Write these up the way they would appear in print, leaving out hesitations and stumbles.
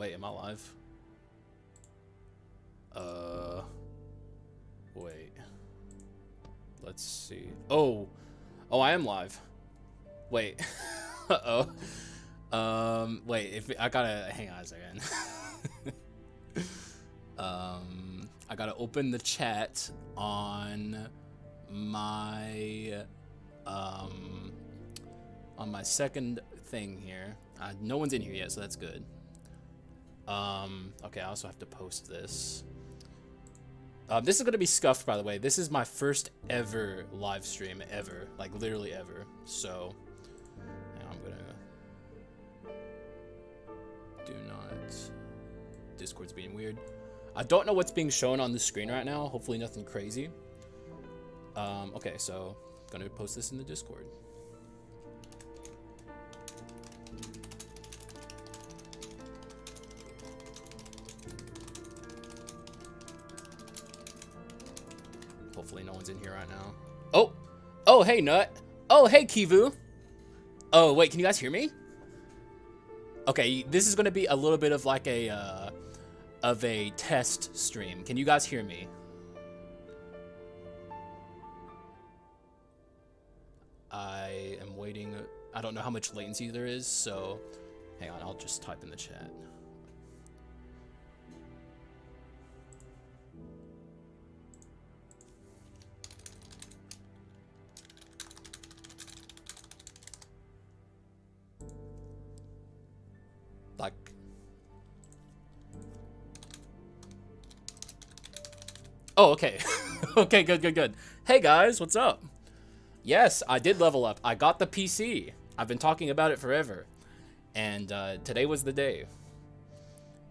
wait, am I live? Wait. Let's see. Oh, I am live. Wait. Uh-oh. Wait, if I gotta hang on a second. I gotta open the chat on my second thing here. No one's in here yet, so that's good. Okay, I also have to post this. This is gonna be scuffed, by the way. This is my first ever live stream ever, like literally ever. So, I'm gonna do not. Discord's being weird. I don't know what's being shown on the screen right now. Hopefully nothing crazy. Okay, so I'm gonna post this in the Discord. Hopefully no one's in here right now. Oh, hey Nut. Oh, hey Kivu. Oh, wait, can you guys hear me? Okay, this is gonna be a little bit of like a test stream. Can you guys hear me? I am waiting. I don't know how much latency there is, so hang on, I'll just type in the chat. Like, oh, okay. Okay, good. Hey guys, what's up? Yes, I did level up. I got the PC. I've been talking about it forever. And today was the day.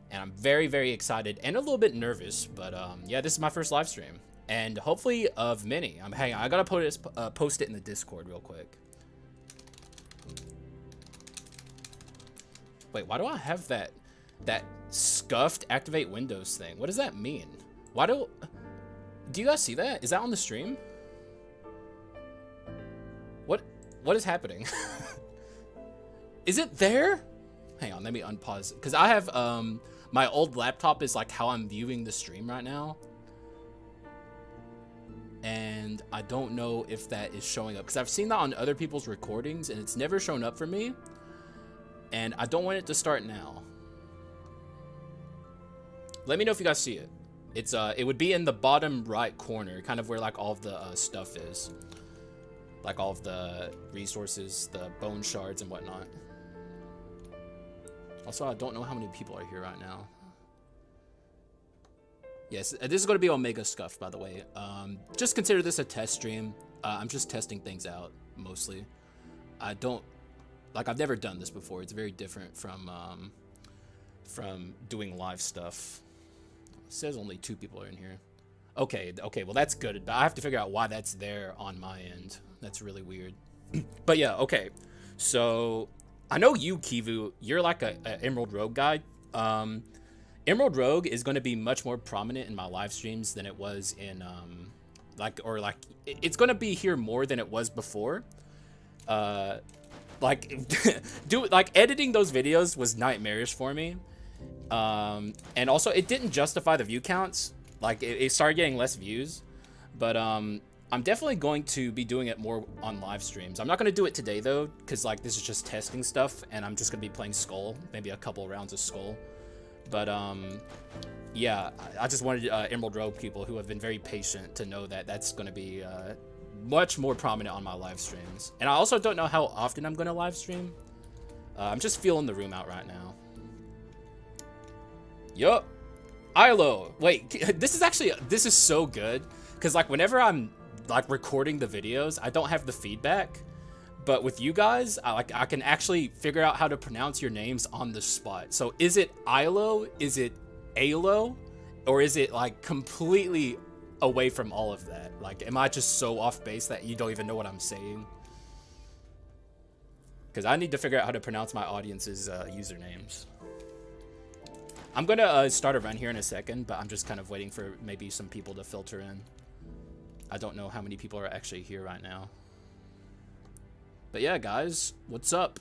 And I'm very, very excited and a little bit nervous. But yeah, this is my first live stream. And hopefully of many. Hang on, I gotta post it in the Discord real quick. Wait, why do I have that scuffed activate Windows thing? What does that mean? Do you guys see that? Is that on the stream? What is happening? Is it there? Hang on, let me unpause. Because I have, my old laptop is like how I'm viewing the stream right now. And I don't know if that is showing up. Because I've seen that on other people's recordings and it's never shown up for me. And I don't want it to start now. Let me know if you guys see it. It would be in the bottom right corner, kind of where like all of the stuff is. Like all of the resources, the bone shards and whatnot. Also, I don't know how many people are here right now. Yes, this is going to be Omega Scuff, by the way. Just consider this a test stream. I'm just testing things out, mostly. I've never done this before. It's very different from doing live stuff. It says only 2 people are in here. Okay, well that's good, but I have to figure out why that's there on my end. That's really weird. But yeah, okay. So I know you, Kivu, you're like a Emerald Rogue guy. Emerald Rogue is going to be much more prominent in my live streams than it was in it's going to be here more than it was before. Editing those videos was nightmarish for me. And also it didn't justify the view counts. Like it started getting less views, but I'm definitely going to be doing it more on live streams. I'm not going to do it today though, because like this is just testing stuff and I'm just going to be playing Skul, maybe a couple rounds of Skul. But yeah, I just wanted Emerald Rogue people who have been very patient to know that that's going to be much more prominent on my live streams. And I also don't know how often I'm going to live stream. I'm just feeling the room out right now. Yup. Ilo. Wait, this is so good. Because like whenever I'm like recording the videos, I don't have the feedback. But with you guys, I can actually figure out how to pronounce your names on the spot. So is it Ilo? Is it Alo? Or is it like completely away from all of that? Like, am I just so off base that you don't even know what I'm saying? Because I need to figure out how to pronounce my audience's usernames. I'm gonna start a run here in a second, but I'm just kind of waiting for maybe some people to filter in. I don't know how many people are actually here right now. But yeah, guys, what's up?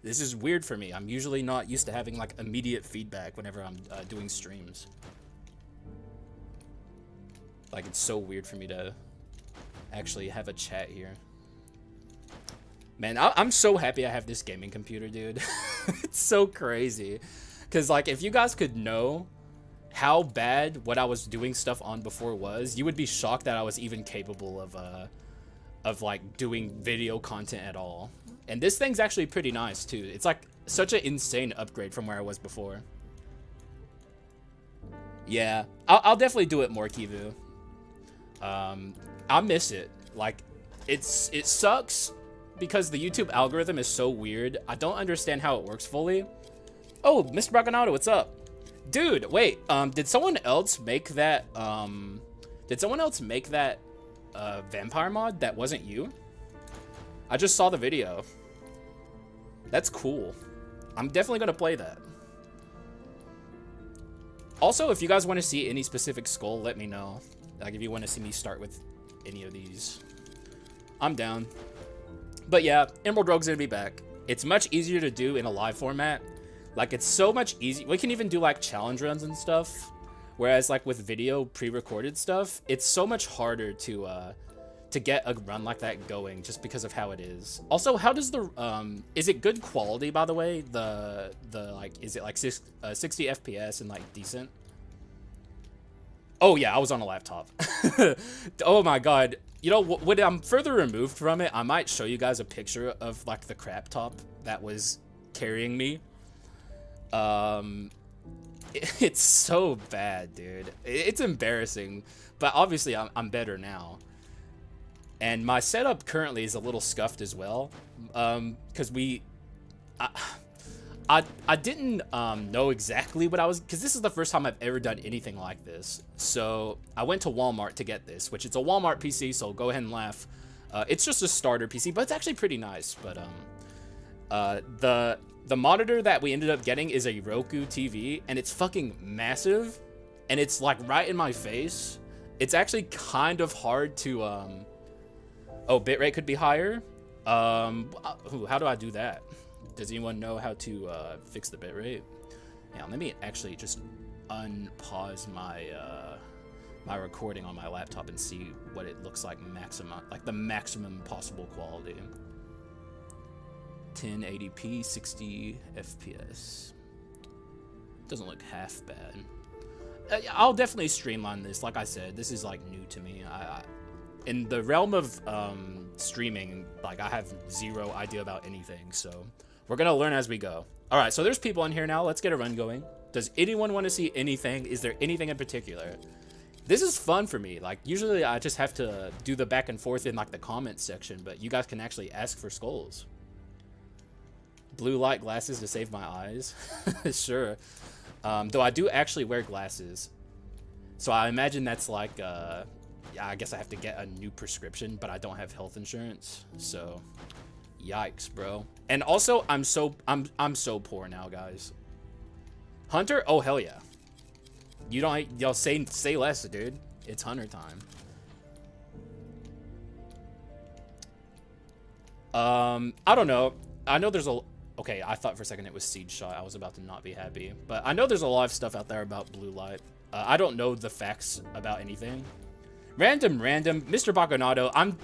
This is weird for me. I'm usually not used to having like immediate feedback whenever I'm doing streams. Like, it's so weird for me to actually have a chat here. Man, I'm so happy I have this gaming computer, dude. It's so crazy. Because, like, if you guys could know how bad what I was doing stuff on before was, you would be shocked that I was even capable of like, doing video content at all. And this thing's actually pretty nice, too. It's, like, such an insane upgrade from where I was before. Yeah, I'll definitely do it more, Kivu. I miss it. Like, it sucks because the YouTube algorithm is so weird. I don't understand how it works fully. Oh, Mr. Braganado, what's up? Dude, wait, did someone else make that, vampire mod that wasn't you? I just saw the video. That's cool. I'm definitely gonna play that. Also, if you guys want to see any specific Skul, let me know. Like, if you want to see me start with any of these, I'm down. But yeah, Emerald Rogue's gonna be back. It's much easier to do in a live format. Like, it's so much easier. We can even do, like, challenge runs and stuff. Whereas, like, with video pre-recorded stuff, it's so much harder to get a run like that going just because of how it is. Also, how does the, is it good quality, by the way? The like, is it, like, 60 FPS and, like, decent? Oh, yeah, I was on a laptop. Oh, my God. You know, when I'm further removed from it, I might show you guys a picture of, like, the crap top that was carrying me. It's so bad, dude. It's embarrassing, but obviously I'm better now. And my setup currently is a little scuffed as well, because I didn't know exactly what I was, because this is the first time I've ever done anything like this. So I went to Walmart to get this, which it's a Walmart PC, so go ahead and laugh. It's just a starter PC, but it's actually pretty nice. But the monitor that we ended up getting is a Roku TV, and it's fucking massive, and it's like right in my face. It's actually kind of hard to oh, bitrate could be higher. How do I do that? Does anyone know how to fix the bitrate? Yeah, let me actually just unpause my my recording on my laptop and see what it looks like the maximum possible quality. 1080p, 60 FPS. Doesn't look half bad. I'll definitely streamline this. Like I said, this is like new to me. In the realm of streaming, like, I have zero idea about anything, so we're gonna learn as we go. All right, so there's people in here now. Let's get a run going. Does anyone want to see anything? Is there anything in particular? This is fun for me. Like, usually I just have to do the back and forth in, like, the comments section, but you guys can actually ask for skulls. Blue light glasses to save my eyes. Sure. Though I do actually wear glasses, so I imagine that's like yeah, I guess I have to get a new prescription, but I don't have health insurance, so yikes, bro. And also, I'm so poor now, guys. Hunter? Oh, hell yeah. Y'all say less, dude. It's hunter time. I don't know. I know there's a... Okay, I thought for a second it was Siege Shot. I was about to not be happy. But I know there's a lot of stuff out there about blue light. I don't know the facts about anything. Random. Mr. Bacanado, I'm...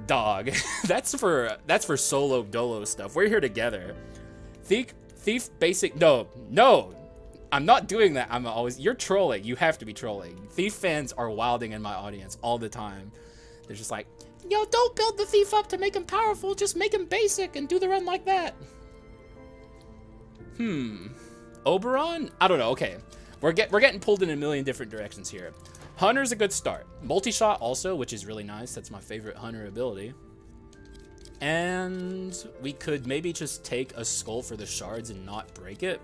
Dog. That's for solo dolo stuff. We're here together. Thief basic... No. I'm not doing that. I'm always... You're trolling. You have to be trolling. Thief fans are wilding in my audience all the time. They're just like, yo, don't build the Thief up to make him powerful. Just make him basic and do the run like that. Oberon? I don't know. Okay. We're getting pulled in a million different directions here. Hunter's a good start. Multi-shot also, which is really nice. That's my favorite hunter ability. And we could maybe just take a skull for the shards and not break it.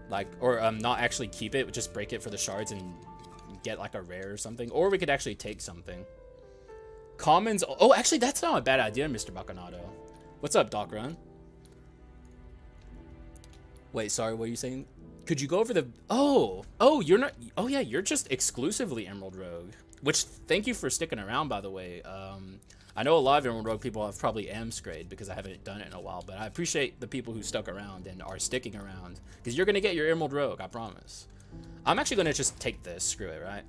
Like, or not actually keep it, but just break it for the shards and get like a rare or something. Or we could actually take something. Commons. Oh, actually, that's not a bad idea, Mr. Bacanado. What's up, Doc Run? Wait, sorry, what are you saying? Could you go over the... Oh, you're not... Oh, yeah, you're just exclusively Emerald Rogue. Which, thank you for sticking around, by the way. I know a lot of Emerald Rogue people have probably M-scrayed because I haven't done it in a while, but I appreciate the people who stuck around and are sticking around, because you're going to get your Emerald Rogue, I promise. I'm actually going to just take this. Screw it, right?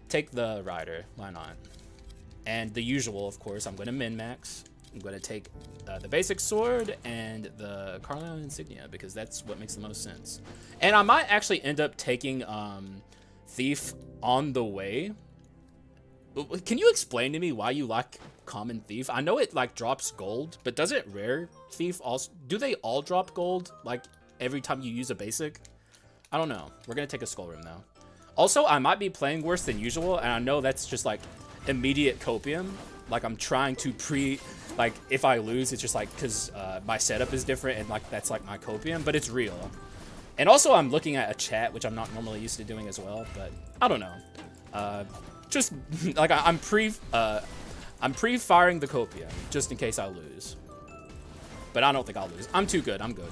Take the Rider. Why not? And the usual, of course, I'm going to min-max. I'm going to take the basic sword and the Carlisle insignia, because that's what makes the most sense. And I might actually end up taking Thief on the way. Can you explain to me why you like common Thief? I know it like drops gold, but does it rare Thief also? Do they all drop gold like every time you use a basic? I don't know. We're going to take a Skull Room though. Also, I might be playing worse than usual, and I know that's just like immediate copium. Like I'm trying to like if I lose, it's just like because my setup is different and like that's like my copium, but it's real. And also I'm looking at a chat, which I'm not normally used to doing as well, but I don't know. Just like I'm pre-firing the copium just in case I lose. But I don't think I'll lose. I'm too good. I'm good.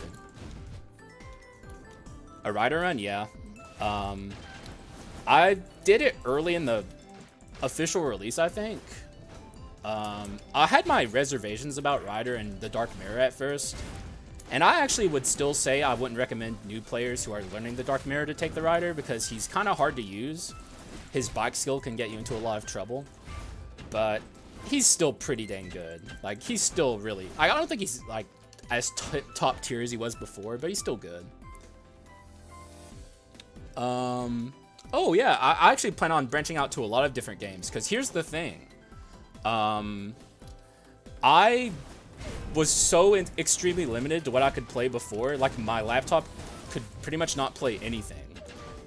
A Rider run? Yeah. I did it early in the official release, I think. I had my reservations about Rider and the Dark Mirror at first. And I actually would still say I wouldn't recommend new players who are learning the Dark Mirror to take the Rider, because he's kind of hard to use. His bike skill can get you into a lot of trouble. But he's still pretty dang good. Like, he's still really... I don't think he's, like, as top tier as he was before, but he's still good. Oh, yeah, I actually plan on branching out to a lot of different games, because here's the thing. I was so extremely limited to what I could play before. Like, my laptop could pretty much not play anything.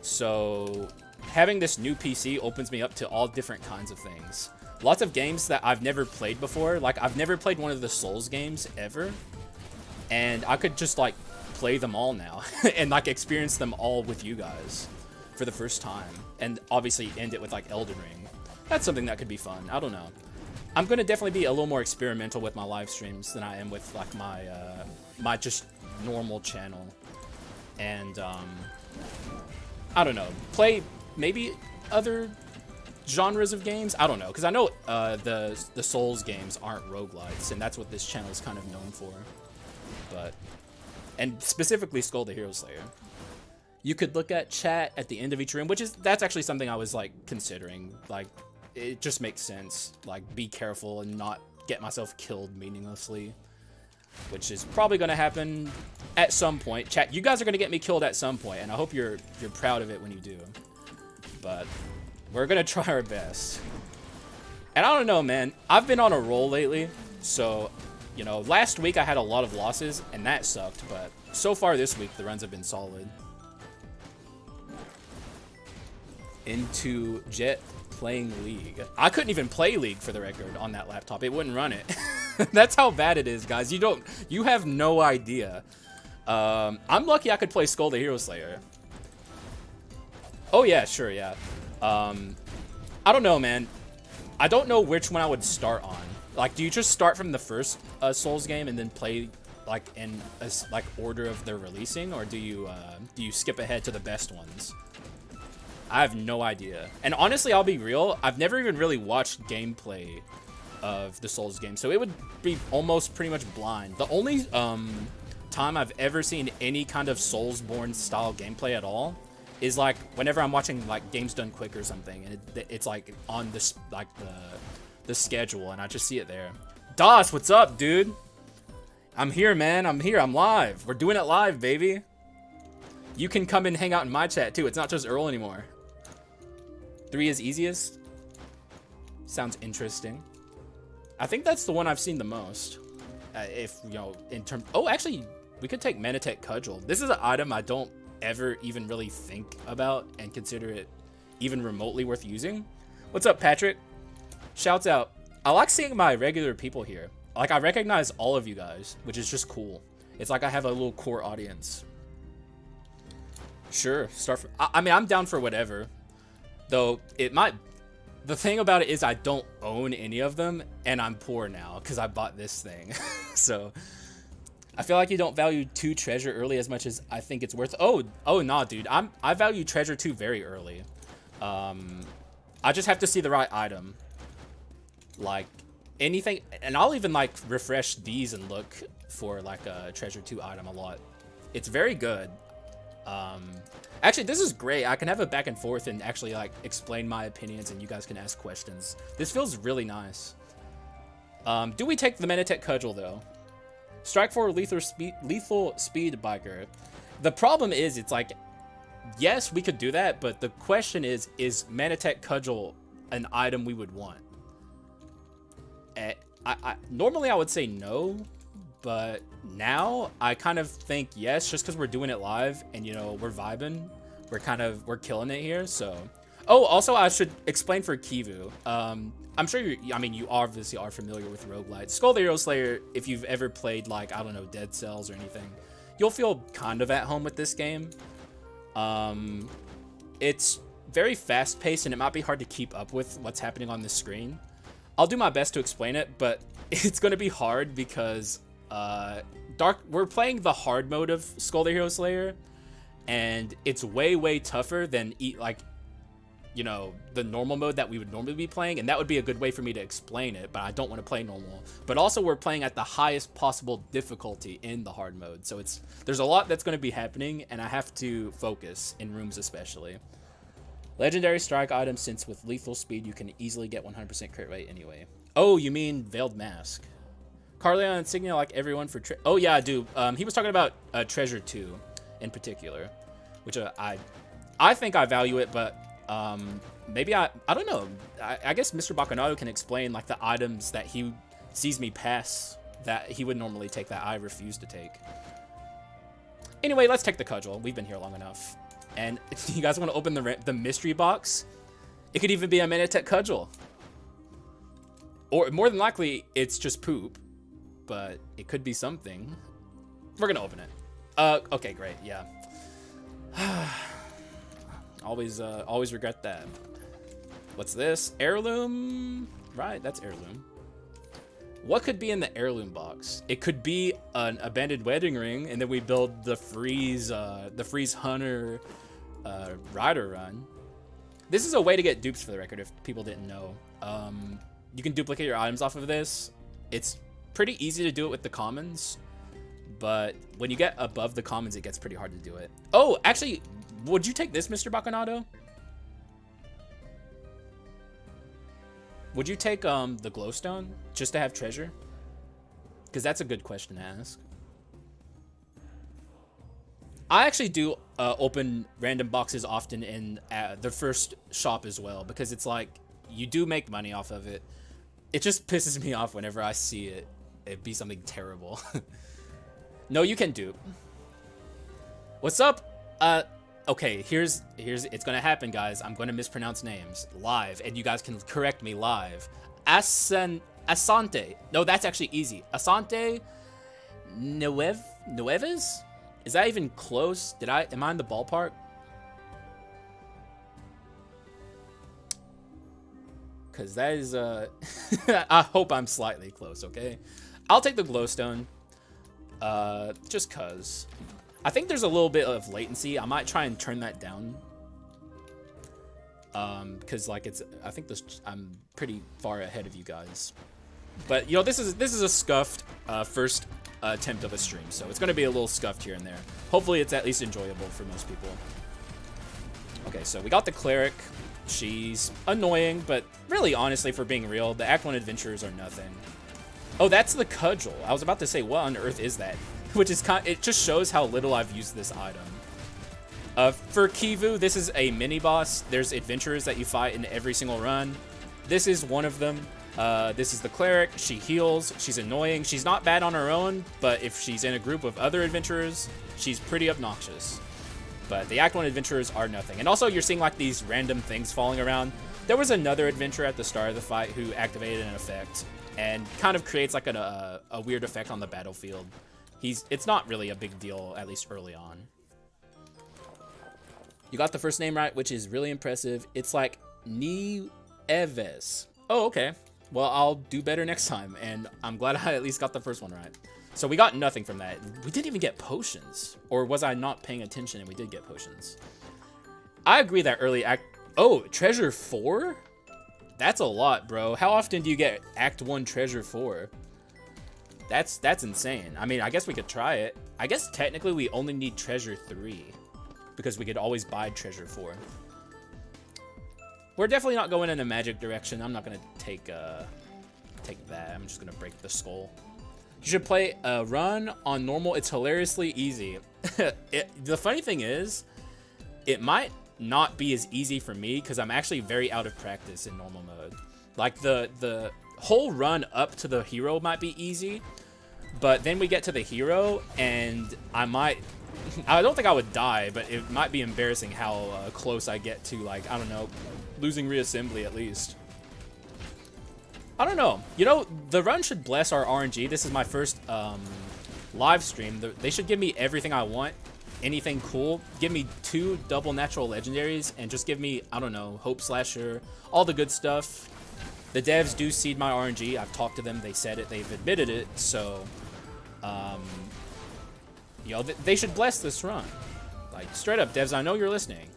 So having this new PC opens me up to all different kinds of things. Lots of games that I've never played before. Like, I've never played one of the Souls games ever. And I could just, like, play them all now. And, like, experience them all with you guys for the first time. And obviously end it with, like, Elden Ring. That's something that could be fun. I don't know. I'm going to definitely be a little more experimental with my live streams than I am with, like, my just normal channel. And, I don't know. Play maybe other genres of games. I don't know, because I know the Souls games aren't roguelites, and that's what this channel is kind of known for. But, and specifically Skul the Hero Slayer. You could look at chat at the end of each room, that's actually something I was like considering. Like, it just makes sense. Like, be careful and not get myself killed meaninglessly, which is probably going to happen at some point. Chat, you guys are going to get me killed at some point, and I hope you're proud of it when you do. But we're going to try our best. And I don't know, man. I've been on a roll lately, so, you know, last week I had a lot of losses, and that sucked, but so far this week, the runs have been solid. Into Jet playing League. I couldn't even play League, for the record, on that laptop. It wouldn't run it. That's how bad it is, guys. You have no idea. I'm lucky I could play Skul the Hero Slayer. Oh yeah, sure, yeah. I don't know, man. I don't know which one I would start on. Like, do you just start from the first Souls game and then play like in a, like order of their releasing, or do you skip ahead to the best ones? I have no idea. And honestly, I'll be real, I've never even really watched gameplay of the Souls game, so it would be almost pretty much blind. The only time I've ever seen any kind of Soulsborne style gameplay at all is like whenever I'm watching like Games Done Quick or something, and it's like on this like the schedule, and I just see it there. Das, what's up, dude? I'm here, man. I'm here. I'm live. We're doing it live, baby. You can come and hang out in my chat too. It's not just Earl anymore. 3 is easiest. Sounds interesting. I think that's the one I've seen the most. If, you know, in terms... Oh, actually, we could take Menatech Cudgel. This is an item I don't ever even really think about and consider it even remotely worth using. What's up, Patrick? Shouts out. I like seeing my regular people here. Like, I recognize all of you guys, which is just cool. It's like I have a little core audience. Sure, start from... I mean, I'm down for whatever. Though, it might... The thing about it is I don't own any of them, and I'm poor now, because I bought this thing. So, I feel like you don't value 2 treasure early as much as I think it's worth... Oh, nah, dude. I value treasure 2 very early. I I just have to see the right item. Like, anything, and I'll even, like, refresh these and look for, like, a Treasure 2 item a lot. It's very good. Actually, this is great. I can have a back and forth and actually, like, explain my opinions, and you guys can ask questions. This feels really nice. Do we take the Manatech Cudgel, though? Strike for lethal speed biker. The problem is, it's like, yes, we could do that, but the question is Manatech Cudgel an item we would want? Normally I would say no, but now I kind of think yes, just because we're doing it live and, you know, we're vibing. We're killing it here, so. Oh, also I should explain for Kivu. I'm sure you obviously are familiar with roguelites. Skul the Hero Slayer, if you've ever played, like, I don't know, Dead Cells or anything, you'll feel kind of at home with this game. It's very fast-paced, and it might be hard to keep up with what's happening on the screen. I'll do my best to explain it, but it's going to be hard because we're playing the hard mode of Skul the Hero Slayer, and it's way tougher than, like, you know, the normal mode that we would normally be playing, and that would be a good way for me to explain it, but I don't want to play normal. But also, we're playing at the highest possible difficulty in the hard mode, so there's a lot that's going to be happening, and I have to focus in rooms especially. Legendary strike item, since with lethal speed you can easily get 100% crit rate anyway. Oh, you mean Veiled Mask. Carleon insignia, like everyone for oh yeah, I do. He was talking about Treasure 2 in particular, which I think I value it, but maybe I don't know. I guess Mr. Bacchanado can explain, like, the items that he sees me pass that he would normally take that I refuse to take. Anyway, let's take the cudgel. We've been here long enough. And if you guys want to open the mystery box, it could even be a Manatech Cudgel. Or more than likely, it's just poop. But it could be something. We're going to open it. Okay, great. Yeah. Always regret that. What's this? Heirloom? Right, that's heirloom. What could be in the heirloom box? It could be an abandoned wedding ring, and then we build the Freeze Hunter rider run. This is a way to get dupes, for the record, if people didn't know. You can duplicate your items off of this. It's pretty easy to do it with the commons, but when you get above the commons, it gets pretty hard to do it. Oh, actually, would you take this, Mr. Bacchanado? Would you take the glowstone just to have treasure? Because that's a good question to ask. I actually do open random boxes often in the first shop as well, because it's like, you do make money off of it. It just pisses me off whenever I see it be something terrible. No, you can dupe. What's up? Okay, here's it's gonna happen, guys. I'm gonna mispronounce names live, and you guys can correct me live. Asante. No, that's actually easy. Asante Nueves? Is that even close? Am I in the ballpark? Because that is, I hope I'm slightly close, okay? I'll take the glowstone, just cause. I think there's a little bit of latency. I might try and turn that down. Cause like I think I'm pretty far ahead of you guys. But you know, this is a scuffed first attempt of a stream, so it's gonna be a little scuffed here and there. Hopefully it's at least enjoyable for most people. Okay, so we got the cleric. She's annoying, but really, honestly, for being real, the Act 1 adventurers are nothing. Oh, that's the cudgel. I was about to say, what on earth is that? Which is it just shows how little I've used this item. For Kivu, this is a mini boss. There's adventurers that you fight in every single run. This is one of them. This is the cleric. She heals. She's annoying. She's not bad on her own, but if she's in a group of other adventurers, she's pretty obnoxious. But the Act 1 adventurers are nothing. And also, you're seeing like these random things falling around. There was another adventurer at the start of the fight who activated an effect and kind of creates like a weird effect on the battlefield. It's not really a big deal, at least early on. You got the first name right, which is really impressive. It's like Nieves. Oh, okay. Well, I'll do better next time, and I'm glad I at least got the first one right. So we got nothing from that. We didn't even get potions. Or was I not paying attention and we did get potions? I agree that early act... Oh, treasure 4? That's a lot, bro. How often do you get Act 1 Treasure 4? That's insane. I mean, I guess we could try it. I guess technically we only need Treasure 3 because we could always buy Treasure 4. We're definitely not going in a magic direction. I'm not gonna take that. I'm just gonna break the skull. You should play a run on normal. It's hilariously easy. The funny thing is, it might not be as easy for me because I'm actually very out of practice in normal mode. Like the whole run up to the hero might be easy, but then we get to the hero and I don't think I would die, but it might be embarrassing how close I get to, like, I don't know, losing reassembly at least. I don't know. You know, the run should bless our RNG. This is my first live stream. They should give me everything I want. Anything cool. Give me 2 double natural legendaries and just give me, I don't know, Hope Slasher, all the good stuff. The devs do seed my RNG. I've talked to them. They said it. They've admitted it. So, you know, they should bless this run. Like, straight up, devs, I know you're listening.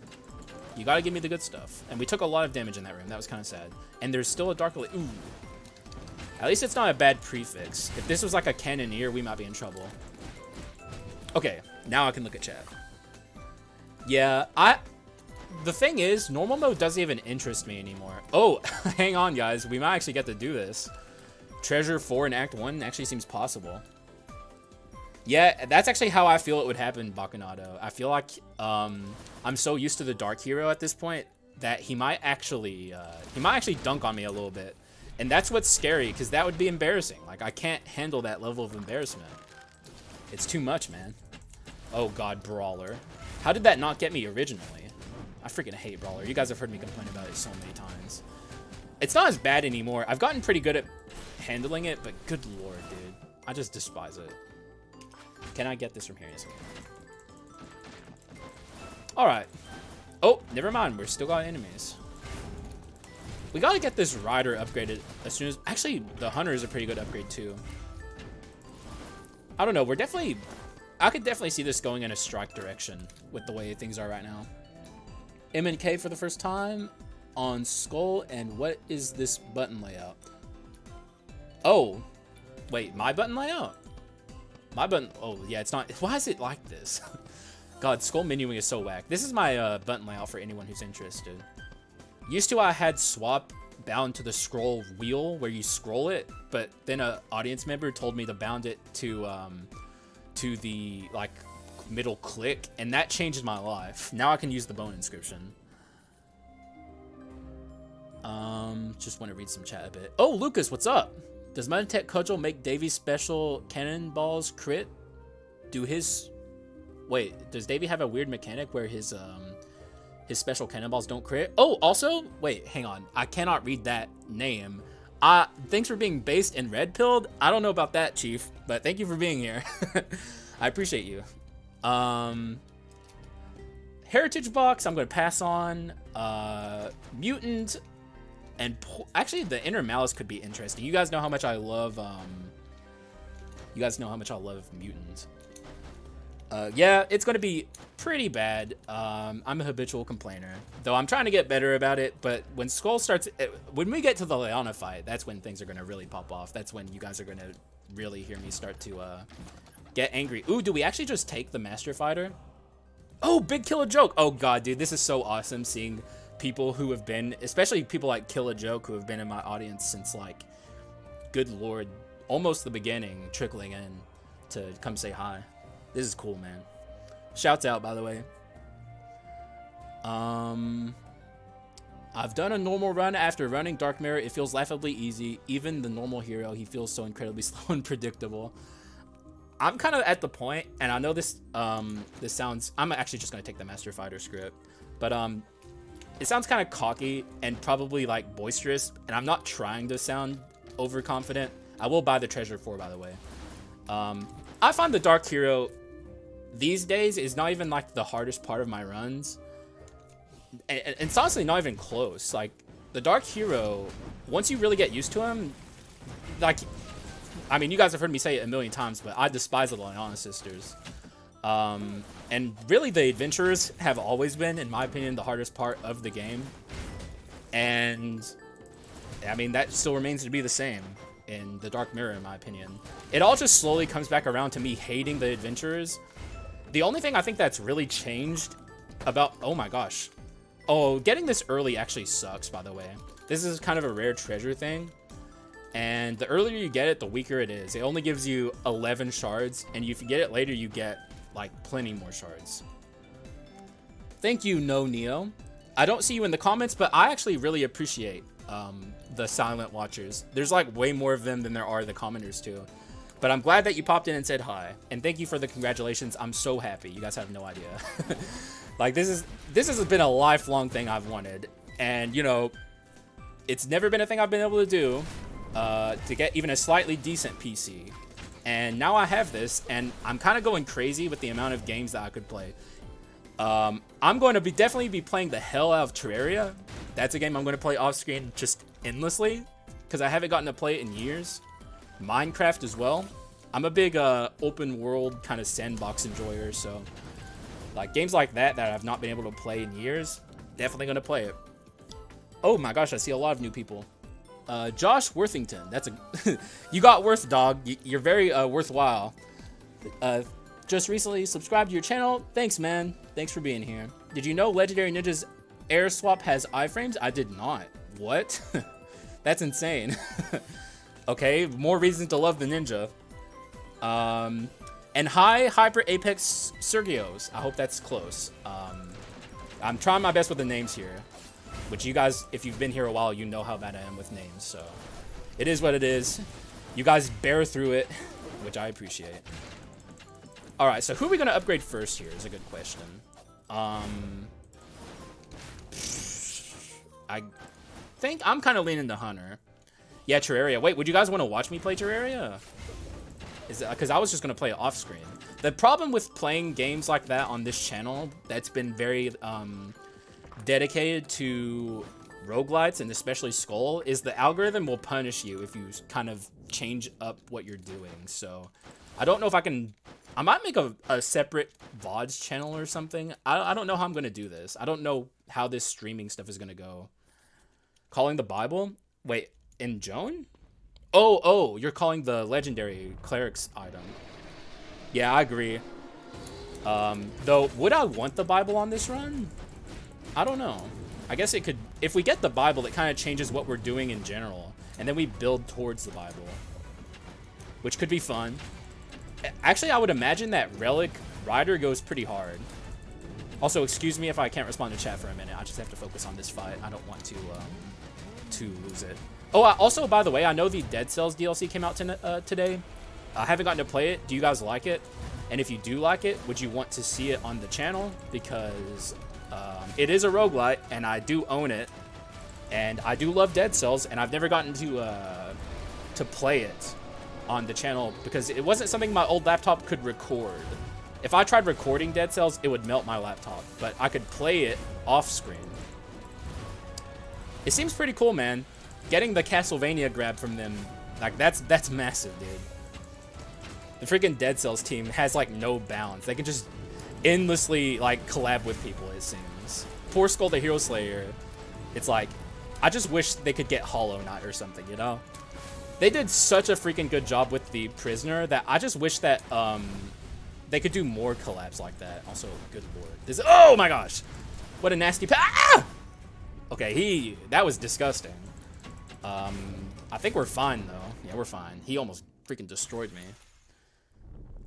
You gotta give me the good stuff. And we took a lot of damage in that room. That was kind of sad. And there's still a Dark Elite. Ooh. At least it's not a bad prefix. If this was like a Cannoneer, we might be in trouble. Okay, now I can look at chat. Yeah, the thing is, normal mode doesn't even interest me anymore. Oh, hang on, guys. We might actually get to do this. Treasure 4 in Act 1 actually seems possible. Yeah, that's actually how I feel it would happen, Bacchanado. I feel like I'm so used to the Dark Hero at this point that he might actually dunk on me a little bit. And that's what's scary, because that would be embarrassing. Like, I can't handle that level of embarrassment. It's too much, man. Oh, God, Brawler. How did that not get me originally? I freaking hate Brawler. You guys have heard me complain about it so many times. It's not as bad anymore. I've gotten pretty good at handling it, but good lord, dude. I just despise it. Can I get this from here? Alright. Oh, never mind. We're still got enemies. We gotta get this Rider upgraded as soon as... Actually, the Hunter is a pretty good upgrade, too. I don't know. We're definitely... I could definitely see this going in a strike direction with the way things are right now. M and K for the first time on Skul. And what is this button layout? Oh. Wait, my button layout? My button... Oh, yeah, it's not... Why is it like this? God, Skul menuing is so whack. This is my button layout for anyone who's interested. Used to, I had swap bound to the scroll wheel where you scroll it, but then a audience member told me to bound it to the, like, middle click, and that changed my life. Now I can use the bone inscription. Just want to read some chat a bit. Oh, Lucas, what's up? Does Meditech Cudgel make Davy's special cannonballs crit? Wait, does Davy have a weird mechanic where his special cannonballs don't crit? Oh, also, wait, hang on. I cannot read that name. Thanks for being based and red-pilled. I don't know about that, Chief, but thank you for being here. I appreciate you. Heritage Box, I'm going to pass on. Mutant, and actually, the Inner Malice could be interesting. You guys know how much I love, Mutant. Yeah, it's going to be pretty bad. I'm a habitual complainer, though I'm trying to get better about it. But when Skul starts, when we get to the Leona fight, that's when things are going to really pop off. That's when you guys are going to really hear me start to get angry. Ooh, do we actually just take the Master Fighter? Oh, Big Kill a Joke. Oh, God, dude, this is so awesome seeing people who have been, especially people like Kill a Joke, who have been in my audience since, like, good lord, almost the beginning, trickling in to come say hi. This is cool, man. Shouts out, by the way. I've done a normal run after running Dark Mirror. It feels laughably easy. Even the normal hero, he feels so incredibly slow and predictable. I'm kind of at the point, and I know this this sounds... I'm actually just going to take the Master Fighter script. But it sounds kind of cocky and probably, like, boisterous. And I'm not trying to sound overconfident. I will buy the Treasure 4, by the way. I find the Dark Hero these days is not even, like, the hardest part of my runs. And it's honestly not even close. Like, the Dark Hero, once you really get used to him, like, I mean, you guys have heard me say it a million times, but I despise the Leona sisters. And really, the adventurers have always been, in my opinion, the hardest part of the game. And I mean, that still remains to be the same in the Dark Mirror, in my opinion. It all just slowly comes back around to me hating the adventurers. The only thing I think that's really changed about... Oh my gosh. Oh, getting this early actually sucks, by the way. This is kind of a rare treasure thing. And the earlier you get it, the weaker it is. It only gives you 11 shards, and if you get it later, you get, like, plenty more shards. Thank you, No Neo. I don't see you in the comments, but I actually really appreciate the silent watchers. There's, like, way more of them than there are the commenters, too. But I'm glad that you popped in and said hi. And thank you for the congratulations. I'm so happy. You guys have no idea. Like, this has been a lifelong thing I've wanted. And, you know, it's never been a thing I've been able to do. To get even a slightly decent PC. And now I have this, and I'm kind of going crazy with the amount of games that I could play. I'm going to definitely be playing the hell out of Terraria. That's a game I'm going to play off screen just endlessly, because I haven't gotten to play it in years. Minecraft as well. I'm a big open world kind of sandbox enjoyer, so like games like that I've not been able to play in years, definitely going to play it. Oh my gosh, I see a lot of new people. Josh Worthington, that's a you got worth, dog. You're very worthwhile. Just recently subscribed to your channel. Thanks, man. Thanks for being here. Did you know Legendary Ninja's air swap has iframes? I did not. What? That's insane. Okay, more reasons to love the ninja. And hi, Hyper Apex Sergios. I hope that's close. I'm trying my best with the names here. Which you guys, if you've been here a while, you know how bad I am with names, so it is what it is. You guys bear through it, which I appreciate. All right, so who are we gonna upgrade first here is a good question. I think I'm kind of leaning to Hunter. Yeah, Terraria. Wait, would you guys want to watch me play Terraria? Because I was just gonna play it off screen. The problem with playing games like that on this channel that's been very dedicated to roguelites, and especially Skul, is the algorithm will punish you if you kind of change up what you're doing. So I don't know if I might make a separate VODs channel or something. I don't know how I'm going to do this. I don't know how this streaming stuff is going to go. Calling the Bible? Wait, in Joan? Oh, you're calling the legendary cleric's item. Yeah, I agree. Though, would I want the Bible on this run? I don't know. I guess it could... If we get the Bible, it kind of changes what we're doing in general. And then we build towards the Bible. Which could be fun. Actually, I would imagine that Relic Rider goes pretty hard. Also, excuse me if I can't respond to chat for a minute. I just have to focus on this fight. I don't want to lose it. Oh, also, by the way, I know the Dead Cells DLC came out today. I haven't gotten to play it. Do you guys like it? And if you do like it, would you want to see it on the channel? Because... it is a roguelite, and I do own it, and I do love Dead Cells, and I've never gotten to play it on the channel because it wasn't something my old laptop could record. If I tried recording Dead Cells, it would melt my laptop, but I could play it off screen. It seems pretty cool, man. Getting the Castlevania grab from them, like that's massive, dude. The freaking Dead Cells team has like no bounds. They can just endlessly like collab with people, it seems. Poor Skull the Hero Slayer, it's like I just wish they could get Hollow Knight or something, you know? They did such a freaking good job with the Prisoner that I just wish that they could do more collabs like that. Also, good lord, oh my gosh, what a nasty okay, that was disgusting. I think we're fine though. Yeah, we're fine. He almost freaking destroyed me.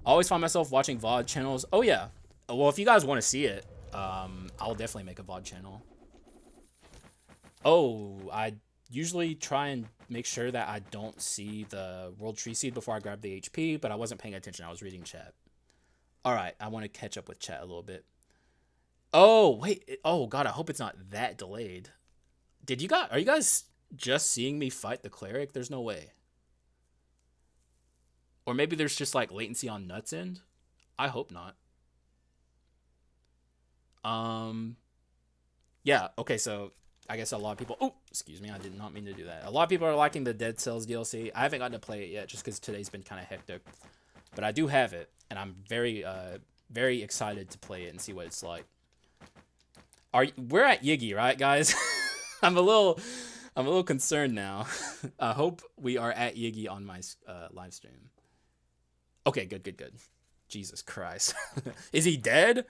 I always find myself watching VOD channels. Oh yeah. Well, if you guys want to see it, I'll definitely make a VOD channel. Oh, I usually try and make sure that I don't see the World Tree Seed before I grab the HP, but I wasn't paying attention. I was reading chat. All right, I want to catch up with chat a little bit. Oh, wait. Oh, God, I hope it's not that delayed. Are you guys just seeing me fight the cleric? There's no way. Or maybe there's just, like, latency on Nut's end? I hope not. Yeah, okay, so I guess a lot of people... Oh, excuse me, I did not mean to do that. A lot of people are liking the Dead Cells DLC. I haven't gotten to play it yet just because today's been kind of hectic. But I do have it, and I'm very, very excited to play it and see what it's like. We're at Yiggy, right, guys? I'm a little I'm a little concerned now. I hope we are at Yiggy on my live stream. Okay, good, good, good. Jesus Christ. Is he dead?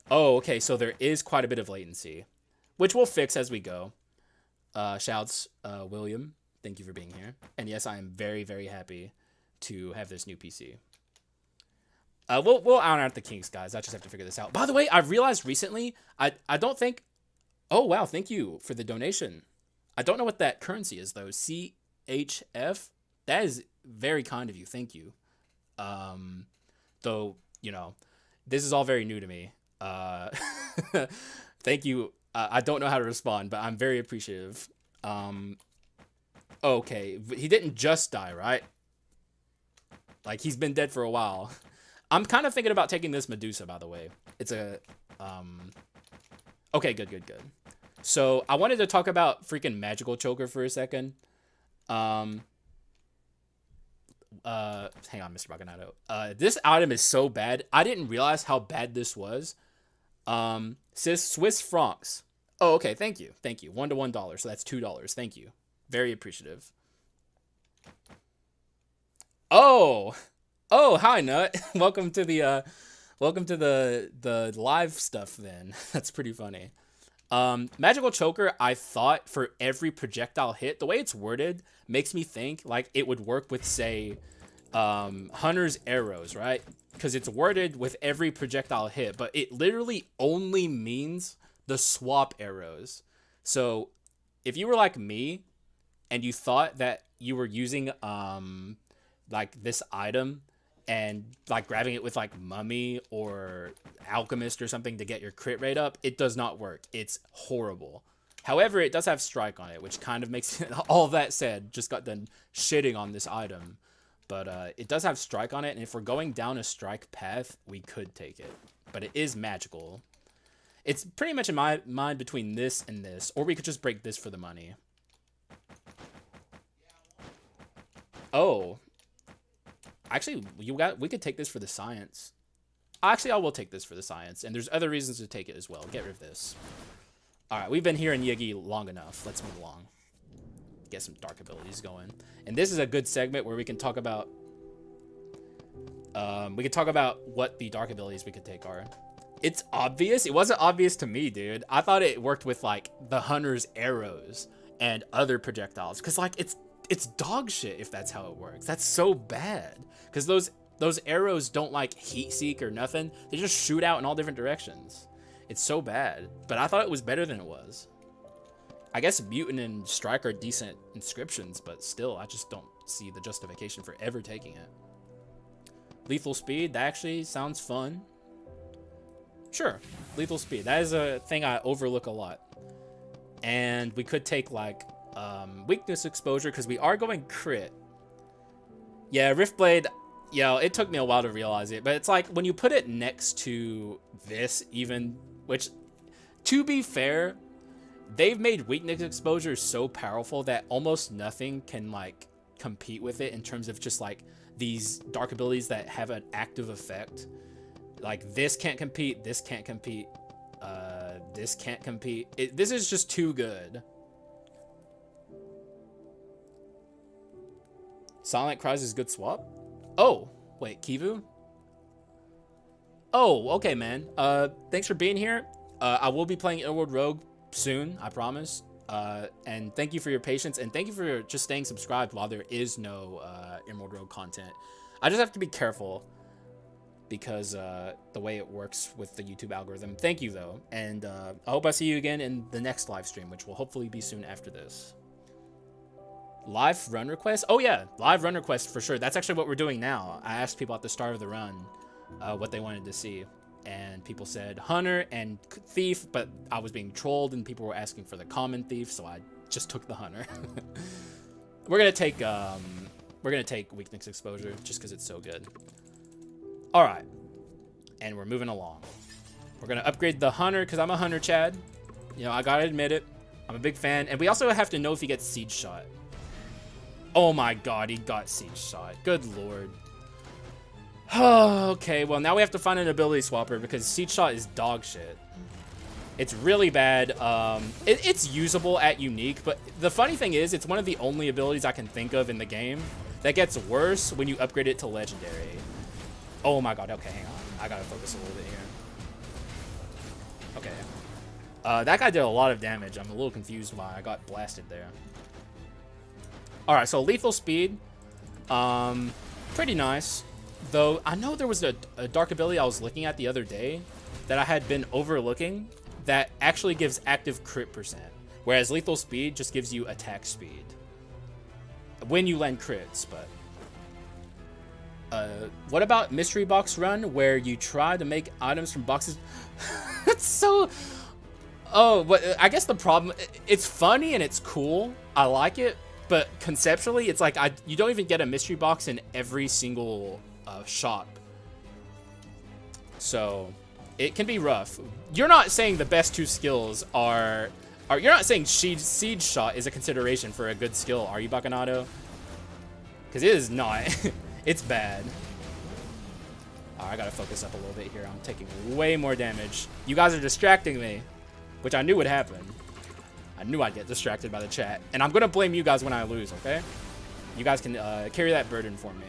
Oh, okay, so there is quite a bit of latency, which we'll fix as we go. Shouts, William. Thank you for being here. And yes, I am very, very happy to have this new PC. We'll iron out the kinks, guys. I just have to figure this out. By the way, I've realized recently, I don't think... Oh, wow, thank you for the donation. I don't know what that currency is, though. CHF? That is very kind of you. Thank you. Though, you know, this is all very new to me. Thank you. I don't know how to respond, but I'm very appreciative. Okay, he didn't just die, right? Like, he's been dead for a while. I'm kind of thinking about taking this Medusa, by the way. It's a, okay, good, good, good. So, I wanted to talk about freaking Magical Choker for a second. Hang on, Mr. Bacanato. This item is so bad. I didn't realize how bad this was. Swiss francs. Oh, okay, thank you. Thank you. $1 to $1, so that's $2. Thank you. Very appreciative. Oh, hi Nut. welcome to the live stuff then. That's pretty funny. Magical Choker, I thought for every projectile hit, the way it's worded makes me think like it would work with, say, Hunter's arrows, right? Because it's worded with every projectile hit, but it literally only means the swap arrows. So if you were like me and you thought that you were using like this item and like grabbing it with like Mummy or Alchemist or something to get your crit rate up, it does not work. It's horrible. However, it does have Strike on it, which kind of makes it, all that said, just got done shitting on this item. But it does have Strike on it, and if we're going down a Strike path, we could take it. But it is magical. It's pretty much in my mind between this and this, or we could just break this for the money. Oh. Actually, we could take this for the science. Actually, I will take this for the science, and there's other reasons to take it as well. Get rid of this. Alright, we've been here in Yiggy long enough. Let's move along. Get some dark abilities going. And this is a good segment where we can talk about what the dark abilities we could take are. It's obvious. It wasn't obvious to me, dude. I thought it worked with like the Hunter's arrows and other projectiles, because like it's dog shit if that's how it works. That's so bad, because those arrows don't like heat seek or nothing. They just shoot out in all different directions. It's so bad, but I thought it was better than it was. I guess Mutant and Strike are decent inscriptions, but still, I just don't see the justification for ever taking it. Lethal Speed, that actually sounds fun. Sure, Lethal Speed. That is a thing I overlook a lot. And we could take, like, Weakness Exposure, because we are going crit. Yeah, Riftblade, yeah, it took me a while to realize it, but it's like, when you put it next to this, even, which, to be fair, they've made Weakness Exposure so powerful that almost nothing can, like, compete with it in terms of just, like, these dark abilities that have an active effect. Like, this can't compete, this can't compete, this can't compete. This is just too good. Silent Cries is good swap? Oh, wait, Kivu? Oh, okay, man. Thanks for being here. I will be playing Illworld Rogue soon, I promise. And thank you for your patience, and thank you for just staying subscribed while there is no Emerald Road content. I just have to be careful because the way it works with the YouTube algorithm. Thank you, though, and I hope I see you again in the next live stream, which will hopefully be soon after this. Live run request? Oh yeah, live run request for sure. That's actually what we're doing now. I asked people at the start of the run what they wanted to see, and people said Hunter and Thief, but I was being trolled and people were asking for the common Thief, so I just took the Hunter. We're gonna take Weakness Exposure just because it's so good. All right, and we're moving along. We're gonna upgrade the Hunter because I'm a Hunter Chad. You know, I gotta admit it. I'm a big fan, and we also have to know if he gets Siege Shot. Oh my god, he got Siege Shot. Good lord. Okay, well now we have to find an ability swapper because Siege Shot is dog shit. It's really bad. It's usable at unique, but the funny thing is, it's one of the only abilities I can think of in the game that gets worse when you upgrade it to legendary. Oh my god, okay, hang on. I gotta focus a little bit here. Okay. That guy did a lot of damage. I'm a little confused why I got blasted there. Alright, so lethal speed. Pretty nice. Though, I know there was a dark ability I was looking at the other day that I had been overlooking that actually gives active crit %, whereas lethal speed just gives you attack speed when you land crits. But what about mystery box run, where you try to make items from boxes? It's so... Oh, but I guess the problem, it's funny and it's cool. I like it, but conceptually, it's like you don't even get a mystery box in every single shop. So it can be rough. You're not saying the best 2 skills are you're not saying siege shot is a consideration for a good skill, are you, Bacchanado? Because it is not. It's bad. I gotta focus up a little bit here. I'm taking way more damage. You guys are distracting me, which I knew would happen. I knew I'd get distracted by the chat. And I'm gonna blame you guys when I lose, okay? You guys can carry that burden for me.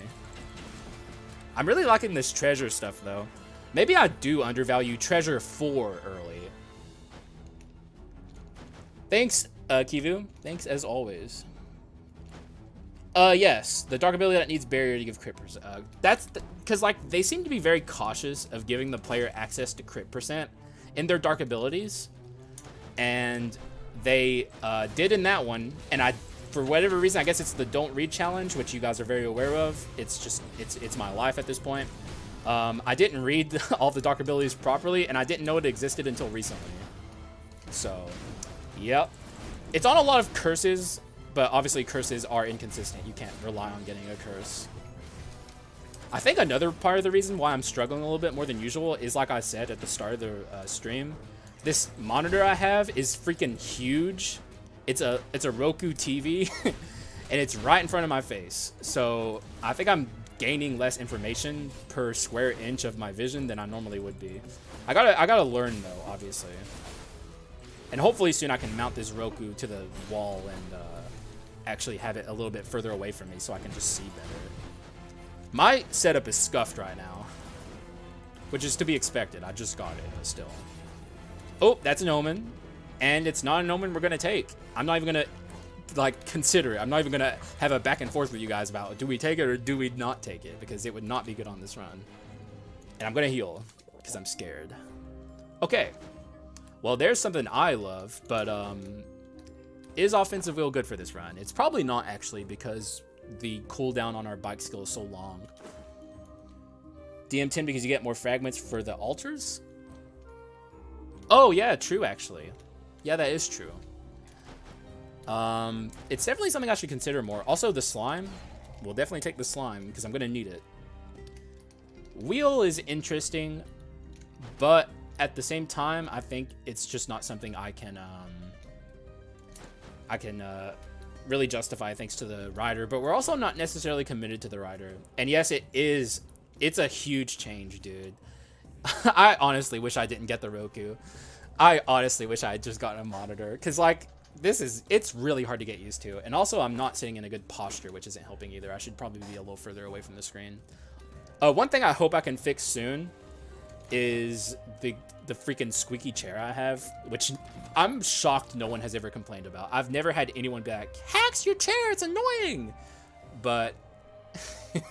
I'm really liking this treasure stuff, though. Maybe I do undervalue treasure 4 early. Thanks, Kivu. Thanks as always. Yes, the dark ability that needs barrier to give crit %. That's because like they seem to be very cautious of giving the player access to crit % in their dark abilities, and they did in that one. And for whatever reason, I guess it's the don't read challenge, which you guys are very aware of. It's just it's my life at this point. I didn't read all the dark abilities properly, and I didn't know it existed until recently. So, yep, it's on a lot of curses. But obviously curses are inconsistent. You can't rely on getting a curse. I think another part of the reason why I'm struggling a little bit more than usual is, like I said at the start of the stream, this monitor I have is freaking huge. It's a Roku TV, and it's right in front of my face. So I think I'm gaining less information per square inch of my vision than I normally would be. I gotta learn though, obviously. And hopefully soon I can mount this Roku to the wall and actually have it a little bit further away from me so I can just see better. My setup is scuffed right now, which is to be expected. I just got it, but still. Oh, that's an omen, and it's not an omen we're gonna take. I'm not even gonna like consider it. I'm not even gonna have a back and forth with you guys about do we take it or do we not take it, because it would not be good on this run. And I'm gonna heal because I'm scared. Okay, well, there's something I love, but is offensive wheel good for this run? It's probably not, actually, because the cooldown on our bike skill is so long. DM10 because you get more fragments for the altars? Oh, yeah, true, actually. Yeah, that is true. It's definitely something I should consider more. Also, the slime. We'll definitely take the slime because I'm going to need it. Wheel is interesting, but at the same time, I think it's just not something I can really justify thanks to the rider, but we're also not necessarily committed to the rider. And yes, it's a huge change, dude. I honestly wish I didn't get the Roku. I honestly wish I had just gotten a monitor, because like it's really hard to get used to. And also I'm not sitting in a good posture, which isn't helping either. I should probably be a little further away from the screen. One thing I hope I can fix soon is the freaking squeaky chair I have, which I'm shocked no one has ever complained about. I've never had anyone be like, "Hacks your chair, it's annoying." But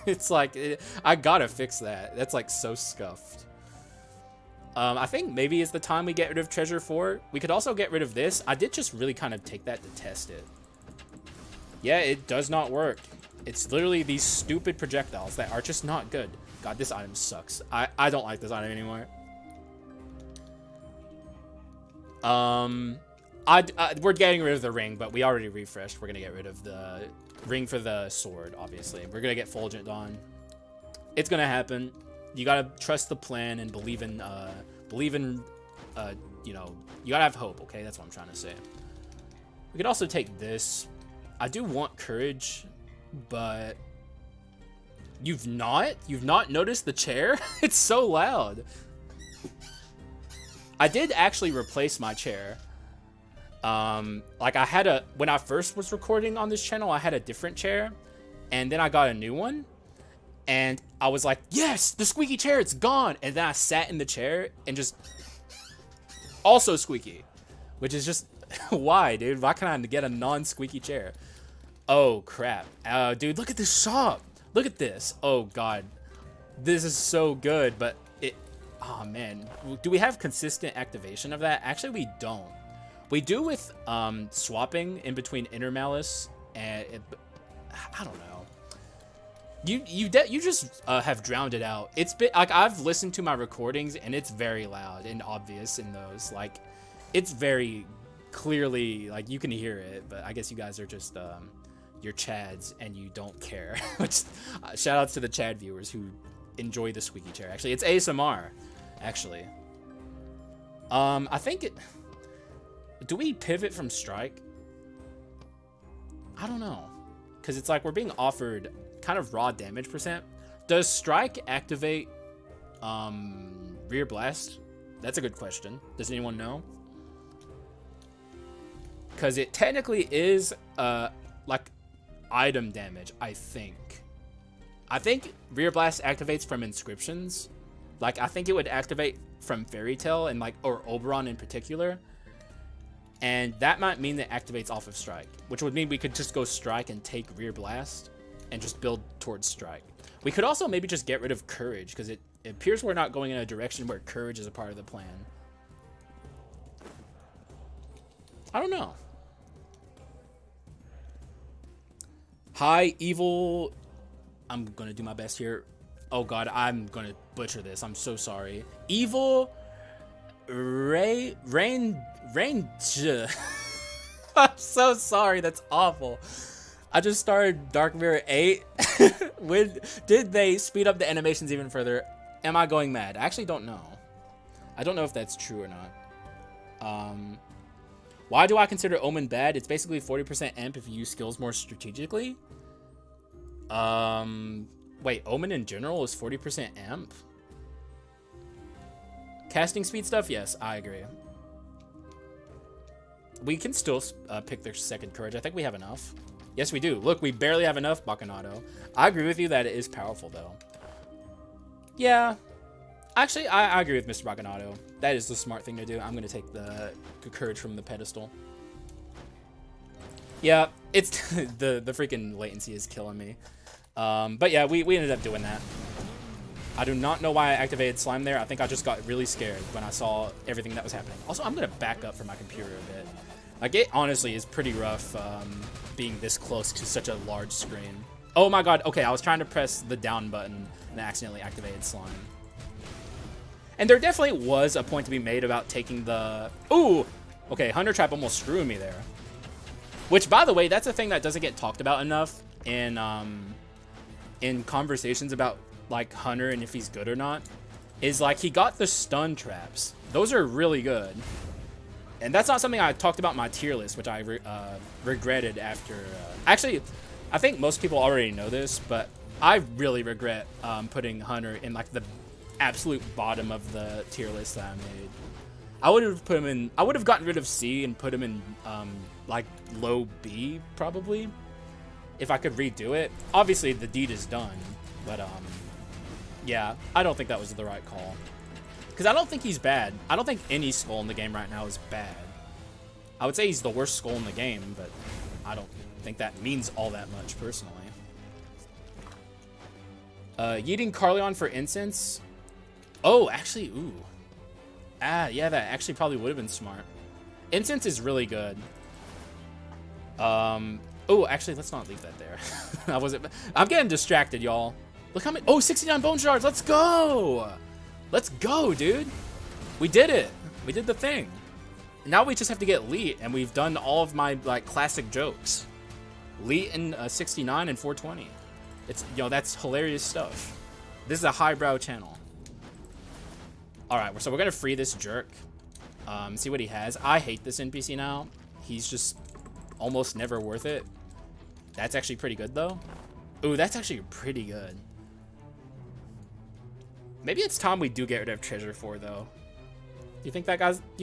it's like, I gotta fix that. That's like so scuffed. I think maybe it's the time we get rid of Treasure 4. We could also get rid of this. I did just really kind of take that to test it. Yeah, it does not work. It's literally these stupid projectiles that are just not good. God, this item sucks. I don't like this item anymore. We're getting rid of the ring, but we already refreshed. We're gonna get rid of the ring for the sword, obviously. We're gonna get Fulgent on. It's gonna happen. You gotta trust the plan and believe in, you know, you gotta have hope, okay? That's what I'm trying to say. We could also take this. I do want courage, but you've not noticed the chair? It's so loud. I did actually replace my chair. Like I had when I first was recording on this channel, I had a different chair, and then I got a new one, and I was like, yes, the squeaky chair, it's gone. And then I sat in the chair and just also squeaky, which is just why, dude? Why can't I get a non-squeaky chair? Oh crap. Dude, look at this shop. Look at this. Oh god. This is so good, but oh man. Do we have consistent activation of that? Actually, we don't. We do with swapping in between Inner Malice and I don't know. You just have drowned it out. It's been like I've listened to my recordings and it's very loud and obvious in those. Like it's very clearly like you can hear it, but I guess you guys are just you're Chads and you don't care. Which shout outs to the Chad viewers who enjoy the squeaky chair. Actually, it's ASMR. Actually, I think it. Do we pivot from strike? I don't know, because it's like we're being offered kind of raw damage percent. Does strike activate rear blast? That's a good question. Does anyone know? Because it technically is like item damage, I think. I think rear blast activates from inscriptions. Like I think it would activate from Fairy Tale and like or Oberon in particular. And that might mean that activates off of strike, which would mean we could just go strike and take rear blast and just build towards strike. We could also maybe just get rid of courage because it appears we're not going in a direction where courage is a part of the plan. I don't know. Hi, evil. I'm going to do my best here. Oh god, I'm going to butcher this. I'm so sorry. Evil Rain. I'm so sorry. That's awful. I just started Dark Mirror 8. When did they speed up the animations even further? Am I going mad? I actually don't know. I don't know if that's true or not. Why do I consider Omen bad? It's basically 40% amp if you use skills more strategically. Wait, Omen in general is 40% amp? Casting speed stuff? Yes, I agree. We can still pick their second courage. I think we have enough. Yes, we do. Look, we barely have enough, Bacchanado. I agree with you that it is powerful, though. Yeah. Actually, I agree with Mr. Bacchanado. That is the smart thing to do. I'm going to take the courage from the pedestal. Yeah, it's the freaking latency is killing me. But yeah, we ended up doing that. I do not know why I activated slime there. I think I just got really scared when I saw everything that was happening. Also, I'm going to back up from my computer a bit. Like, it honestly is pretty rough being this close to such a large screen. Oh my god, okay, I was trying to press the down button and accidentally activated slime. And there definitely was a point to be made about taking the... Ooh! Okay, Hunter Trap almost screwed me there. Which, by the way, that's a thing that doesn't get talked about enough in conversations about, like, Hunter and if he's good or not. Is, like, he got the stun traps. Those are really good. And that's not something I talked about in my tier list, which I regretted after... Actually, I think most people already know this, but I really regret putting Hunter in, like, the absolute bottom of the tier list that I made. I would have put him in... I would have gotten rid of C and put him in, like, low B, probably. If I could redo it. Obviously, the deed is done. But, yeah, I don't think that was the right call. Because I don't think he's bad. I don't think any Skul in the game right now is bad. I would say he's the worst Skul in the game, but I don't think that means all that much, personally. Yeeting Carleon for incense. Oh, actually, ooh. Ah, yeah, that actually probably would have been smart. Incense is really good. Oh, actually, let's not leave that there. I'm getting distracted, y'all. Look how many... Oh, 69 bone shards. Let's go. Let's go, dude. We did it. We did the thing. Now we just have to get Leet, and we've done all of my, like, classic jokes. Leet and 69 and 420. It's, you know, that's hilarious stuff. This is a highbrow channel. All right, so we're gonna free this jerk. See what he has. I hate this NPC now. He's just almost never worth it. That's actually pretty good, though. Ooh, that's actually pretty good. Maybe it's time we do get rid of Treasure 4, though. You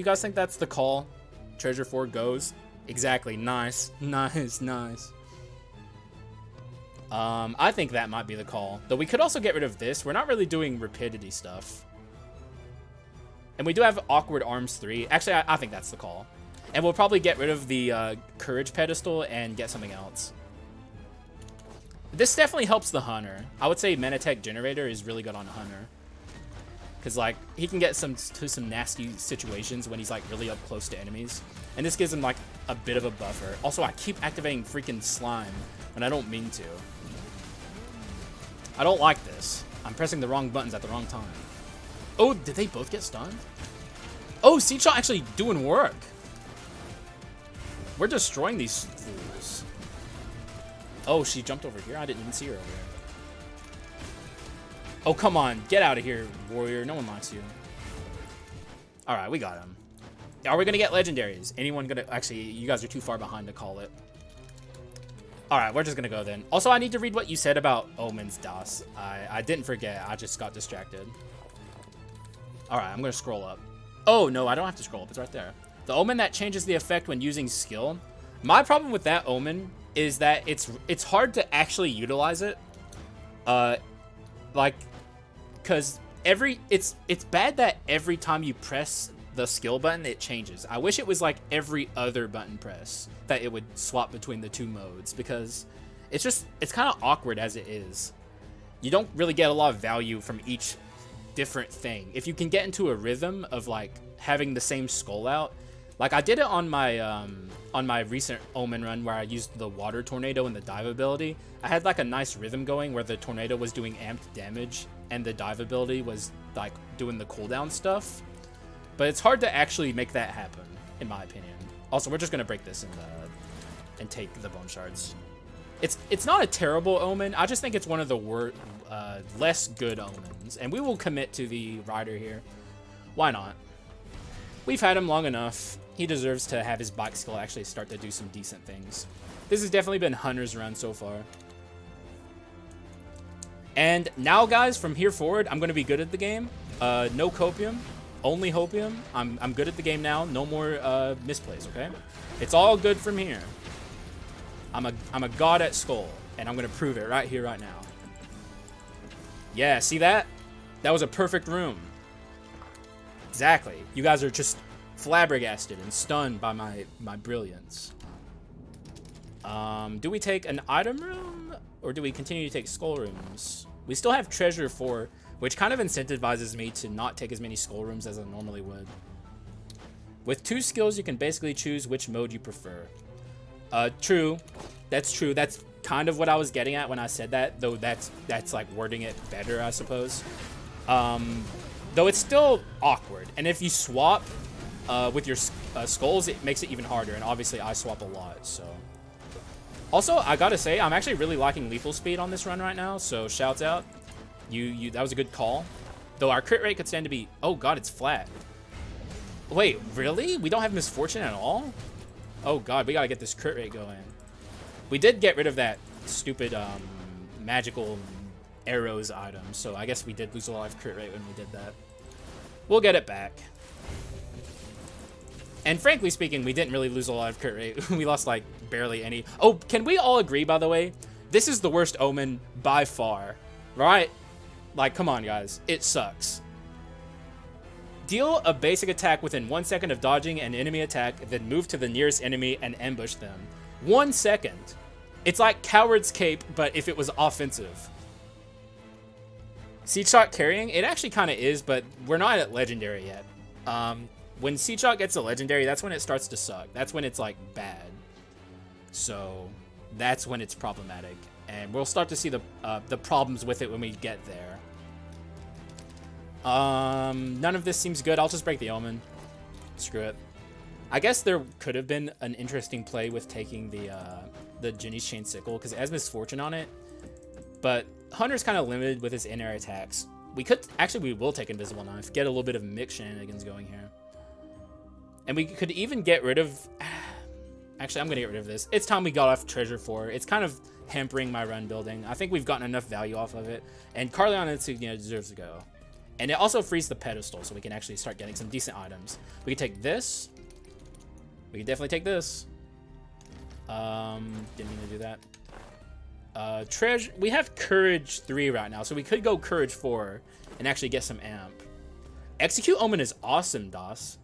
guys think that's the call? Treasure 4 goes? Exactly. Nice. Nice, nice. I think that might be the call. Though we could also get rid of this. We're not really doing rapidity stuff. And we do have Awkward Arms 3. Actually, I think that's the call. And we'll probably get rid of the Courage pedestal and get something else. This definitely helps the Hunter. I would say Menatech Generator is really good on a Hunter. Because, like, he can get to some nasty situations when he's, like, really up close to enemies. And this gives him, like, a bit of a buffer. Also, I keep activating freaking slime when I don't mean to. I don't like this. I'm pressing the wrong buttons at the wrong time. Oh, did they both get stunned? Oh, Seed Shot actually doing work. We're destroying these fools. Oh, she jumped over here. I didn't even see her over there. Oh, come on. Get out of here, warrior. No one likes you. All right, we got him. Are we going to get legendaries? Anyone going to... Actually, you guys are too far behind to call it. All right, we're just going to go then. Also, I need to read what you said about Omen's DOS. I didn't forget. I just got distracted. All right, I'm going to scroll up. Oh, no, I don't have to scroll up. It's right there. The Omen that changes the effect when using skill. My problem with that Omen is that it's hard to actually utilize it. Like, because it's bad that every time you press the skill button, it changes. I wish it was like every other button press that it would swap between the two modes, because it's kind of awkward as it is. You don't really get a lot of value from each different thing. If you can get into a rhythm of like having the same skull out, like I did it on my recent Omen run where I used the water tornado and the dive ability. I had like a nice rhythm going where the tornado was doing amped damage and the dive ability was like doing the cooldown stuff. But it's hard to actually make that happen, in my opinion. Also, we're just gonna break this and take the bone shards. It's not a terrible Omen. I just think it's one of the less good Omens, and we will commit to the rider here. Why not? We've had him long enough. He deserves to have his bike skill actually start to do some decent things. This has definitely been Hunter's run so far. And now, guys, from here forward, I'm going to be good at the game. No copium, only hopium. I'm good at the game now. No more misplays, okay? It's all good from here. I'm a god at Skul, and I'm going to prove it right here, right now. Yeah, see that? That was a perfect room. Exactly. You guys are just flabbergasted and stunned by my brilliance. Do we take an item room, or do we continue to take skull rooms? We still have treasure 4, which kind of incentivizes me to not take as many skull rooms as I normally would. With 2 skills, you can basically choose which mode you prefer. True. That's true. That's kind of what I was getting at when I said that, though that's like wording it better, I suppose. Though it's still awkward, and if you swap with your skulls, it makes it even harder, and obviously I swap a lot, so. Also, I gotta say, I'm actually really liking lethal speed on this run right now, so shouts out. That was a good call. Though our crit rate could stand to be, oh god, it's flat. Wait, really? We don't have misfortune at all? Oh god, we gotta get this crit rate going. We did get rid of that stupid magical arrows item, so I guess we did lose a lot of crit rate when we did that. We'll get it back. And frankly speaking, we didn't really lose a lot of crit rate. We lost like barely any. Oh, can we all agree, by the way? This is the worst Omen by far, right? Like, come on, guys. It sucks. Deal a basic attack within 1 second of dodging an enemy attack, then move to the nearest enemy and ambush them. 1 second. It's like Coward's Cape, but if it was offensive. Seed Shot carrying? It actually kind of is, but we're not at Legendary yet. When Seed Shot gets a Legendary, that's when it starts to suck. That's when it's, like, bad. So, that's when it's problematic. And we'll start to see the problems with it when we get there. None of this seems good. I'll just break the Omen. Screw it. I guess there could have been an interesting play with taking the Ginny's Chain Sickle, because it has Misfortune on it. But Hunter's kind of limited with his in-air attacks. We will take Invisible Knife, get a little bit of mixed shenanigans going here. And we could even get rid of... Actually, I'm going to get rid of this. It's time we got off Treasure 4. It's kind of hampering my run building. I think we've gotten enough value off of it. And Carleon Insignia deserves to go. And it also frees the pedestal, so we can actually start getting some decent items. We can take this. We can definitely take this. Didn't mean to do that. Treasure. We have Courage 3 right now, so we could go Courage 4 and actually get some amp. Execute Omen is awesome, DOS.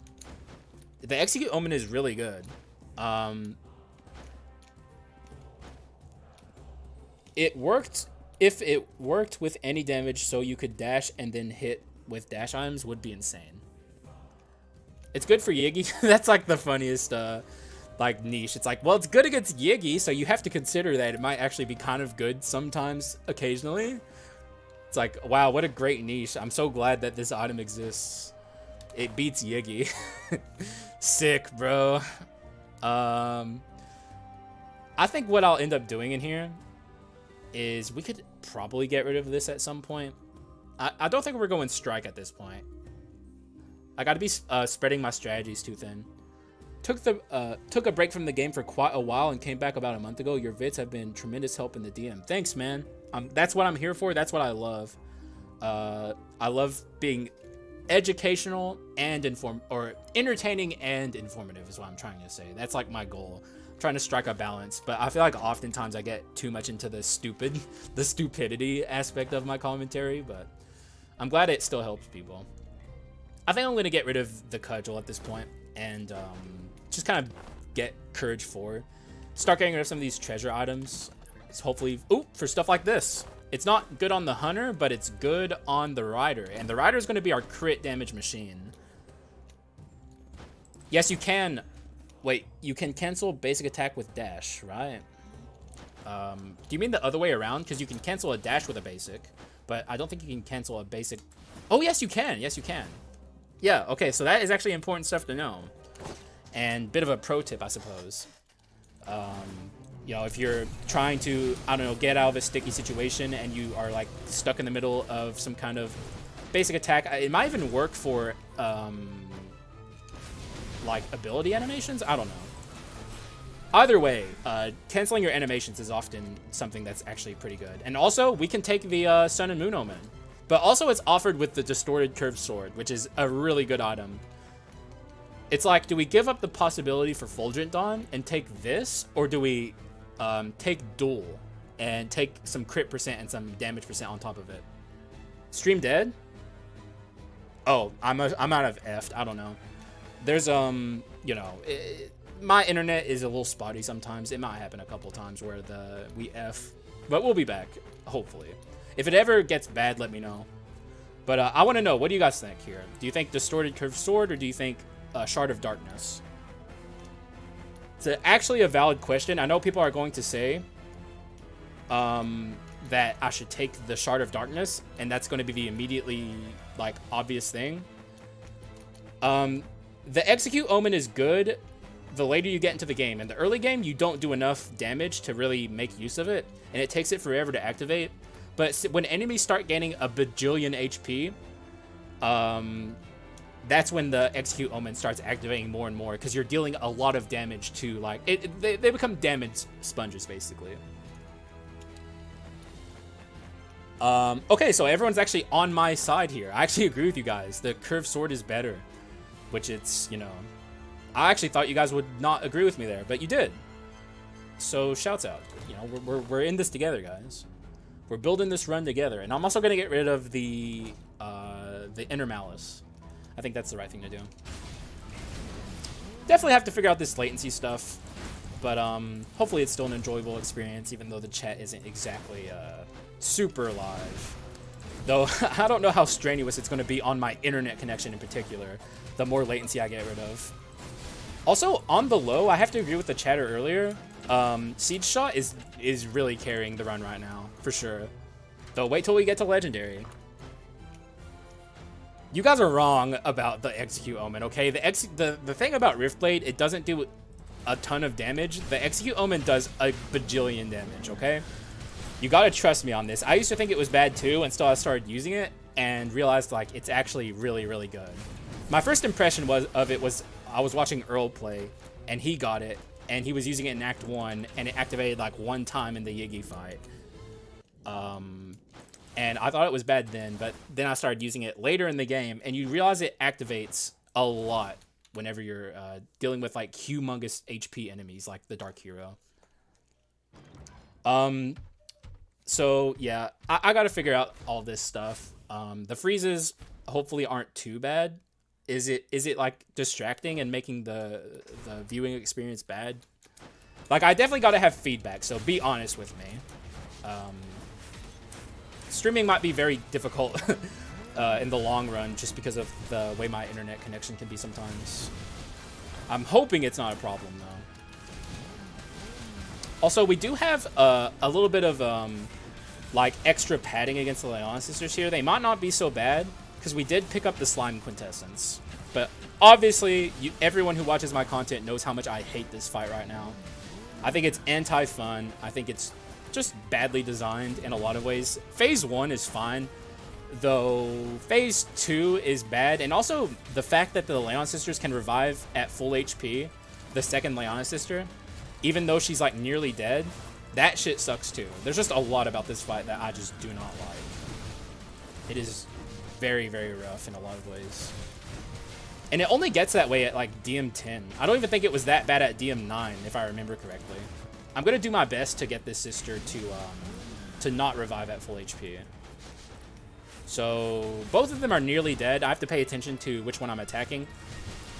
The Execute Omen is really good. It worked. If it worked with any damage, so you could dash and then hit with dash items, would be insane. It's good for Yiggy. That's like the funniest like niche. It's like, well, it's good against Yiggy, so you have to consider that it might actually be kind of good sometimes, occasionally. It's like, wow, what a great niche. I'm so glad that this item exists. It beats Yiggy. Sick, bro. I think what I'll end up doing in here is we could probably get rid of this at some point. I don't think we're going strike at this point. I gotta be spreading my strategies too thin. Took a break from the game for quite a while and came back about a month ago. Your vids have been tremendous help in the DM. Thanks, man. That's what I'm here for. That's what I love. I love being educational and entertaining and informative is what I'm trying to say. That's like my goal. I'm trying to strike a balance, but I feel like oftentimes I get too much into the stupidity aspect of my commentary, but I'm glad it still helps people. I think I'm going to get rid of the cudgel at this point and just kind of get Courage 4. Start getting rid of some of these treasure items. It's hopefully, for stuff like this. It's not good on the hunter, but it's good on the rider. And the rider is going to be our crit damage machine. Yes, you can. Wait, you can cancel basic attack with dash, right? Do you mean the other way around? Because you can cancel a dash with a basic, but I don't think you can cancel a basic. Oh, yes, you can. Yes, you can. Yeah, okay, so that is actually important stuff to know. And bit of a pro tip, I suppose. You know, if you're trying to, I don't know, get out of a sticky situation and you are like stuck in the middle of some kind of basic attack, it might even work for like ability animations. I don't know. Either way, canceling your animations is often something that's actually pretty good. And also, we can take the Sun and Moon Omen. But also, it's offered with the Distorted Curved Sword, which is a really good item. It's like, do we give up the possibility for Fulgurant Dawn and take this? Or do we take Duel and take some crit percent and some damage percent on top of it? Stream dead? Oh, I'm out of effed. I don't know. There's, you know, my internet is a little spotty sometimes. It might happen a couple times where we F. But we'll be back, hopefully. If it ever gets bad, let me know. But I want to know, what do you guys think here? Do you think Distorted Curved Sword, or do you think Shard of Darkness? It's actually a valid question. I know people are going to say that I should take the Shard of Darkness, and that's going to be the immediately, like, obvious thing. The Execute Omen is good the later you get into the game. In the early game, you don't do enough damage to really make use of it, and it takes it forever to activate. But when enemies start gaining a bajillion HP, that's when the Execute Omen starts activating more and more, because you're dealing a lot of damage to, like, they become damage sponges, basically. Okay, so everyone's actually on my side here. I actually agree with you guys. The Curved Sword is better, which it's, you know, I actually thought you guys would not agree with me there, but you did. So shouts out. You know, we're in this together, guys. We're building this run together, and I'm also gonna get rid of the Inner Malice. I think that's the right thing to do. Definitely have to figure out this latency stuff, but hopefully it's still an enjoyable experience, even though the chat isn't exactly super live. Though I don't know how strenuous it's going to be on my internet connection in particular, the more latency I get rid of. Also, on the low, I have to agree with the chatter earlier. Siege Shot is really carrying the run right now, for sure. Though wait till we get to Legendary. You guys are wrong about the Execute Omen, okay? The thing about Riftblade, it doesn't do a ton of damage. The Execute Omen does a bajillion damage, okay? You gotta trust me on this. I used to think it was bad too until I started using it and realized, like, it's actually really, really good. My first impression was I was watching Earl play, and he got it, and he was using it in Act 1, and it activated like one time in the Yiggy fight. And I thought it was bad then, but then I started using it later in the game, and you realize it activates a lot whenever you're dealing with like humongous HP enemies like the Dark Hero. So yeah, I got to figure out all this stuff. The freezes hopefully aren't too bad. Is it like distracting and making the viewing experience bad? Like, I definitely got to have feedback, so be honest with me. Streaming might be very difficult in the long run just because of the way my internet connection can be sometimes. I'm hoping it's not a problem, though. Also, we do have a little bit of, like, extra padding against the Leon sisters here. They might not be so bad, because we did pick up the slime quintessence. But obviously, everyone who watches my content knows how much I hate this fight right now. I think it's anti-fun. I think it's just badly designed in a lot of ways. Phase 1 is fine, though Phase 2 is bad. And also, the fact that the Leon sisters can revive at full HP, the second Leona sister, even though she's like nearly dead, that shit sucks too. There's just a lot about this fight that I just do not like. It is very, very rough in a lot of ways. And it only gets that way at like DM10. I don't even think it was that bad at DM9, if I remember correctly. I'm gonna do my best to get this sister to not revive at full HP. So both of them are nearly dead. I have to pay attention to which one I'm attacking.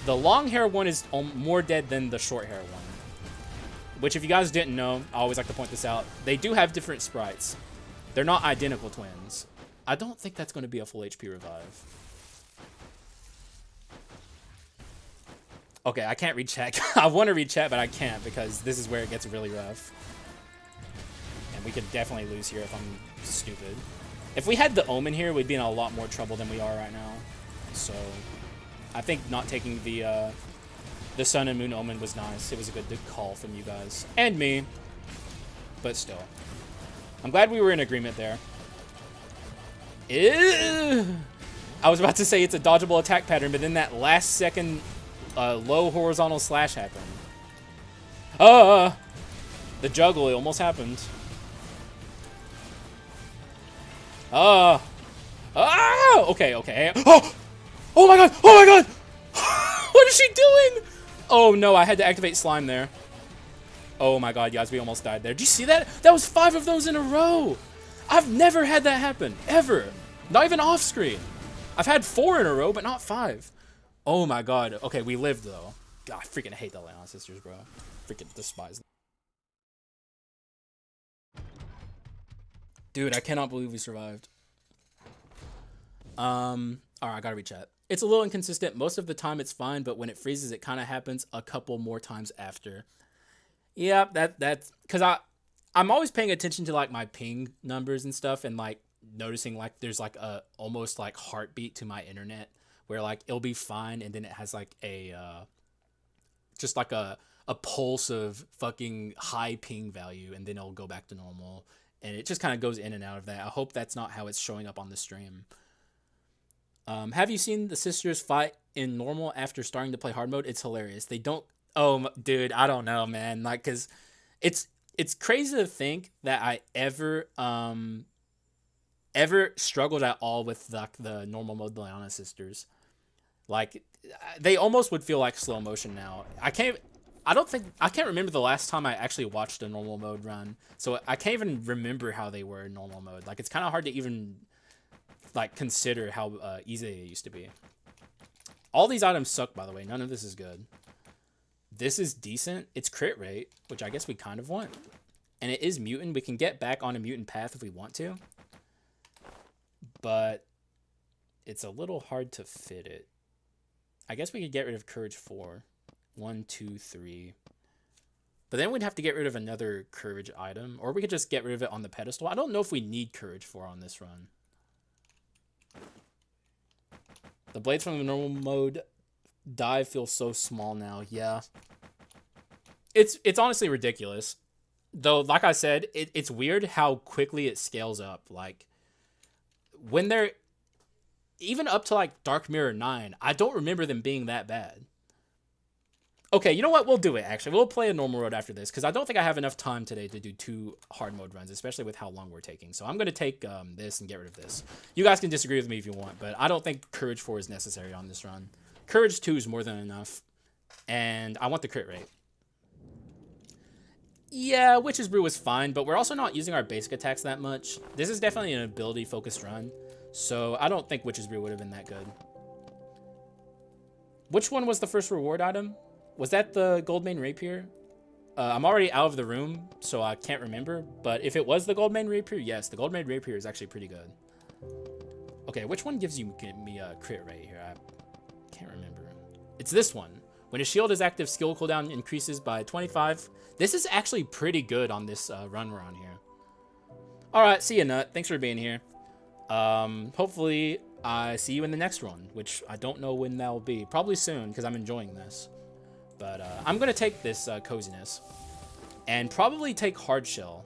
The long hair one is more dead than the short hair one. Which, if you guys didn't know, I always like to point this out. They do have different sprites. They're not identical twins. I don't think that's going to be a full HP revive. Okay, I can't read chat. I want to read chat, but I can't because this is where it gets really rough. And we could definitely lose here if I'm stupid. If we had the Omen here, we'd be in a lot more trouble than we are right now. So, I think not taking the Sun and Moon Omen was nice. It was a good call from you guys. And me. But still. I'm glad we were in agreement there. Ew. I was about to say it's a dodgeable attack pattern, but then that last second low horizontal slash happened. The juggle, it almost happened. Okay. Oh my god! Oh my god! What is she doing? Oh no, I had to activate slime there. Oh my god, guys, we almost died there. Did you see that? That was 5 of those in a row. I've never had that happen, ever. Not even off screen. I've had 4 in a row, but not 5. Oh my god. Okay, we lived though. God, I freaking hate the Leon sisters, bro. Freaking despise them. Dude, I cannot believe we survived. Alright, I gotta read chat. It's a little inconsistent. Most of the time it's fine, but when it freezes, it kind of happens a couple more times after. Yeah, that's because I'm always paying attention to like my ping numbers and stuff, and like noticing like there's like a almost like heartbeat to my internet where like it'll be fine, and then it has like a just like a pulse of fucking high ping value, and then it'll go back to normal, and it just kind of goes in and out of that. I hope that's not how it's showing up on the stream. Have you seen the sisters fight in normal after starting to play hard mode? It's hilarious. They don't. Oh, dude, I don't know, man. Like, cause it's crazy to think that I ever struggled at all with like the normal mode Leona sisters. Like, they almost would feel like slow motion now. I can't remember the last time I actually watched a normal mode run. So I can't even remember how they were in normal mode. Like, it's kind of hard to even like consider how easy they used to be. All these items suck, by the way. None of this is good. This is decent. It's crit rate, which I guess we kind of want. And it is mutant. We can get back on a mutant path if we want to. But it's a little hard to fit it. I guess we could get rid of Courage 4. 1, 2, 3. But then we'd have to get rid of another Courage item. Or we could just get rid of it on the pedestal. I don't know if we need Courage 4 on this run. The blades from the normal mode dive feel so small now. Yeah. It's honestly ridiculous. Though, like I said, it's weird how quickly it scales up. Like, when they're... Even up to, like, Dark Mirror 9, I don't remember them being that bad. Okay, you know what? We'll do it, actually. We'll play a normal road after this, because I don't think I have enough time today to do 2 hard mode runs, especially with how long we're taking. So I'm going to take this and get rid of this. You guys can disagree with me if you want, but I don't think Courage 4 is necessary on this run. Courage 2 is more than enough, and I want the crit rate. Yeah, Witch's Brew was fine, but we're also not using our basic attacks that much. This is definitely an ability-focused run, so I don't think Witch's Brew would have been that good. Which one was the first reward item? Was that the Goldmane Rapier? I'm already out of the room, so I can't remember. But if it was the Goldmane Rapier, yes, the Goldmane Rapier is actually pretty good. Okay, which one gives me a crit rate here? I can't remember. It's this one. When a shield is active, skill cooldown increases by 25. This is actually pretty good on this run we're on here. All right, see ya, Nut. Thanks for being here. Hopefully I see you in the next one, which I don't know when that will be. Probably soon, because I'm enjoying this. But I'm going to take this coziness and probably take hard shell.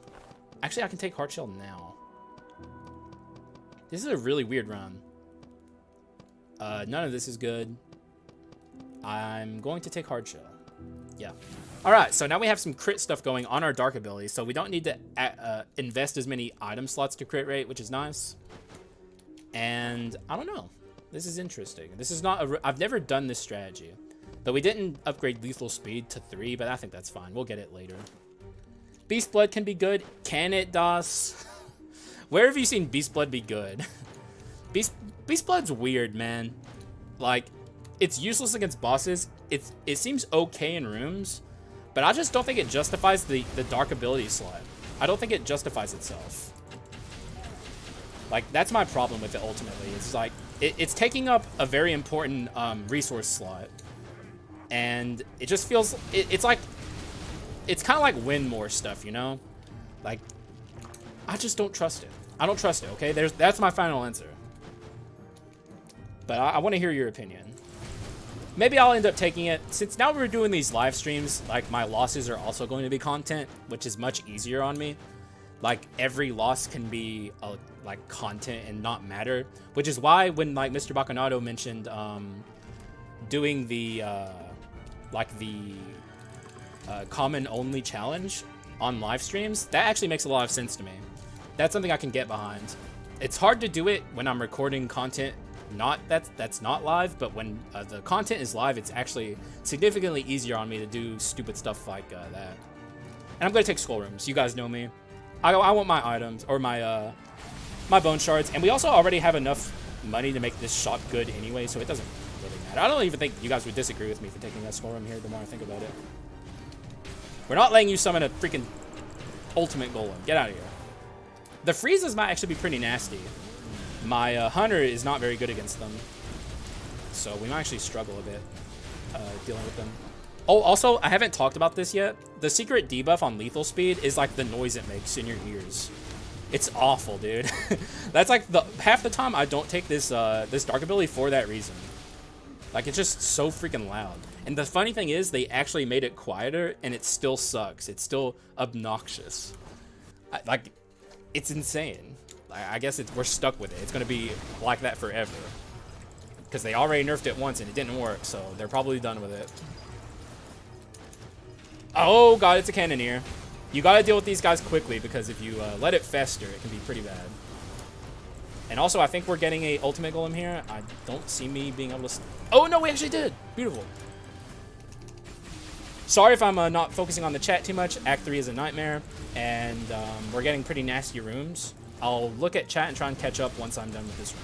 Actually, I can take hard shell now. This is a really weird run. None of this is good. I'm going to take hard shell. Yeah. All right, so now we have some crit stuff going on our dark ability, so we don't need to invest as many item slots to crit rate, which is nice. And I don't know. This is interesting. This is not I've never done this strategy. But we didn't upgrade lethal speed to 3, but I think that's fine. We'll get it later. Beast Blood can be good. Can it, Das? Where have you seen Beast Blood be good? Beast Blood's weird, man. Like, it's useless against bosses. It seems okay in rooms, but I just don't think it justifies the dark ability slot. I don't think it justifies itself. Like, that's my problem with it ultimately. It's like, it's taking up a very important resource slot. And it just feels, it's like, it's kind of like win more stuff, you know? Like, I just don't trust it. I don't trust it, okay? That's my final answer. But I want to hear your opinion. Maybe I'll end up taking it. Since now we're doing these live streams, like, my losses are also going to be content, which is much easier on me. Like, every loss can be, like, content and not matter. Which is why when, like, Mr. Baccanato mentioned doing the... like the common only challenge on live streams, that actually makes a lot of sense to me. That's something I can get behind. It's hard to do it when I'm recording content that's not live, but when the content is live, it's actually significantly easier on me to do stupid stuff like that. And I'm gonna take skull rooms. You guys know me. I want my items or my my bone shards, and we also already have enough money to make this shop good anyway, so it doesn't really matter. I don't even think you guys would disagree with me for taking that skull room here the more I think about it. We're not letting you summon a freaking ultimate golem. Get out of here. The freezes might actually be pretty nasty. My hunter is not very good against them, so we might actually struggle a bit dealing with them. Oh, also, I haven't talked about this yet. The secret debuff on lethal speed is like the noise it makes in your ears. It's awful, dude. That's like half the time I don't take this this dark ability for that reason. Like, it's just so freaking loud. And the funny thing is, they actually made it quieter, and it still sucks. It's still obnoxious. Like, it's insane. I guess we're stuck with it. It's going to be like that forever. Because they already nerfed it once, and it didn't work, so they're probably done with it. Oh, God, it's a Cannoneer. You got to deal with these guys quickly, because if you let it fester, it can be pretty bad. And also, I think we're getting a ultimate golem here. I don't see me being able to... Oh, no, we actually did. Beautiful. Sorry if I'm not focusing on the chat too much. Act 3 is a nightmare, and we're getting pretty nasty rooms. I'll look at chat and try and catch up once I'm done with this room.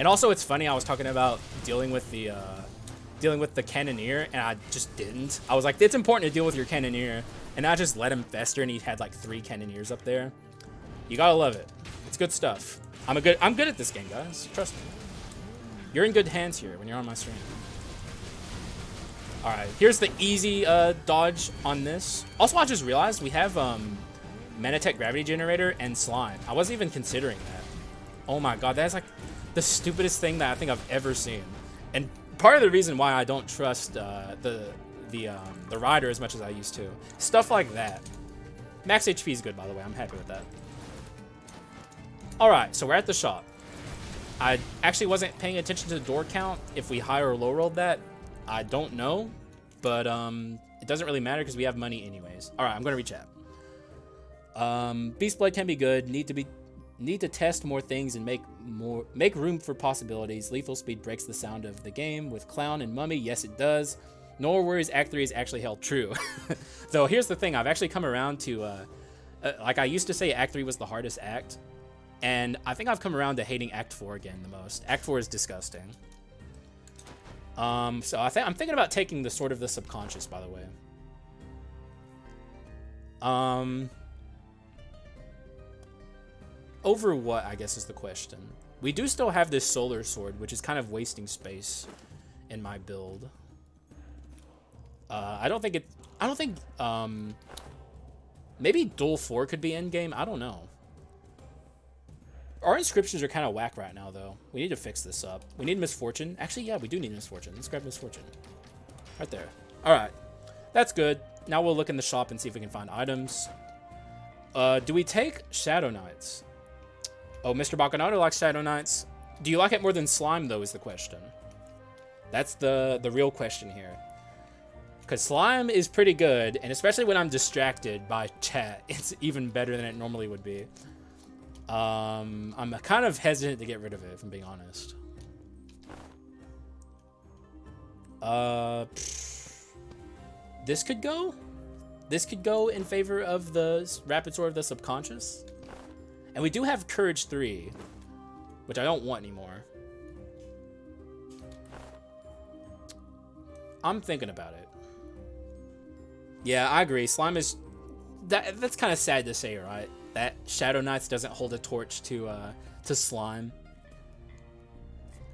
And also, it's funny, I was talking about dealing with the Cannoneer, and I just didn't. I was like, it's important to deal with your Cannoneer, and I just let him fester, and he had like 3 Cannoneers up there. You gotta love it. It's good stuff. I'm good at this game, guys. Trust me. You're in good hands here when you're on my stream. All right, here's the easy dodge on this. Also, I just realized we have Manatech Gravity Generator and Slime. I wasn't even considering that. Oh my god, that's like the stupidest thing that I think I've ever seen. And part of the reason why I don't trust the rider as much as I used to. Stuff like that. Max HP is good, by the way. I'm happy with that. All right, so we're at the shop. I actually wasn't paying attention to the door count if we high or low rolled that. I don't know, but it doesn't really matter because we have money anyways. All right, I'm gonna recap. Beastblade can be good. Need to test more things and make room for possibilities. Lethal speed breaks the sound of the game. With Clown and Mummy, yes it does. No worries, Act 3 is actually held true. Though here's the thing, I've actually come around to like I used to say Act 3 was the hardest act, and I think I've come around to hating Act 4 again the most. Act 4 is disgusting. So I'm thinking about taking the Sword of the Subconscious, by the way. Over what, I guess, is the question. We do still have this Solar Sword, which is kind of wasting space in my build. I don't think maybe Duel 4 could be endgame. I don't know. Our inscriptions are kind of whack right now, though. We need to fix this up. We need Misfortune. Actually, yeah, we do need Misfortune. Let's grab Misfortune. Right there. All right. That's good. Now we'll look in the shop and see if we can find items. Do we take Shadow Knights? Oh, Mr. Bacchanado likes Shadow Knights. Do you like it more than Slime, though, is the question. That's the real question here. Because Slime is pretty good, and especially when I'm distracted by chat, it's even better than it normally would be. I'm kind of hesitant to get rid of it, if I'm being honest. This could go? This could go in favor of the Rapid Sword of the Subconscious. And we do have Courage 3, which I don't want anymore. I'm thinking about it. Yeah, I agree. Slime is... That's kind of sad to say, right? That Shadow Knights doesn't hold a torch to Slime.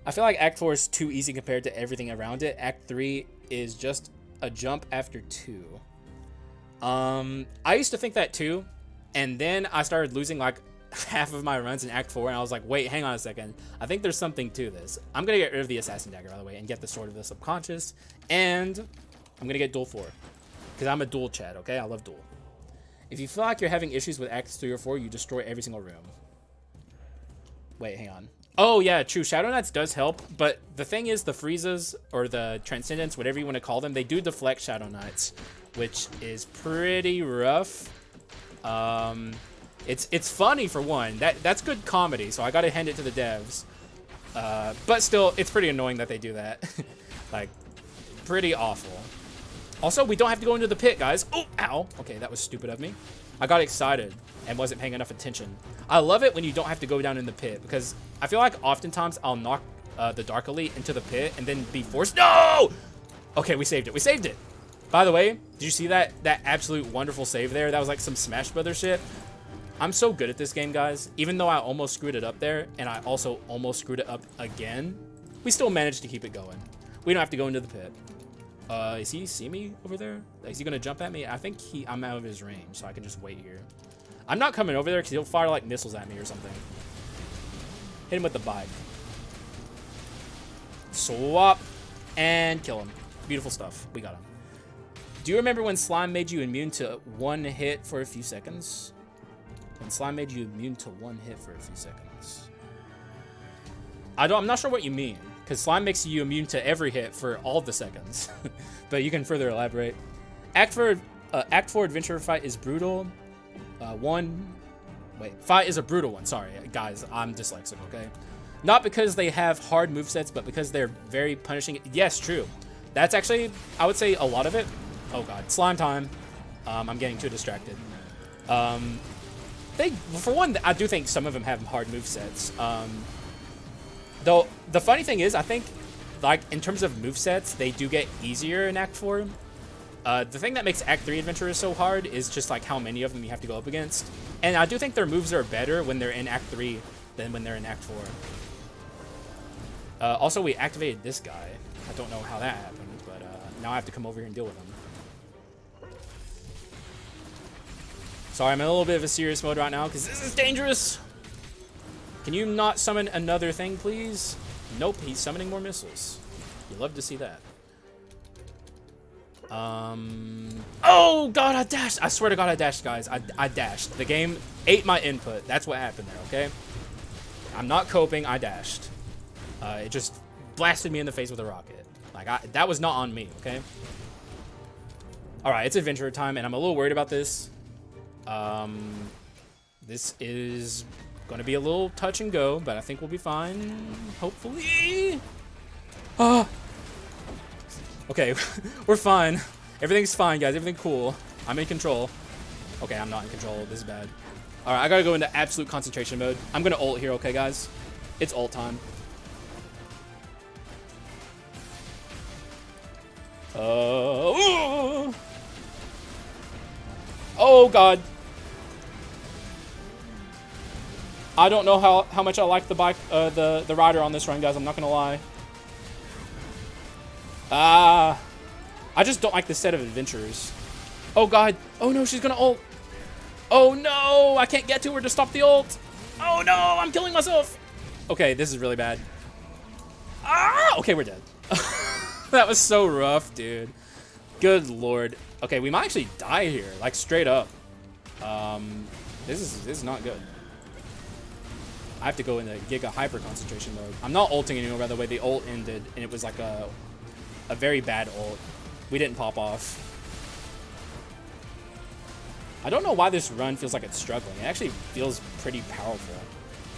I feel like Act 4 is too easy compared to everything around it. Act 3 is just a jump after 2. I used to think that too, and then I started losing like half of my runs in Act 4, and I was like, wait, hang on a second. I think there's something to this. I'm going to get rid of the Assassin Dagger, by the way, and get the Sword of the Subconscious, and I'm going to get Duel 4, because I'm a Duel Chad, okay? I love Duel. If you feel like you're having issues with Acts 3 or 4, you destroy every single room. Wait, hang on. Oh, yeah, true. Shadow Knights does help, but the thing is, the Freezes, or the Transcendents, whatever you want to call them, they do deflect Shadow Knights, which is pretty rough. It's funny, for one. That's good comedy, so I gotta hand it to the devs. But still, it's pretty annoying that they do that. Like, pretty awful. Also, we don't have to go into the pit, guys. Oh, ow. Okay, that was stupid of me. I got excited and wasn't paying enough attention. I love it when you don't have to go down in the pit, because I feel like oftentimes I'll knock the Dark Elite into the pit and then be forced. No! Okay, we saved it. We saved it. By the way, did you see that absolute wonderful save there? That was like some Smash Brothers shit. I'm so good at this game, guys. Even though I almost screwed it up there, and I also almost screwed it up again, we still managed to keep it going. We don't have to go into the pit. Is he see me over there? Is he gonna jump at me? I think I'm out of his range, so I can just wait here. I'm not coming over there because he'll fire like missiles at me or something. Hit him with the bike. Swap and kill him. Beautiful stuff. We got him. Do you remember when Slime made you immune to one hit for a few seconds? When Slime made you immune to one hit for a few seconds. I'm not sure what you mean, because Slime makes you immune to every hit for all the seconds. But you can further elaborate. Act 4 Adventure Fight is brutal. Fight is a brutal one. Sorry, guys, I'm dyslexic, okay? Not because they have hard movesets, but because they're very punishing. Yes, true. That's actually, I would say, a lot of it. Oh, God. Slime time. I'm getting too distracted. For one, I do think some of them have hard movesets. Though, the funny thing is, I think, like, in terms of movesets, they do get easier in Act 4. The thing that makes Act 3 Adventurers so hard is just, like, how many of them you have to go up against. And I do think their moves are better when they're in Act 3 than when they're in Act 4. Also, we activated this guy. I don't know how that happened, but now I have to come over here and deal with him. Sorry, I'm in a little bit of a serious mode right now because this is dangerous. Can you not summon another thing, please? Nope, he's summoning more missiles. You love to see that. Oh, God, I dashed. I swear to God, I dashed, guys. I dashed. The game ate my input. That's what happened there, okay? I'm not coping. I dashed. It just blasted me in the face with a rocket. Like, that was not on me, okay? All right, it's adventure time, and I'm a little worried about this. This is going to be a little touch and go, but I think we'll be fine, hopefully. Ah. Okay, we're fine. Everything's fine, guys. Everything's cool. I'm in control. Okay, I'm not in control. This is bad. All right, I got to go into absolute concentration mode. I'm going to ult here, okay, guys? It's ult time. Oh, God. I don't know how much I like the bike, the rider on this run, guys. I'm not going to lie. I just don't like the set of adventurers. Oh, God. Oh, no, she's going to ult. Oh, no. I can't get to her to stop the ult. Oh, no. I'm killing myself. Okay, this is really bad. Ah! Okay, we're dead. That was so rough, dude. Good Lord. Okay, we might actually die here, like straight up. This is not good. I have to go into Giga Hyper Concentration mode. I'm not ulting anymore, by the way. The ult ended, and it was like a very bad ult. We didn't pop off. I don't know why this run feels like it's struggling. It actually feels pretty powerful.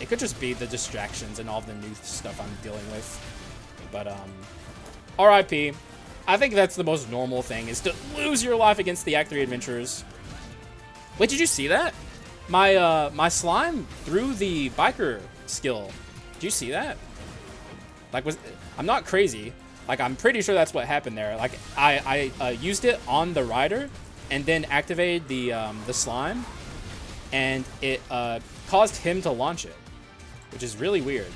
It could just be the distractions and all the new stuff I'm dealing with. But, RIP. I think that's the most normal thing, is to lose your life against the Act 3 adventurers. Wait, did you see that? My slime threw the biker skill. Did you see that? Like, I'm not crazy. Like, I'm pretty sure that's what happened there. Like, I used it on the rider and then activated the slime, and it caused him to launch it, which is really weird.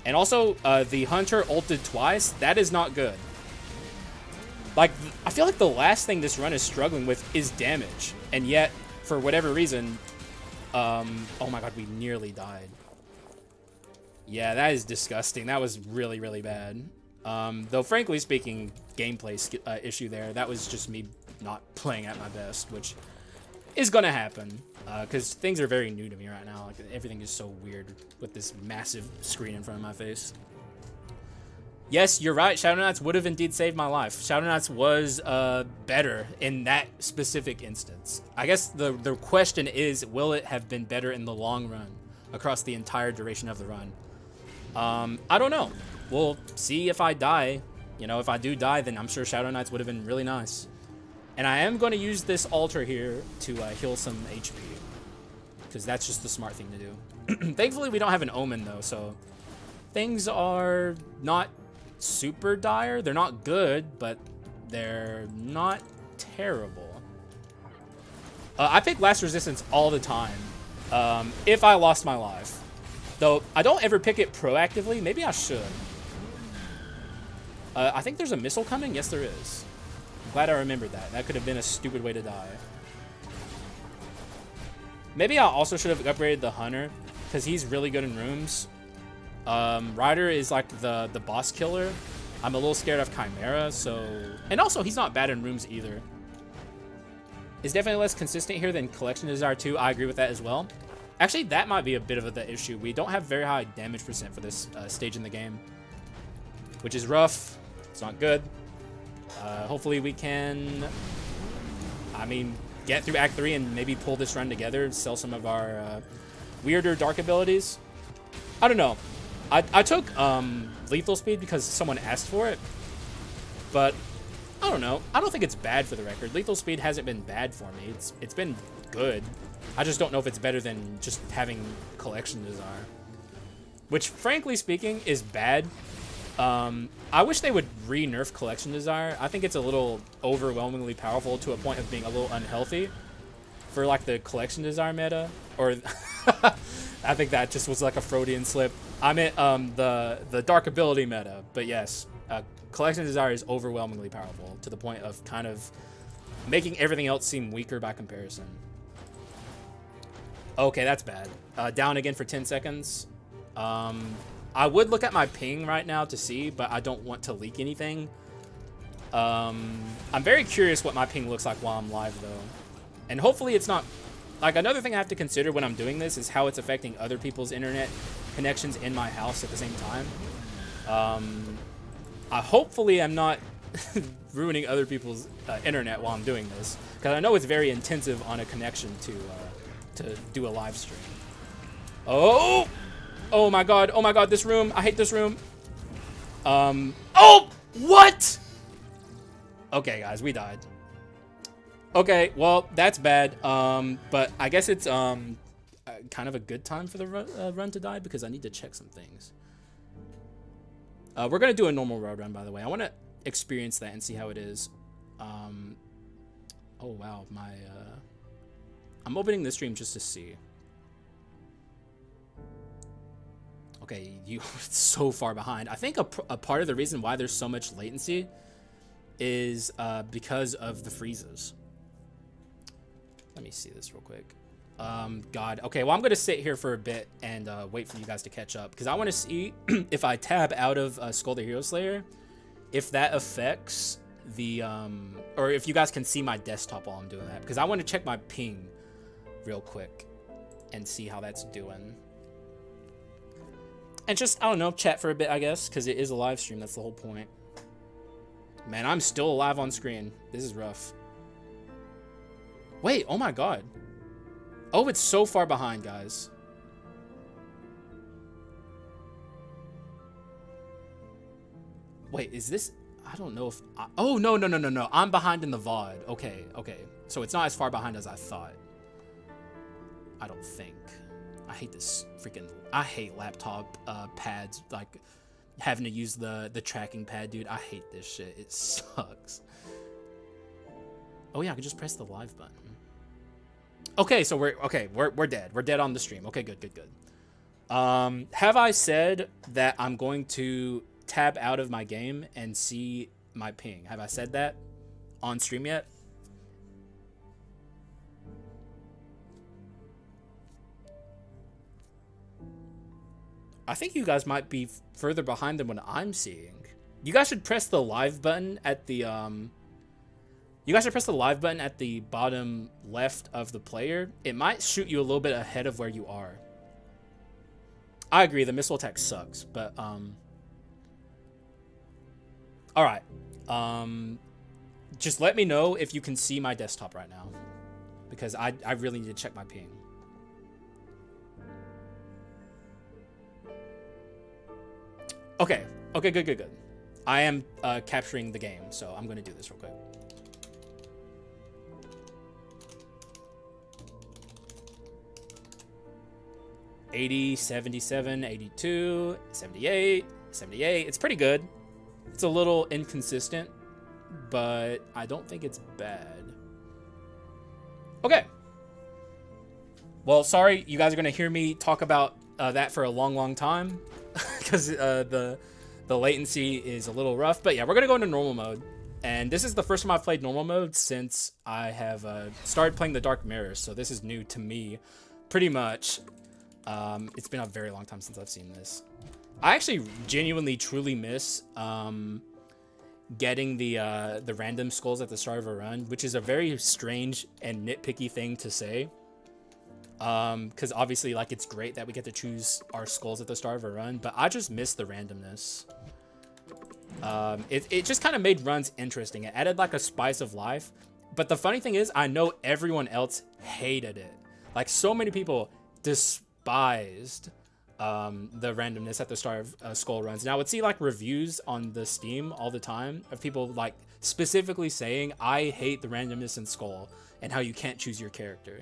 And also, the hunter ulted twice. That is not good. Like, I feel like the last thing this run is struggling with is damage. And yet, for whatever reason, oh my God, we nearly died. Yeah, that is disgusting. That was really, really bad. Though, frankly speaking, gameplay issue there. That was just me not playing at my best, which is going to happen. Because things are very new to me right now. Like, everything is so weird with this massive screen in front of my face. Yes, you're right. Shadow Knights would have indeed saved my life. Shadow Knights was better in that specific instance. I guess the question is, will it have been better in the long run across the entire duration of the run? I don't know. We'll see if I die. You know, if I do die, then I'm sure Shadow Knights would have been really nice. And I am going to use this altar here to heal some HP, because that's just the smart thing to do. Thankfully, we don't have an omen, though, so things are not super dire. They're not good, but they're not terrible. I pick last resistance all the time if I lost my life. Though, I don't ever pick it proactively. Maybe I should. I think there's a missile coming. Yes, there is. I'm glad I remembered that. That could have been a stupid way to die. Maybe I also should have upgraded the hunter, because he's really good in rooms. Ryder is like the boss killer. I'm a little scared of Chimera, so... And also, he's not bad in rooms either. It's definitely less consistent here than Collection Desire 2. I agree with that as well. Actually, that might be a bit of the issue. We don't have very high damage percent for this stage in the game, which is rough. It's not good. Hopefully we can, I mean, get through Act 3 and maybe pull this run together, sell some of our weirder dark abilities. I don't know. I took lethal speed because someone asked for it, but I don't know. I don't think it's bad for the record. Lethal speed hasn't been bad for me. It's been good. I just don't know if it's better than just having Collection Desire, which, frankly speaking, is bad. I wish they would re-nerf Collection Desire. I think it's a little overwhelmingly powerful to a point of being a little unhealthy for like the Collection Desire meta. Or I think that just was like a Freudian slip. I meant the dark ability meta. But yes, Collection Desire is overwhelmingly powerful to the point of kind of making everything else seem weaker by comparison. Okay, that's bad. Down again for 10 seconds. I would look at my ping right now to see, but I don't want to leak anything. I'm very curious what my ping looks like while I'm live, though. And hopefully it's not... Like, another thing I have to consider when I'm doing this is how it's affecting other people's internet connections in my house at the same time. Hopefully I'm not ruining other people's internet while I'm doing this, because I know it's very intensive on a connection to do a live stream. Oh! Oh my god, this room. I hate this room. Oh! What? Okay, guys, we died. Okay, well, that's bad. But I guess it's kind of a good time for the run to die, because I need to check some things. We're gonna do a normal road run, by the way. I want to experience that and see how it is. Oh wow, I'm opening the stream just to see. Okay, you so far behind. I think a part of the reason why there's so much latency is because of the freezes. Let me see this real quick. God. Okay, well, I'm going to sit here for a bit and wait for you guys to catch up, because I want to see if I tab out of Skul the Hero Slayer, if that affects the, or if you guys can see my desktop while I'm doing that, because I want to check my ping real quick and see how that's doing. And just, I don't know, chat for a bit, I guess, because it is a live stream. That's the whole point. Man, I'm still alive on screen. This is rough. Wait, oh my god. Oh, it's so far behind, guys. Wait, is this... I don't know if... oh, no. I'm behind in the VOD. Okay. So it's not as far behind as I thought. I don't think. I hate this freaking... I hate laptop pads, like, having to use the tracking pad, dude. I hate this shit. It sucks. Oh, yeah, I could just press the live button. Okay, so we're dead. We're dead on the stream. Okay, good. Have I said that I'm going to tab out of my game and see my ping? Have I said that on stream yet? I think you guys might be further behind than what I'm seeing. You guys should press the live button at the You guys should press the live button at the bottom left of the player. It might shoot you a little bit ahead of where you are. I agree, the missile attack sucks, but all right. Just let me know if you can see my desktop right now, because I really need to check my ping. Okay, good. I am capturing the game, so I'm going to do this real quick. $80, $77, $82, $78, $78. It's pretty good. It's a little inconsistent, but I don't think it's bad. Okay. Well, sorry, you guys are going to hear me talk about that for a long time, because the latency is a little rough. But yeah, we're going to go into normal mode. And this is the first time I've played normal mode since I have started playing the Dark Mirrors, so this is new to me, pretty much. It's been a very long time since I've seen this. I actually genuinely truly miss getting the random skulls at the start of a run, which is a very strange and nitpicky thing to say. Because obviously, like, it's great that we get to choose our skulls at the start of a run, but I just miss the randomness. It just kind of made runs interesting. It added like a spice of life. But the funny thing is, I know everyone else hated it. Like, so many people despised the randomness at the start of Skul runs. Now I would see like reviews on the Steam all the time of people like specifically saying, I hate the randomness in Skul and how you can't choose your character.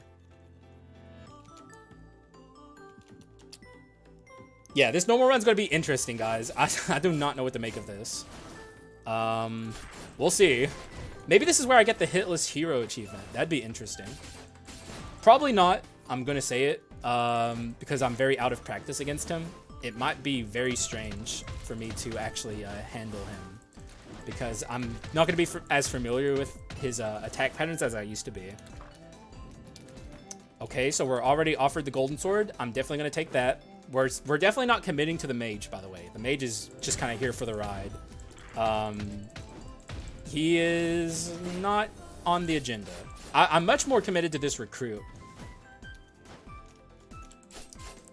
Yeah, this normal run's gonna be interesting, guys. I do not know what to make of this. We'll see. Maybe this is where I get the hitless hero achievement. That'd be interesting. Probably not. I'm gonna say it. Because I'm very out of practice against him. It might be very strange for me to actually handle him, because I'm not going to be as familiar with his attack patterns as I used to be. Okay, so we're already offered the golden sword. I'm definitely going to take that. We're definitely not committing to the mage, by the way. The mage is just kind of here for the ride. He is not on the agenda. I'm much more committed to this recruit.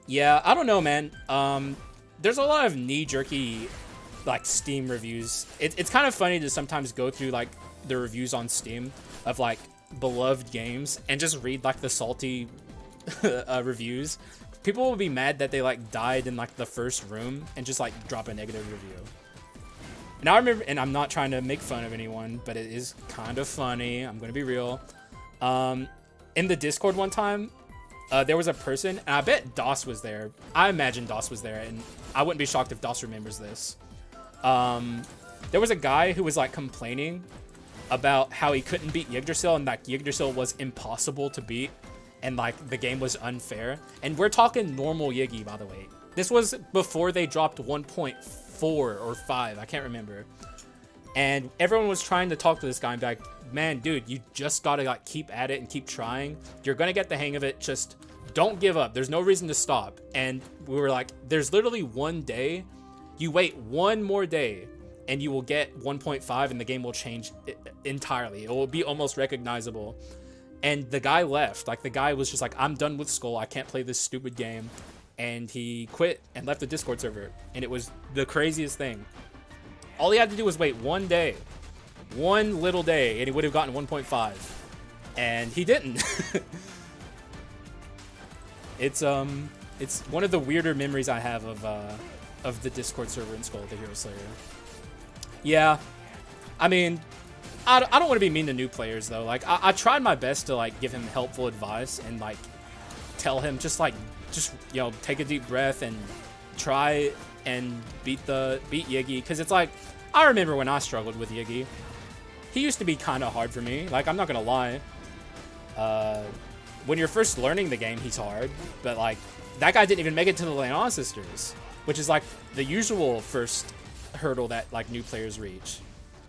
Yeah, I don't know, man. There's a lot of knee-jerky like Steam reviews. It's kind of funny to sometimes go through like the reviews on Steam of like beloved games and just read like the salty reviews. People will be mad that they like died in like the first room and just like drop a negative review. And I remember, and I'm not trying to make fun of anyone, but it is kind of funny. I'm gonna be real. In the Discord one time, there was a person, and I bet DOS was there. I imagine DOS was there, and I wouldn't be shocked if DOS remembers this. There was a guy who was like complaining about how he couldn't beat Yggdrasil, and that Yggdrasil was impossible to beat, and like the game was unfair. And we're talking normal Yiggy, by the way. This was before they dropped 1.4 or 5, I can't remember. And everyone was trying to talk to this guy and be like, man, dude, you just gotta like keep at it and keep trying. You're gonna get the hang of it. Just don't give up. There's no reason to stop. And we were like, there's literally one day. You wait one more day and you will get 1.5 and the game will change entirely. It will be almost recognizable. And the guy left. Like the guy was just like, I'm done with Skul. I can't play this stupid game. And he quit and left the Discord server. And it was the craziest thing. All he had to do was wait one day. One little day, and he would have gotten 1.5. And he didn't. It's one of the weirder memories I have of the Discord server in Skul, the Hero Slayer. Yeah. I mean, I don't want to be mean to new players though. Like I tried my best to like give him helpful advice and like tell him just you know, take a deep breath and try and beat Yiggy, because it's like I remember when I struggled with Yiggy. He used to be kind of hard for me. Like I'm not gonna lie. When you're first learning the game, he's hard, but like that guy didn't even make it to the Leon Sisters, which is like the usual first hurdle that like new players reach.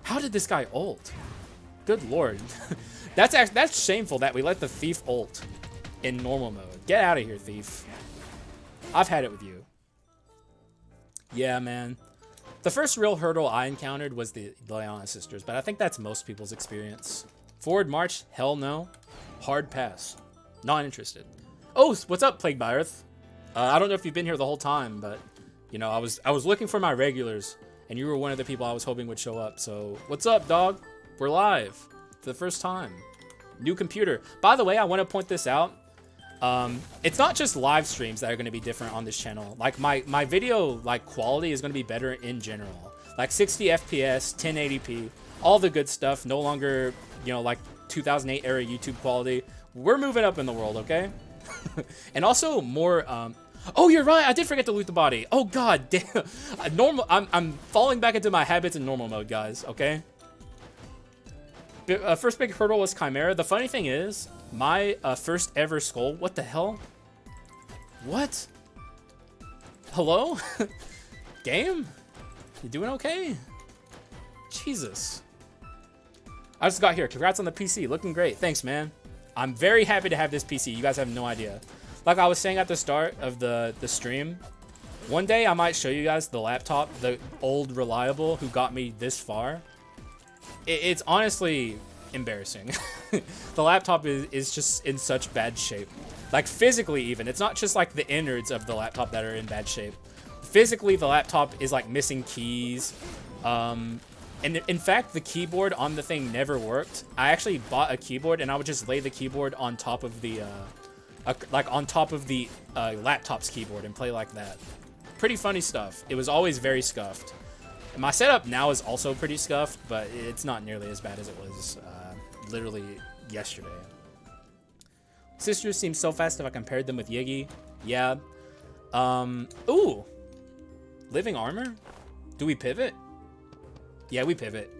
How did this guy ult? Good lord. That's shameful that we let the thief ult in normal mode. Get out of here, thief. I've had it with you. Yeah, man. The first real hurdle I encountered was the Leona Sisters, but I think that's most people's experience. Forward march? Hell no. Hard pass. Not interested. Oh, what's up, Plagued by Earth? I don't know if you've been here the whole time, but you know, I was looking for my regulars, and you were one of the people I was hoping would show up. So what's up, dog? We're live for the first time. New computer. By the way, I want to point this out. It's not just live streams that are going to be different on this channel. Like my video like quality is going to be better in general. Like 60 FPS, 1080p, all the good stuff. No longer, you know, like 2008 era YouTube quality. We're moving up in the world, okay? And also more. Oh, you're right. I did forget to loot the body. Oh god damn. Normal. I'm falling back into my habits in normal mode, guys. Okay. First big hurdle was Chimera. The funny thing is, my first ever Skul. What the hell? What? Hello? Game? You doing okay? Jesus. I just got here. Congrats on the PC. Looking great. Thanks, man. I'm very happy to have this PC. You guys have no idea. Like I was saying at the start of the stream, one day I might show you guys the laptop, the old reliable who got me this far. It's honestly embarrassing. The laptop is just in such bad shape. Like physically even. It's not just like the innards of the laptop that are in bad shape. Physically, the laptop is like missing keys. And in fact, the keyboard on the thing never worked. I actually bought a keyboard and I would just lay the keyboard on top of the laptop's keyboard and play like that. Pretty funny stuff. It was always very scuffed. My setup now is also pretty scuffed, but it's not nearly as bad as it was literally yesterday. Sisters seem so fast if I compared them with Yiggy. Yeah. Ooh. Living armor? Do we pivot? Yeah, we pivot.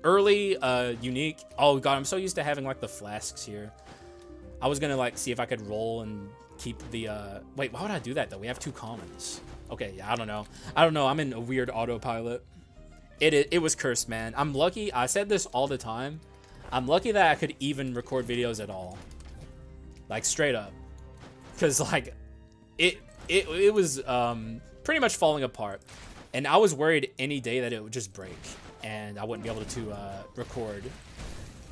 Early, unique. Oh god, I'm so used to having like the flasks here. I was gonna like see if I could roll and keep the wait, why would I do that though? We have 2 commons. Okay, yeah, I don't know. I'm in a weird autopilot. It was cursed, man. I'm lucky. I said this all the time. I'm lucky that I could even record videos at all. Like straight up. Cause like it was pretty much falling apart. And I was worried any day that it would just break and I wouldn't be able to record.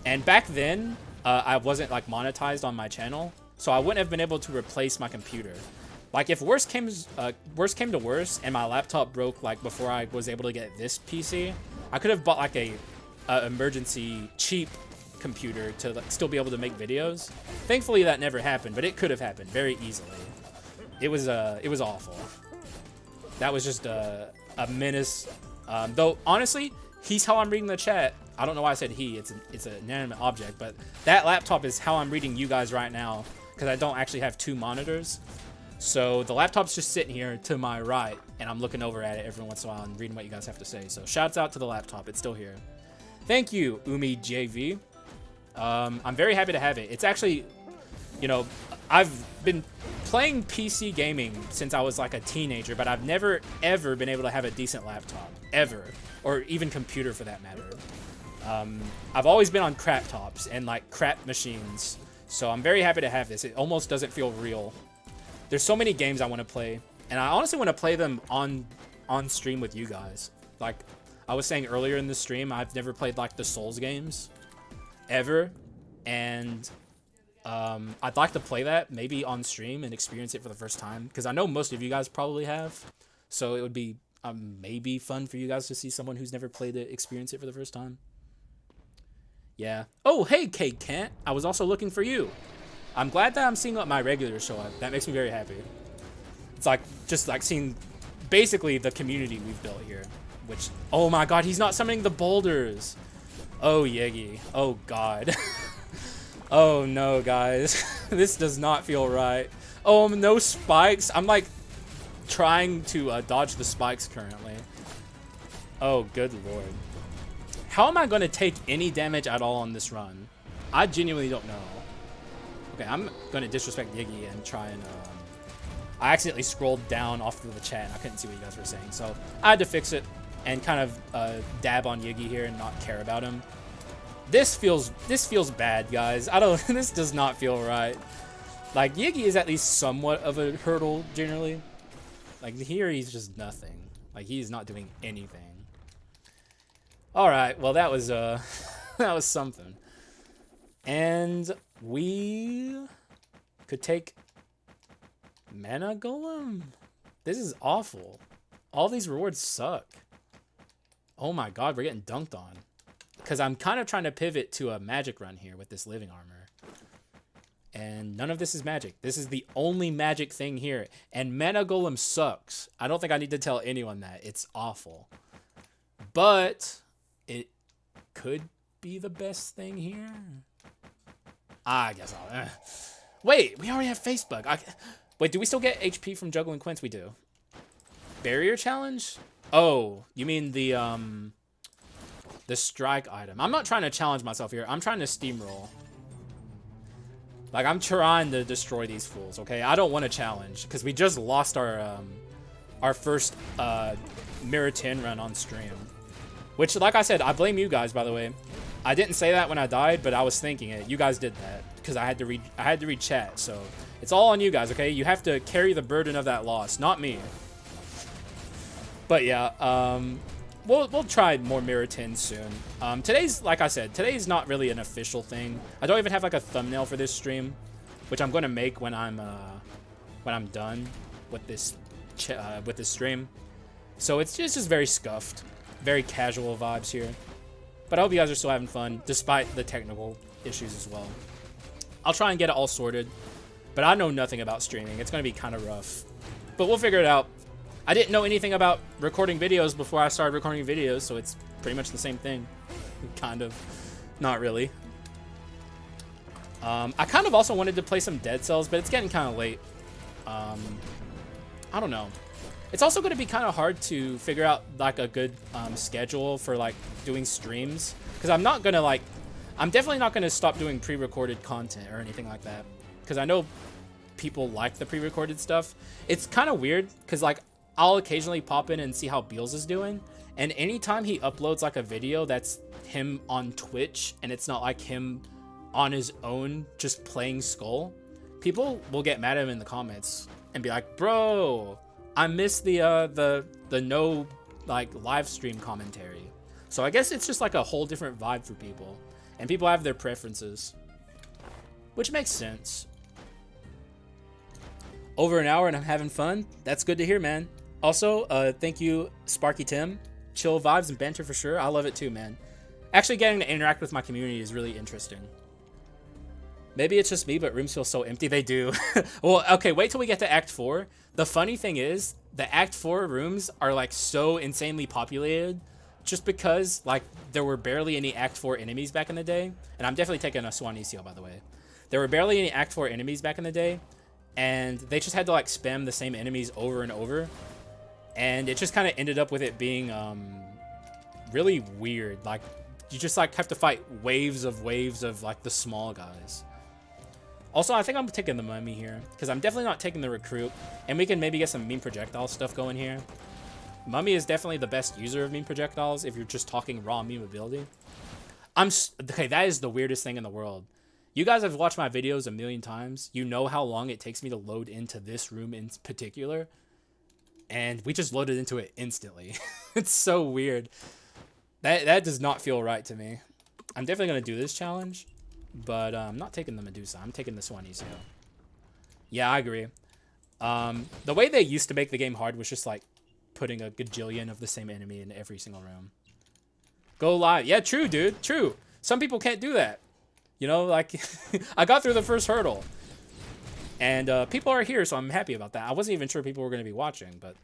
And back then, I wasn't like monetized on my channel, so I wouldn't have been able to replace my computer. Like if worst came to worst and my laptop broke like before I was able to get this PC, I could have bought like a emergency cheap computer to like, still be able to make videos. Thankfully that never happened, but it could have happened very easily. It was awful. That was just a menace. Though honestly, he's how I'm reading the chat. I don't know why I said he. It's an inanimate object, but that laptop is how I'm reading you guys right now because I don't actually have 2 monitors. So the laptop's just sitting here to my right, and I'm looking over at it every once in a while and reading what you guys have to say. So shouts out to the laptop. It's still here. Thank you, Umi JV. I'm very happy to have it. It's actually, you know, I've been playing PC gaming since I was like a teenager, but I've never, ever been able to have a decent laptop. Ever. Or even computer for that matter. I've always been on crap tops and like crap machines. So I'm very happy to have this. It almost doesn't feel real. There's so many games I want to play, and I honestly want to play them on stream with you guys. Like I was saying earlier in the stream, I've never played like the Souls games ever, and I'd like to play that maybe on stream and experience it for the first time, because I know most of you guys probably have, so it would be maybe fun for you guys to see someone who's never played it experience it for the first time. Yeah. Oh, hey, Kate Kent. I was also looking for you. I'm glad that I'm seeing my regulars show up. That makes me very happy. It's like, just like seeing basically the community we've built here. Which, oh my god, he's not summoning the boulders. Oh, Yegi. Oh, god. Oh, no, guys. This does not feel right. Oh, no spikes. I'm like trying to dodge the spikes currently. Oh, good lord. How am I going to take any damage at all on this run? I genuinely don't know. Okay, I'm going to disrespect Yiggy and try and... I accidentally scrolled down off of the chat and I couldn't see what you guys were saying. So I had to fix it and kind of dab on Yiggy here and not care about him. This feels bad, guys. This does not feel right. Like, Yiggy is at least somewhat of a hurdle, generally. Like, here he's just nothing. Like, he's not doing anything. Alright, well, that was, that was something. And we could take Mana Golem. This is awful. All these rewards suck. Oh my god, we're getting dunked on. Because I'm kind of trying to pivot to a magic run here with this living armor. And none of this is magic. This is the only magic thing here. And Mana Golem sucks. I don't think I need to tell anyone that. It's awful. But it could be the best thing here. I guess I'll... Wait, we already have Facebook. Wait, do we still get HP from Juggling Quince? We do. Barrier challenge? Oh, you mean the strike item. I'm not trying to challenge myself here. I'm trying to steamroll. Like, I'm trying to destroy these fools, okay? I don't want to challenge, because we just lost our first Mirror 10 run on stream. Which, like I said, I blame you guys, by the way. I didn't say that when I died, but I was thinking it. You guys did that, because I had to read chat, so it's all on you guys, okay? You have to carry the burden of that loss, not me. But yeah, we'll try more Mirror 10 soon. Today's, like I said, today's not really an official thing. I don't even have like a thumbnail for this stream, which I'm going to make when I'm done with this stream. So it's just very scuffed, very casual vibes here. But I hope you guys are still having fun, despite the technical issues as well. I'll try and get it all sorted, but I know nothing about streaming. It's going to be kind of rough, but we'll figure it out. I didn't know anything about recording videos before I started recording videos, so it's pretty much the same thing. Kind of. Not really. I kind of also wanted to play some Dead Cells, but it's getting kind of late. I don't know. It's also going to be kind of hard to figure out like a good schedule for like doing streams, because I'm definitely not going to stop doing pre-recorded content or anything like that, because I know people like the pre-recorded stuff. It's kind of weird because like I'll occasionally pop in and see how Beals is doing, and anytime he uploads like a video that's him on Twitch and it's not like him on his own just playing Skul, people will get mad at him in the comments and be like, bro, I miss the no like live stream commentary. So I guess it's just like a whole different vibe for people, and people have their preferences, which makes sense. Over an hour and I'm having fun. That's good to hear, man. Also, thank you, Sparky Tim. Chill vibes and banter for sure. I love it too, man. Actually getting to interact with my community is really interesting. Maybe it's just me, but rooms feel so empty. They do. Well, okay, wait till we get to Act 4. The funny thing is, the Act 4 rooms are like so insanely populated just because like there were barely any Act 4 enemies back in the day. And I'm definitely taking a Swanisio, by the way. There were barely any Act 4 enemies back in the day. And they just had to like spam the same enemies over and over. And it just kind of ended up with it being really weird. Like, you just like have to fight waves of like the small guys. Also, I think I'm taking the mummy here because I'm definitely not taking the recruit, and we can maybe get some mean projectile stuff going here. Mummy is definitely the best user of mean projectiles if you're just talking raw meme ability. Okay, that is the weirdest thing in the world. You guys have watched my videos a million times. You know how long it takes me to load into this room in particular, and we just loaded into it instantly. It's so weird. That does not feel right to me. I'm definitely gonna do this challenge. But I'm not taking the Medusa. I'm taking the Swanisio. Yeah, I agree. The way they used to make the game hard was just like putting a gajillion of the same enemy in every single room. Go live. Yeah, true, dude. True. Some people can't do that. You know, like I got through the first hurdle. And people are here, so I'm happy about that. I wasn't even sure people were going to be watching, but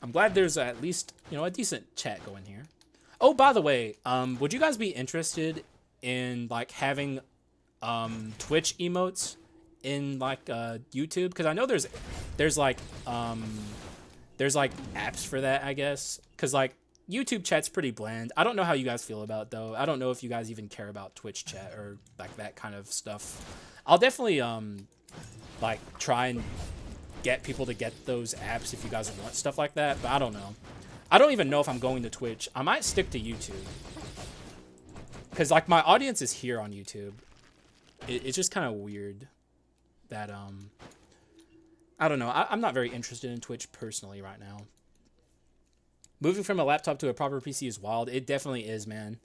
I'm glad there's at least, you know, a decent chat going here. Oh, by the way, would you guys be interested in like having Twitch emotes in like YouTube? Because I know there's like apps for that, I guess. Because like YouTube chat's pretty bland. I don't know how you guys feel about it though. I don't know if you guys even care about Twitch chat or like that kind of stuff. I'll definitely like try and get people to get those apps if you guys want stuff like that, but I don't know. I don't even know if I'm going to Twitch. I might stick to YouTube because like my audience is here on YouTube. It's just kind of weird that, I don't know. I'm not very interested in Twitch personally right now. Moving from a laptop to a proper PC is wild. It definitely is, man.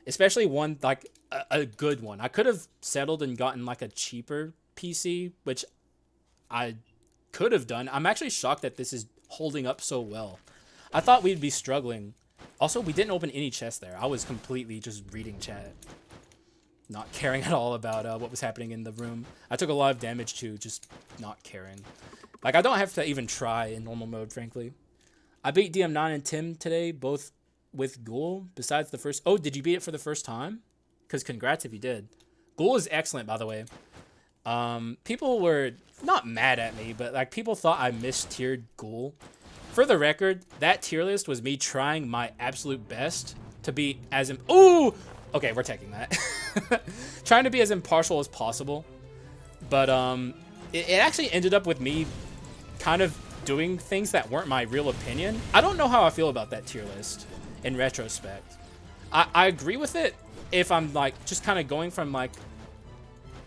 Especially one, like, a good one. I could have settled and gotten, like, a cheaper PC, which I could have done. I'm actually shocked that this is holding up so well. I thought we'd be struggling. Also, we didn't open any chests there. I was completely just reading chat. Not caring at all about what was happening in the room. I took a lot of damage too, just not caring. Like, I don't have to even try in normal mode, frankly. I beat DM9 and Tim today, both with Ghoul, besides the first... Oh, did you beat it for the first time? Because congrats if you did. Ghoul is excellent, by the way. People were not mad at me, but like people thought I mistiered Ghoul. For the record, that tier list was me trying my absolute best to be as... Ooh! Okay, we're taking that. Trying to be as impartial as possible. But it actually ended up with me kind of doing things that weren't my real opinion. I don't know how I feel about that tier list in retrospect. I agree with it if I'm like just kind of going from like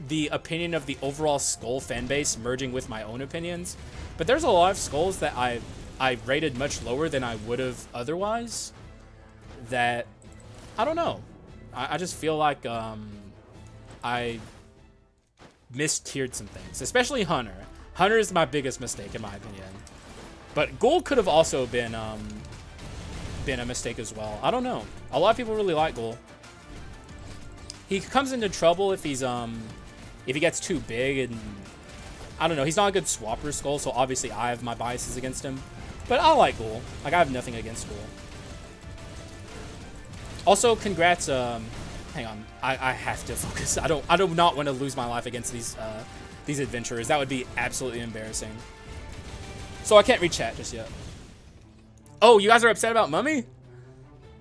the opinion of the overall Skul fan base merging with my own opinions. But there's a lot of Skuls that I rated much lower than I would have otherwise. That, I don't know. I just feel like I mistiered some things, especially Hunter. Hunter is my biggest mistake in my opinion. But Gold could have also been a mistake as well. I don't know. A lot of people really like Gold. He comes into trouble if he's if he gets too big, and I don't know. He's not a good swapper Skull, so obviously I have my biases against him. But I like Gold. Like, I have nothing against Gold. Also, congrats. Hang on, I have to focus. I do not want to lose my life against these adventurers. That would be absolutely embarrassing. So I can't read chat just yet. Oh, you guys are upset about Mummy?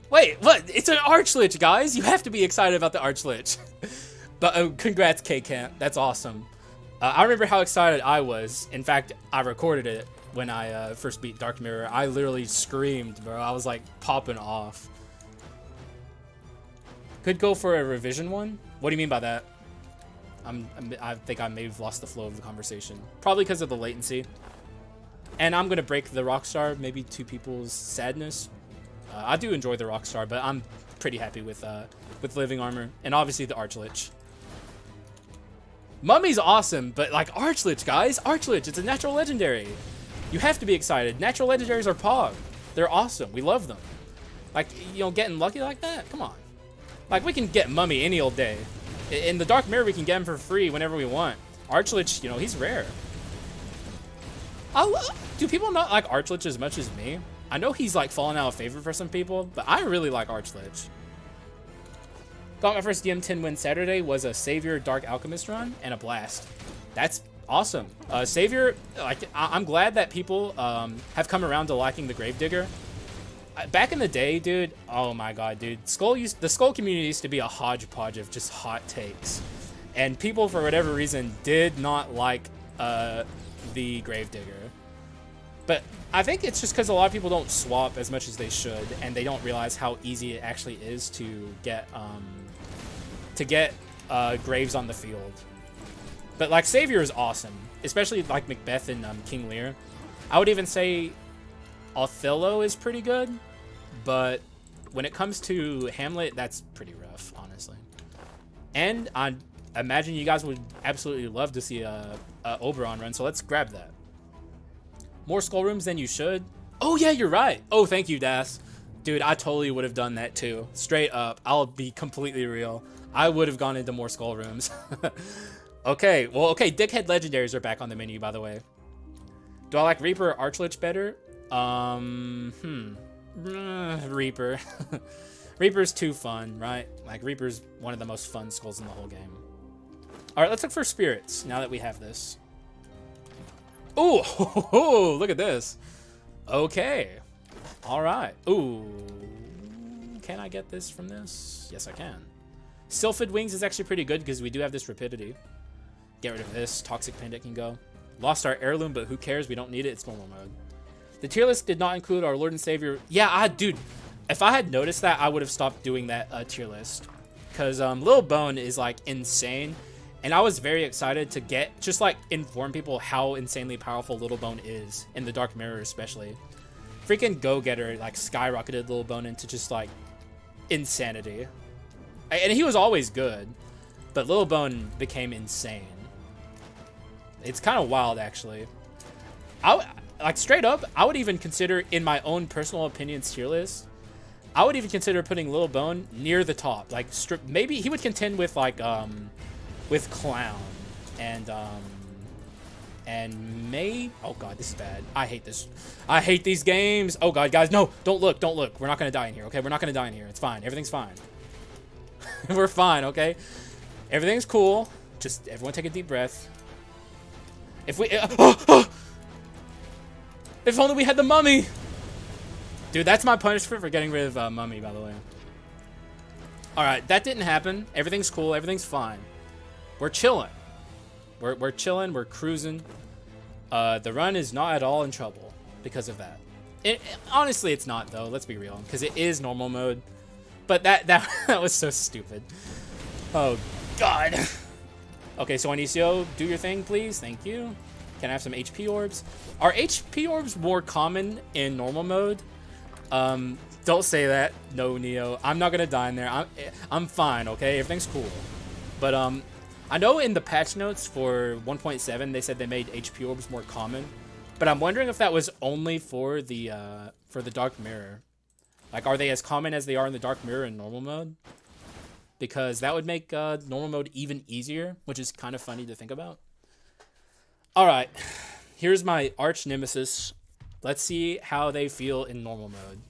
Wait, what? It's an Archlich, guys. You have to be excited about the Archlich. But congrats, K-Camp. That's awesome. I remember how excited I was. In fact, I recorded it when I first beat Dark Mirror. I literally screamed, bro. I was like popping off. Could go for a revision one? What do you mean by that? I think I may have lost the flow of the conversation. Probably because of the latency. And I'm going to break the Rockstar, maybe to people's sadness. I do enjoy the Rockstar, but I'm pretty happy with Living Armor. And obviously the Archlich. Mummy's awesome, but like Archlich, guys. Archlich, it's a natural legendary. You have to be excited. Natural legendaries are pog. They're awesome. We love them. Like, you know, getting lucky like that? Come on. Like, we can get Mummy any old day. In the Dark Mirror, we can get him for free whenever we want. Archlich, you know, he's rare. Do people not like Archlich as much as me? I know he's like fallen out of favor for some people, but I really like Archlich. Got my first DM10 win Saturday, was a Savior Dark Alchemist run, and a blast. That's awesome. Savior, like, I'm glad that people have come around to liking the Gravedigger. Back in the day, dude, oh my god, dude. The Skul community used to be a hodgepodge of just hot takes. And people, for whatever reason, did not like the Gravedigger. But I think it's just because a lot of people don't swap as much as they should, and they don't realize how easy it actually is to get Graves on the field. But like Savior is awesome, especially like Macbeth and King Lear. I would even say Othello is pretty good, but when it comes to Hamlet, that's pretty rough, honestly. And I imagine you guys would absolutely love to see a Oberon run, so let's grab that. More skull rooms than you should. Oh yeah, you're right. Oh, thank you, Das. Dude, I totally would have done that too. Straight up, I'll be completely real. I would have gone into more skull rooms. Okay, well, okay, Dickhead Legendaries are back on the menu, by the way. Do I like Reaper or Archlich better? Reaper. Reaper's too fun, right? Like, Reaper's one of the most fun skulls in the whole game. Alright, let's look for spirits, now that we have this. Ooh, look at this. Okay. Alright. Ooh. Can I get this from this? Yes, I can. Sylphid Wings is actually pretty good because we do have this rapidity. Get rid of this. Toxic Pendant can go. Lost our heirloom, but who cares? We don't need it. It's normal mode. The tier list did not include our Lord and Savior. Yeah, dude, if I had noticed that, I would have stopped doing that tier list. Because Lil Bone is, like, insane. And I was very excited to just, like, inform people how insanely powerful Little Bone is. In the Dark Mirror, especially. Freaking Go-Getter, like, skyrocketed Little Bone into just, like, insanity. And he was always good. But Little Bone became insane. It's kind of wild, actually. Like, straight up, I would even consider, in my own personal opinion tier list, I would even consider putting Little Bone near the top. Like, maybe he would contend with, like, with Clown. And May... Oh, God, this is bad. I hate this. I hate these games. Oh, God, guys, no. Don't look. Don't look. We're not going to die in here, okay? We're not going to die in here. It's fine. Everything's fine. We're fine, okay? Everything's cool. Just everyone take a deep breath. If we... If only we had the mummy! Dude, that's my punishment for getting rid of mummy, by the way. Alright, that didn't happen. Everything's cool. Everything's fine. We're chilling. We're chilling. We're cruising. The run is not at all in trouble because of that. Honestly, it's not, though. Let's be real. Because it is normal mode. But that was so stupid. Oh, God. Okay, so Anicio, do your thing, please. Thank you. Can I have some HP orbs? Are HP orbs more common in normal mode? Don't say that. No, Neo. I'm not gonna die in there. I'm fine, okay? Everything's cool. But, I know in the patch notes for 1.7, they said they made HP orbs more common. But I'm wondering if that was only for the Dark Mirror. Like, are they as common as they are in the Dark Mirror in normal mode? Because that would make normal mode even easier, which is kind of funny to think about. Alright, here's my arch nemesis. Let's see how they feel in normal mode.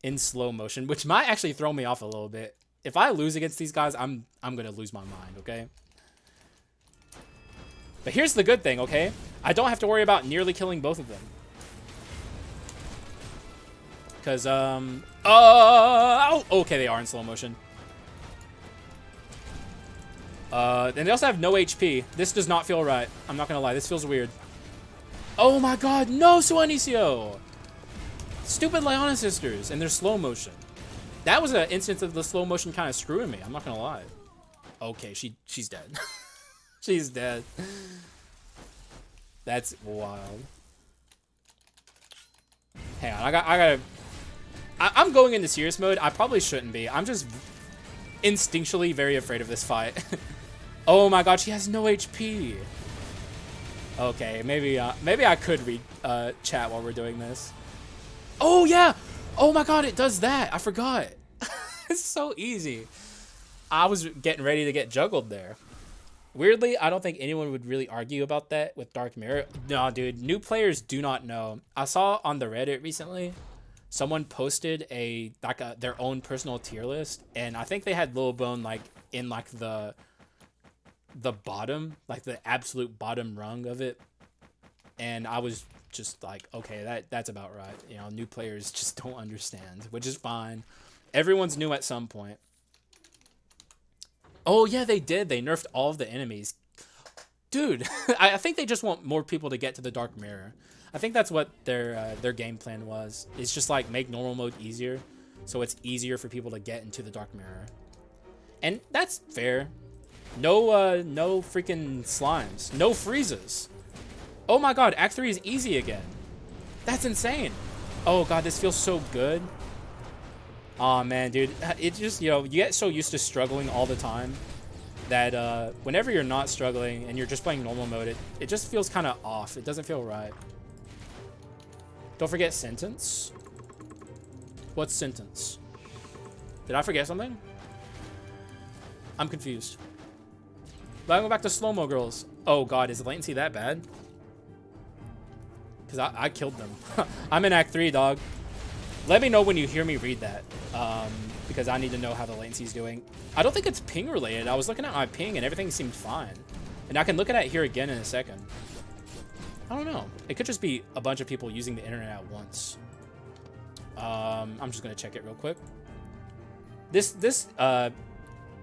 In slow motion, which might actually throw me off a little bit. If I lose against these guys, I'm gonna lose my mind, okay? But here's the good thing, okay? I don't have to worry about nearly killing both of them. Because, oh, okay, they are in slow motion. And they also have no HP. This does not feel right. I'm not gonna lie, this feels weird. Oh my god, no, Suanicio! Stupid Leona sisters and their slow motion. That was an instance of the slow motion kind of screwing me, I'm not gonna lie. Okay, she's dead. She's dead. That's wild. Hang on, I'm going into serious mode. I probably shouldn't be. I'm just instinctually very afraid of this fight. Oh my god, she has no HP. Okay, maybe I could read chat while we're doing this. Oh yeah. Oh my god, it does that. I forgot. It's so easy. I was getting ready to get juggled there. Weirdly, I don't think anyone would really argue about that with Dark Mirror. No, dude, new players do not know. I saw on the Reddit recently, someone posted their own personal tier list, and I think they had Lil Bone like in like the bottom, like the absolute bottom rung of it. And I was just like, okay, that's about right. You know, new players just don't understand, which is fine. Everyone's new at some point. Oh yeah, they did. They nerfed all of the enemies. Dude, I think they just want more people to get to the Dark Mirror. I think that's what their game plan was. It's just like make normal mode easier, so it's easier for people to get into the Dark Mirror. And that's fair. No freaking slimes. No freezes. Oh my god, Act 3 is easy again. That's insane. Oh god, this feels so good. Aw, man, dude. It just, you know, you get so used to struggling all the time that whenever you're not struggling and you're just playing normal mode, it just feels kind of off. It doesn't feel right. Don't forget sentence. What's sentence? Did I forget something? I'm confused. But I go back to slow-mo girls. Oh god, is the latency that bad? Because I killed them. I'm in Act 3, dog. Let me know when you hear me read that. Because I need to know how the latency's doing. I don't think it's ping related. I was looking at my ping and everything seemed fine. And I can look at it here again in a second. I don't know. It could just be a bunch of people using the internet at once. I'm just going to check it real quick. This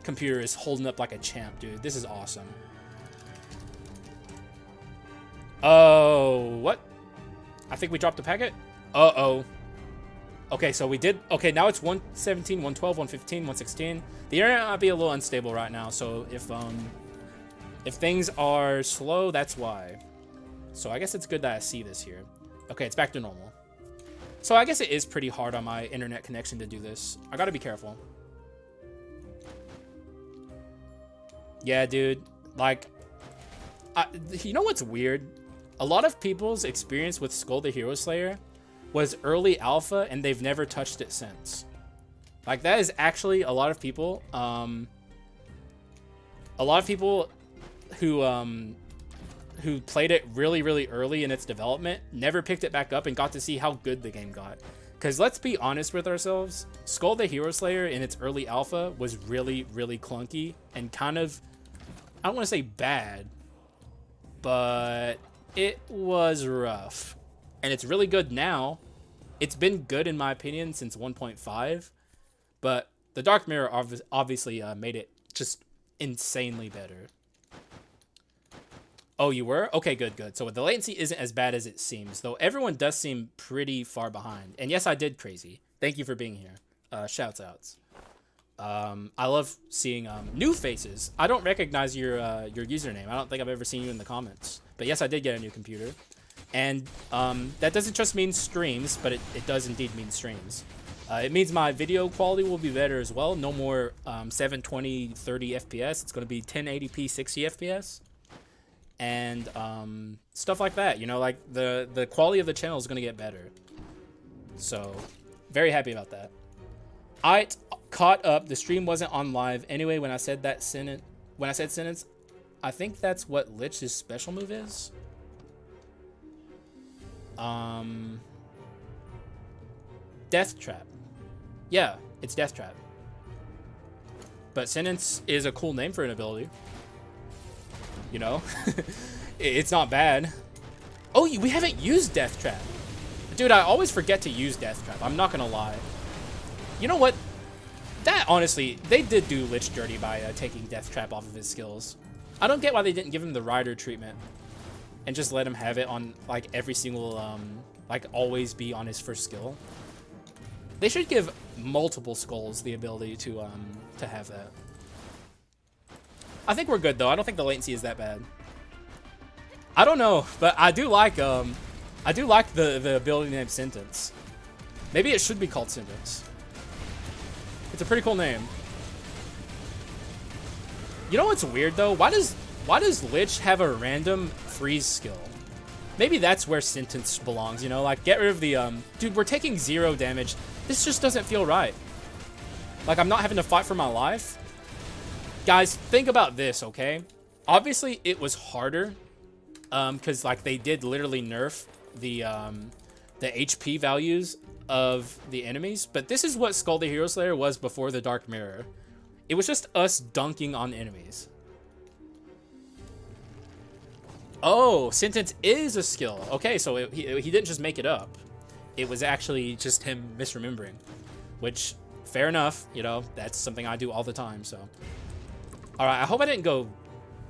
computer is holding up like a champ, dude. This is awesome. Oh, what? I think we dropped the packet. Uh-oh. Okay, so we did. Okay, now it's 117, 112, 115, 116. The internet might be a little unstable right now, so if things are slow, that's why. So I guess it's good that I see this here. Okay, it's back to normal. So I guess it is pretty hard on my internet connection to do this. I gotta be careful. Yeah, dude. Like, you know what's weird? A lot of people's experience with Skul the Hero Slayer was early alpha, and they've never touched it since. Like, that is actually a lot of people. A lot of people who played it really, really early in its development never picked it back up and got to see how good the game got. Because let's be honest with ourselves, Skul the Hero Slayer in its early alpha was really, really clunky and kind of, I don't want to say bad, but it was rough. And it's really good now. It's been good in my opinion since 1.5, but the Dark Mirror obviously made it just insanely better. Oh, you were? Okay, good, good. So the latency isn't as bad as it seems, though everyone does seem pretty far behind. And yes, I did crazy. Thank you for being here. Shouts outs. I love seeing new faces. I don't recognize your username. I don't think I've ever seen you in the comments. But yes, I did get a new computer. And that doesn't just mean streams, but it does indeed mean streams. It means my video quality will be better as well. No more 720, 30 FPS. It's going to be 1080p, 60 FPS. And stuff like that. You know, like the quality of the channel is going to get better. So, very happy about that. I caught up. The stream wasn't on live anyway when I said that sentence. When I said sentence, I think that's what Lich's special move is. Death Trap. Yeah, it's Death Trap. But Sentence is a cool name for an ability. You know? It's not bad. Oh, we haven't used Death Trap. Dude, I always forget to use Death Trap. I'm not gonna lie. You know what? That, honestly, they did do Lich dirty by taking Death Trap off of his skills. I don't get why they didn't give him the Rider treatment and just let him have it on, like, every single, like, always be on his first skill. They should give multiple Skuls the ability to have that. I think we're good, though. I don't think the latency is that bad. I don't know, but I do like the ability named Sentence. Maybe it should be called Sentence. It's a pretty cool name. You know what's weird though? Why does Lich have a random freeze skill? Maybe that's where Sentence belongs, you know? Like, get rid of the, dude, we're taking 0 damage. This just doesn't feel right. Like, I'm not having to fight for my life. Guys, think about this, okay? Obviously, it was harder, because, like, they did literally nerf the HP values of the enemies. But this is what Skul the Hero Slayer was before the Dark Mirror. It was just us dunking on enemies. Oh, Sentence is a skill. Okay, so he didn't just make it up. It was actually just him misremembering. Which, fair enough. You know, that's something I do all the time, so. Alright, I hope I didn't go...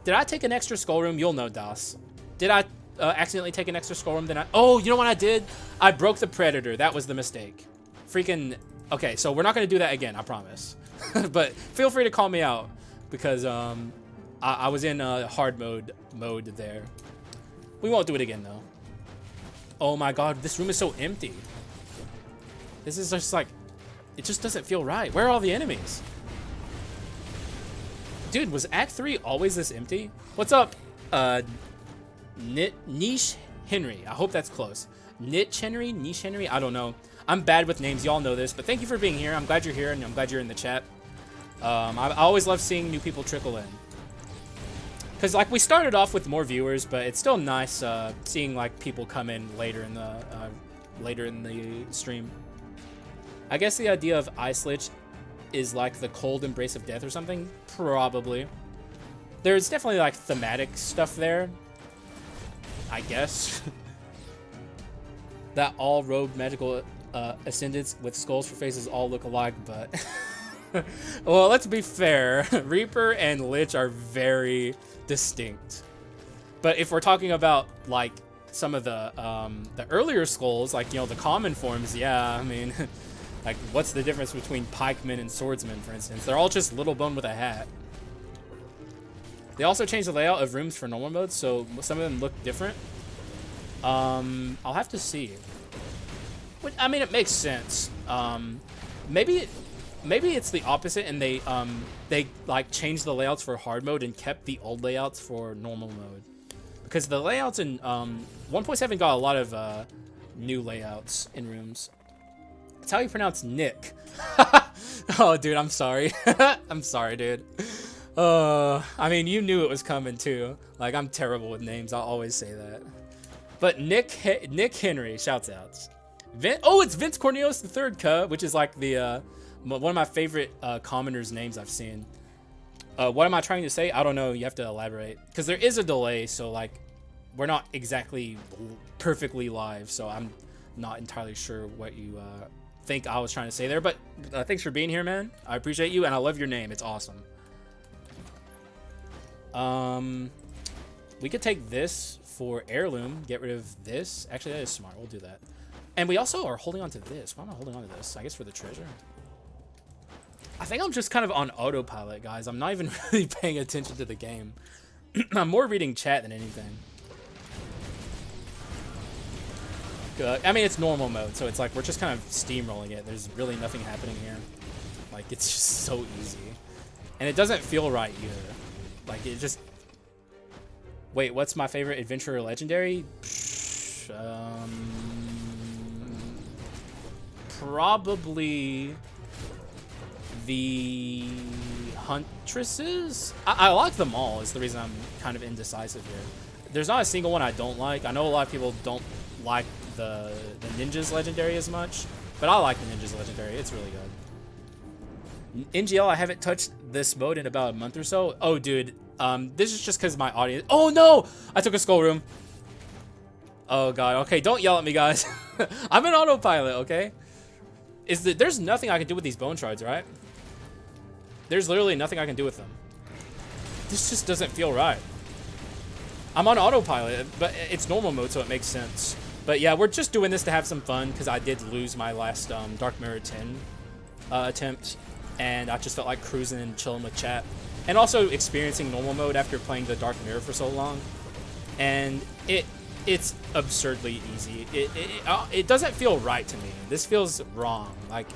Did I take an extra Skull Room? You'll know, Das. Did I accidentally take an extra Skull Room? Oh, you know what I did? I broke the Predator. That was the mistake. Freaking... Okay, so we're not going to do that again, I promise. But feel free to call me out. Because, I was in hard mode there. We won't do it again, though. Oh my god, this room is so empty. This is just like... It just doesn't feel right. Where are all the enemies? Dude, was Act 3 always this empty? What's up, Niche Henry? I hope that's close. Niche Henry? I don't know. I'm bad with names. Y'all know this. But thank you for being here. I'm glad you're here, and I'm glad you're in the chat. I always love seeing new people trickle in. Because, like, we started off with more viewers, but it's still nice seeing, like, people come in later in the stream. I guess the idea of Ice Lich is, like, the cold embrace of death or something? Probably. There's definitely, like, thematic stuff there. I guess. That all robed magical ascendants with skulls for faces all look alike, but... Well, let's be fair. Reaper and Lich are very distinct. But if we're talking about, like, some of the earlier skulls, like, you know, the common forms, yeah, I mean, like, what's the difference between pikemen and swordsmen, for instance? They're all just little bone with a hat. They also changed the layout of rooms for normal mode, so some of them look different. I'll have to see. I mean, it makes sense. Maybe it's the opposite, and they like changed the layouts for hard mode and kept the old layouts for normal mode, because the layouts in 1.7 got a lot of new layouts in rooms. That's how you pronounce Nick. Oh, dude, I'm sorry. I'm sorry, dude. I mean, you knew it was coming too. Like, I'm terrible with names. I'll always say that. But Nick Henry, shouts outs. Oh, it's Vince Cornelius III, which is like the one of my favorite commoners' names I've seen. What am I trying to say? I don't know. You have to elaborate, because there is a delay, so like we're not exactly perfectly live. So I'm not entirely sure what you think I was trying to say there. But thanks for being here, man. I appreciate you, and I love your name. It's awesome. We could take this for heirloom. Get rid of this. Actually, that is smart. We'll do that. And we also are holding on to this. Why am I holding on to this? I guess for the treasure. I think I'm just kind of on autopilot, guys. I'm not even really paying attention to the game. I'm more reading chat than anything. I mean, it's normal mode, so it's like we're just kind of steamrolling it. There's really nothing happening here. Like, it's just so easy. And it doesn't feel right either. Like, it just... Wait, what's my favorite adventurer legendary? Probably the Huntresses? I like them all, is the reason I'm kind of indecisive here. There's not a single one I don't like. I know a lot of people don't like the Ninjas legendary as much, but I like the Ninjas legendary. It's really good. NGL, I haven't touched this mode in about a month or so. Oh, dude. This is just because my audience... Oh, no! I took a skull room. Oh, God. Okay, don't yell at me, guys. I'm in autopilot, okay? There's nothing I can do with these bone shards, right? There's literally nothing I can do with them. This just doesn't feel right. I'm on autopilot, but it's normal mode, so it makes sense. But yeah, we're just doing this to have some fun, because I did lose my last Dark Mirror 10 attempt, and I just felt like cruising and chilling with chat. And also experiencing normal mode after playing the Dark Mirror for so long. And it's absurdly easy. It doesn't feel right to me. This feels wrong. Like,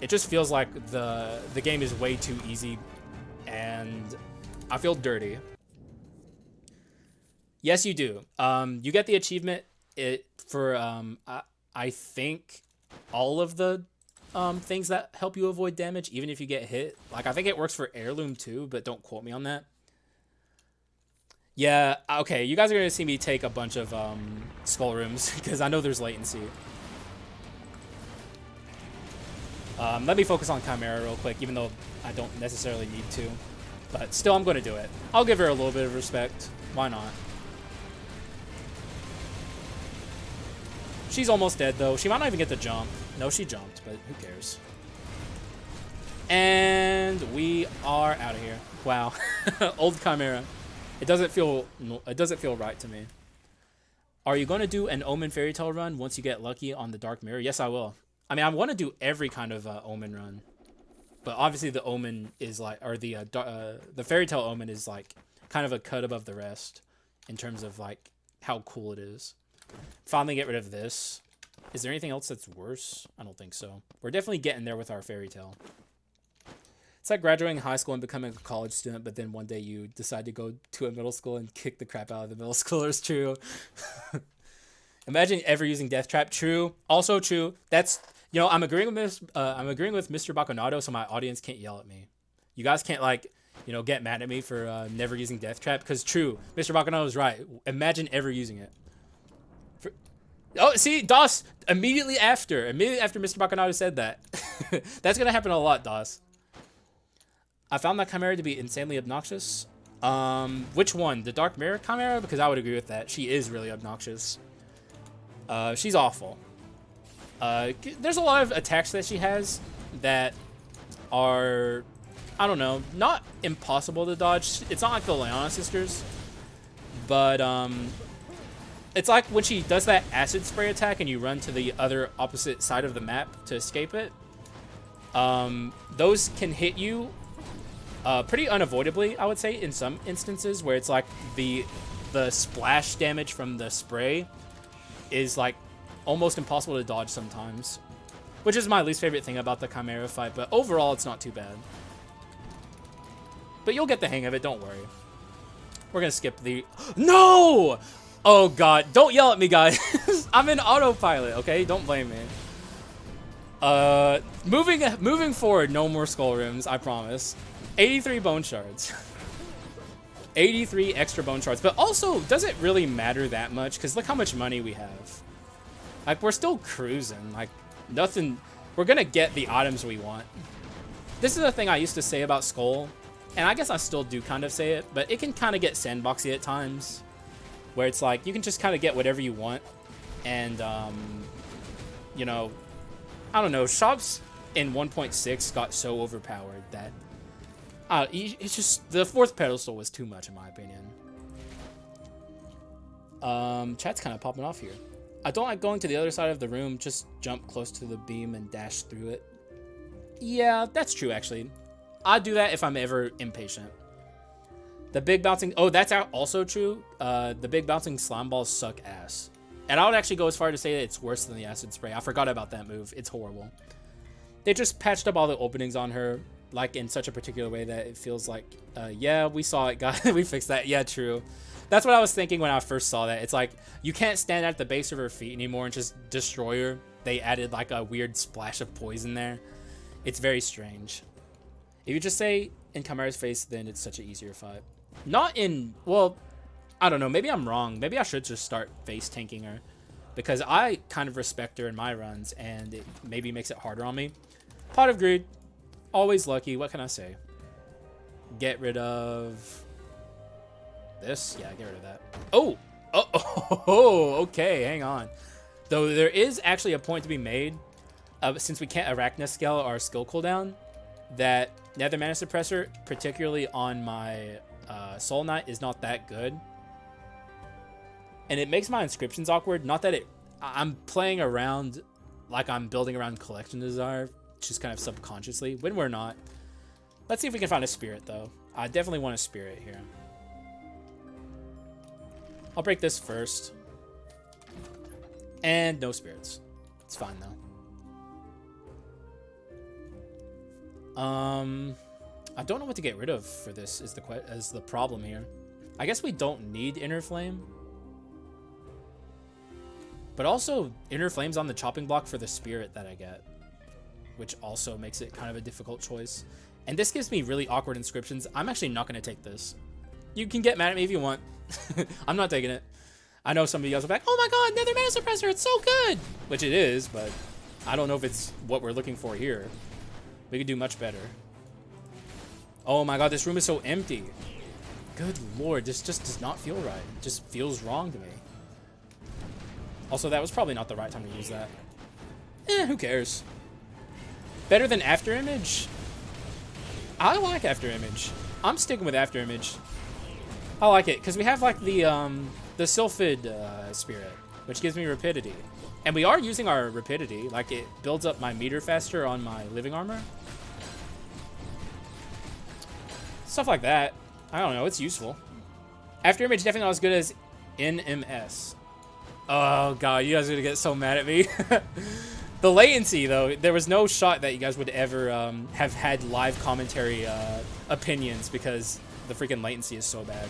it just feels like the game is way too easy and I feel dirty. Yes, you do. You get the achievement for I think all of the things that help you avoid damage, even if you get hit. Like, I think it works for heirloom too, but don't quote me on that. Yeah, okay, you guys are gonna see me take a bunch of skull rooms because I know there's latency. Let me focus on Chimera real quick, even though I don't necessarily need to. But still, I'm going to do it. I'll give her a little bit of respect. Why not? She's almost dead, though. She might not even get the jump. No, she jumped, but who cares? And we are out of here. Wow. Old Chimera. It doesn't feel right to me. Are you going to do an Omen Fairy Tale run once you get lucky on the Dark Mirror? Yes, I will. I mean, I want to do every kind of Omen run, but obviously the Omen is like, or the Fairy Tale Omen is like kind of a cut above the rest in terms of like how cool it is. Finally get rid of this. Is there anything else that's worse? I don't think so. We're definitely getting there with our Fairy Tale. It's like graduating high school and becoming a college student, but then one day you decide to go to a middle school and kick the crap out of the middle schoolers. True. Imagine ever using Death Trap. True. Also true. That's, you know, I'm agreeing with Mr. Baconado, so my audience can't yell at me. You guys can't, like, you know, get mad at me for never using Death Trap, because true, Mr. Baconado is right. Imagine ever using it. Oh, see, DOS, immediately after Mr. Baconado said that. That's gonna happen a lot, DOS. I found that Chimera to be insanely obnoxious. Which one? The Dark Mirror Chimera? Because I would agree with that. She is really obnoxious. She's awful. There's a lot of attacks that she has that are, I don't know, not impossible to dodge. It's not like the Leona sisters, but it's like when she does that acid spray attack and you run to the other opposite side of the map to escape it. Those can hit you pretty unavoidably, I would say, in some instances, where it's like the splash damage from the spray is like almost impossible to dodge sometimes, which is my least favorite thing about the Chimera fight, but overall it's not too bad. But you'll get the hang of it, don't worry. We're gonna skip the... No! Oh god, don't yell at me, guys. I'm in autopilot, okay? Don't blame me. Moving forward, no more skull rooms, I promise. 83 bone shards. 83 extra bone shards, but also, does it really matter that much? Because look how much money we have. Like, we're still cruising. Like, nothing... We're gonna get the items we want. This is the thing I used to say about Skul, and I guess I still do kind of say it, but it can kind of get sandboxy at times, where it's like, you can just kind of get whatever you want, and, you know, I don't know, shops in 1.6 got so overpowered that it's just, the fourth pedestal was too much in my opinion. Chat's kind of popping off here. I don't like going to the other side of the room, just jump close to the beam and dash through it. Yeah, that's true actually. I do that if I'm ever impatient. The big bouncing, oh, that's also true. The big bouncing slime balls suck ass. And I would actually go as far to say that it's worse than the acid spray. I forgot about that move. It's horrible. They just patched up all the openings on her, like in such a particular way that it feels like, yeah, we saw it, guys. We fixed that. Yeah, true. That's what I was thinking when I first saw that. It's like, you can't stand at the base of her feet anymore and just destroy her. They added like a weird splash of poison there. It's very strange. If you just say in Chimera's face, then it's such an easier fight. Not in, well, I don't know. Maybe I'm wrong. Maybe I should just start face tanking her, because I kind of respect her in my runs, and it maybe makes it harder on me. Pot of Greed. Always lucky. What can I say? Get rid of this. Yeah, get rid of that. Oh. Oh, okay. Hang on. Though there is actually a point to be made, since we can't Arachna scale our skill cooldown, that Nether Mana Suppressor, particularly on my Soul Knight, is not that good. And it makes my inscriptions awkward. Not that I'm playing around like I'm building around Collection Desire, just kind of subconsciously, when we're not. Let's see if we can find a spirit, though. I definitely want a spirit here. I'll break this first. And no spirits. It's fine, though. I don't know what to get rid of for this is the problem here. I guess we don't need Inner Flame. But also, Inner Flame's on the chopping block for the spirit that I get, which also makes it kind of a difficult choice. And this gives me really awkward inscriptions. I'm actually not going to take this. You can get mad at me if you want. I'm not taking it. I know some of you guys will be like, oh my god, Nether Mana Suppressor, it's so good! Which it is, but I don't know if it's what we're looking for here. We could do much better. Oh my god, this room is so empty. Good lord, this just does not feel right. It just feels wrong to me. Also, that was probably not the right time to use that. Who cares? Better than After Image? I like After Image. I'm sticking with After Image. I like it, because we have like the Sylphid Spirit, which gives me rapidity. And we are using our rapidity, like it builds up my meter faster on my living armor. Stuff like that. I don't know, it's useful. After Image definitely not as good as NMS. Oh god, you guys are gonna get so mad at me. The latency, though, there was no shot that you guys would ever have had live commentary opinions because the freaking latency is so bad.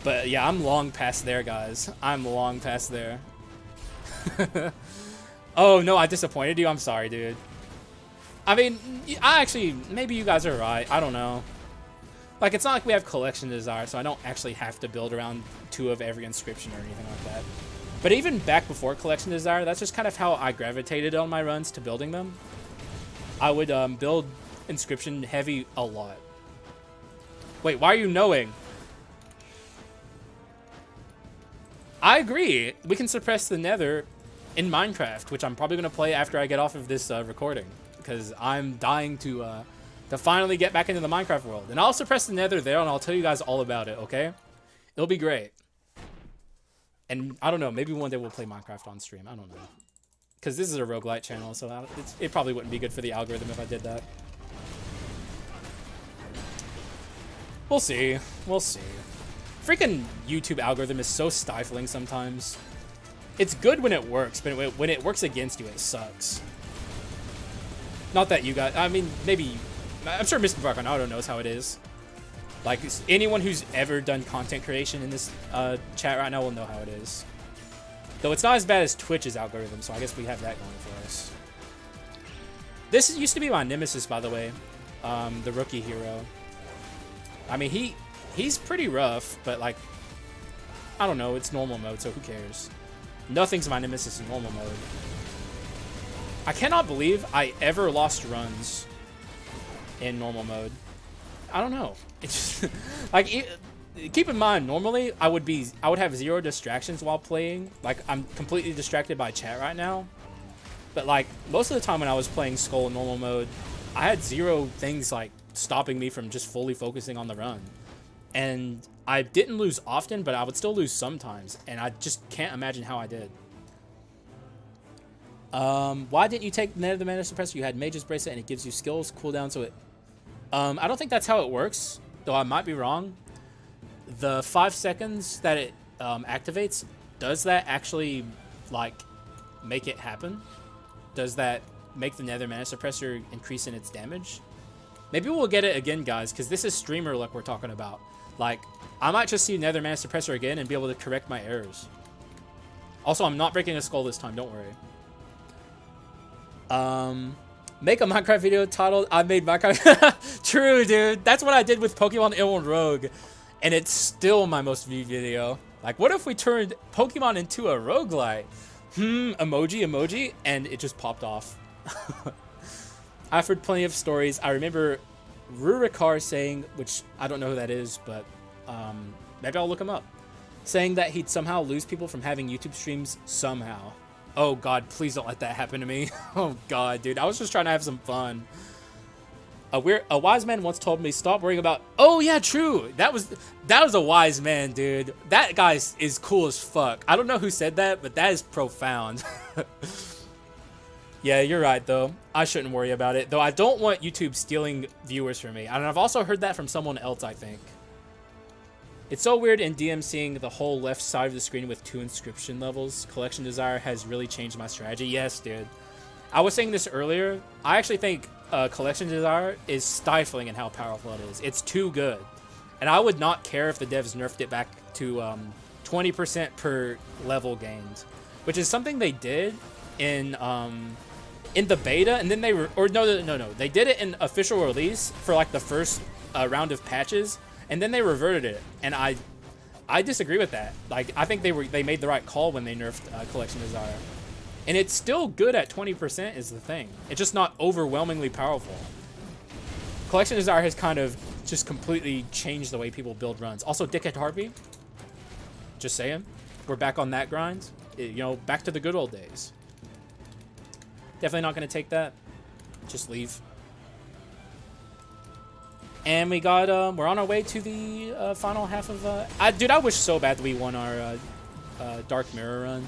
But yeah, I'm long past there, guys. I'm long past there. Oh no, I disappointed you? I'm sorry, dude. I mean, maybe you guys are right. I don't know. Like, it's not like we have Collection Desire, so I don't actually have to build around 2 of every inscription or anything like that. But even back before Collection Desire, that's just kind of how I gravitated on my runs to building them. I would build inscription heavy a lot. Wait, why are you knowing? I agree. We can suppress the Nether in Minecraft, which I'm probably going to play after I get off of this recording, because I'm dying to finally get back into the Minecraft world. And I'll suppress the Nether there, and I'll tell you guys all about it, okay? It'll be great. And I don't know, maybe one day we'll play Minecraft on stream. I don't know. Because this is a roguelite channel, so it probably wouldn't be good for the algorithm if I did that. We'll see. We'll see. Freaking YouTube algorithm is so stifling sometimes. It's good when it works, but when it works against you, it sucks. Not that you guys... I mean, maybe... I'm sure Mr. Barconado knows how it is. Like, anyone who's ever done content creation in this chat right now will know how it is. Though it's not as bad as Twitch's algorithm, so I guess we have that going for us. This used to be my nemesis, by the way. The rookie hero. I mean, he's pretty rough, but, like, I don't know. It's normal mode, so who cares? Nothing's my nemesis in normal mode. I cannot believe I ever lost runs in normal mode. I don't know. It's just, like, keep in mind, normally I would have 0 distractions while playing. Like, I'm completely distracted by chat right now. But, like, most of the time when I was playing Skul in normal mode, I had 0 things, like, stopping me from just fully focusing on the run. And I didn't lose often, but I would still lose sometimes. And I just can't imagine how I did. Why didn't you take Nether Mana Suppressor? You had Mage's Bracelet and it gives you skills cooldown, so it... I don't think that's how it works, though I might be wrong. The 5 seconds that it activates, does that actually, like, make it happen? Does that make the Nether Mana Suppressor increase in its damage? Maybe we'll get it again, guys, because this is streamer luck we're talking about. Like, I might just see Nether Mana Suppressor again and be able to correct my errors. Also, I'm not breaking a skull this time, don't worry. Make a Minecraft video titled, I made Minecraft. True, dude. That's what I did with Pokemon Emerald Rogue. And it's still my most viewed video. Like, what if we turned Pokemon into a roguelite? Emoji, and it just popped off. I've heard plenty of stories. I remember Rurikar saying, which I don't know who that is, but maybe I'll look him up, saying that he'd somehow lose people from having YouTube streams somehow. Oh god, please don't let that happen to me. Oh god, dude, I was just trying to have some fun. A wise man once told me, stop worrying about... Oh yeah, true. That was a wise man, dude. That guy is cool as fuck. I don't know who said that, but that is profound. Yeah, you're right, though. I shouldn't worry about it. Though I don't want YouTube stealing viewers from me. And I've also heard that from someone else, I think. It's so weird in DM seeing the whole left side of the screen with 2 inscription levels. Collection Desire has really changed my strategy. Yes, dude. I was saying this earlier. I actually think Collection Desire is stifling in how powerful it is. It's too good. And I would not care if the devs nerfed it back to 20% per level gained, which is something they did in the beta, and then they did it in official release for like the first round of patches, and then they reverted it. And I disagree with that. Like, I think they made the right call when they nerfed Collection Desire. And it's still good at 20% is the thing. It's just not overwhelmingly powerful. Collection Desire has kind of just completely changed the way people build runs. Also, Dickhead Harvey. Just saying. We're back on that grind. You know, back to the good old days. Definitely not going to take that. Just leave. And we got, we're on our way to the final half of, dude, I wish so bad that we won our Dark Mirror run.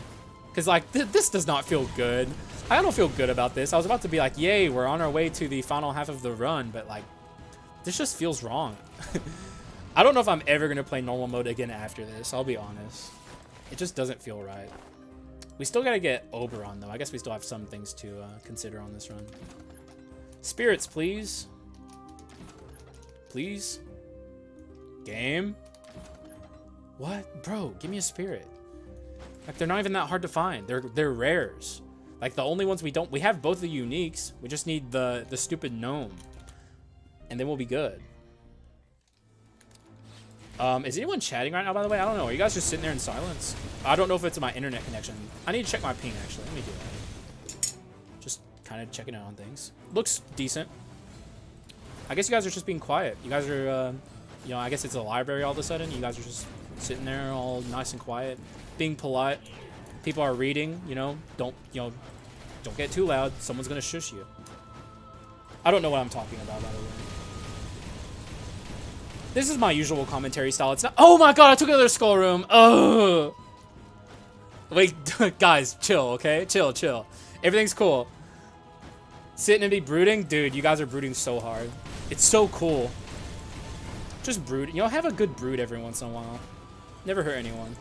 Because, like, this does not feel good. I don't feel good about this. I was about to be like, yay, we're on our way to the final half of the run. But, like, this just feels wrong. I don't know if I'm ever going to play normal mode again after this. I'll be honest. It just doesn't feel right. We still got to get Oberon, though. I guess we still have some things to consider on this run. Spirits, please. Please. Game. What? Bro, give me a spirit. Like, they're not even that hard to find. They're rares. Like, the only ones we have both the uniques. We just need the stupid gnome. And then we'll be good. Is anyone chatting right now, by the way? I don't know. Are you guys just sitting there in silence? I don't know if it's my internet connection. I need to check my ping, actually. Let me do that. Just kind of checking out on things. Looks decent. I guess you guys are just being quiet. You guys are, you know, I guess it's a library all of a sudden. You guys are just sitting there all nice and quiet. Being polite. People are reading, you know. Don't get too loud. Someone's going to shush you. I don't know what I'm talking about, by the way. This is my usual commentary style. It's not. Oh my god, I took another skull room. Oh. Wait, guys, chill, okay? Chill. Everything's cool. Sitting and be brooding? Dude, you guys are brooding so hard. It's so cool. Just brood. You know, have a good brood every once in a while. Never hurt anyone.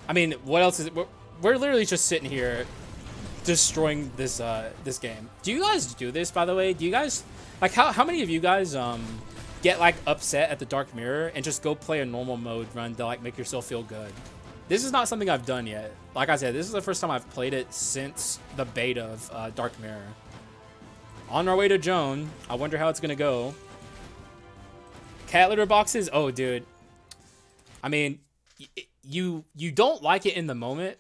I mean, what else is it? We're literally just sitting here destroying this this game. Do you guys do this, by the way? Do you guys, like, how many of you guys get like upset at the Dark Mirror and just go play a normal mode run to like make yourself feel good? This is not something I've done yet. Like I said, this is the first time I've played it since the beta of Dark Mirror. On our way to Joan. I wonder how it's gonna go. Cat litter boxes? Oh, dude. I mean, you don't like it in the moment,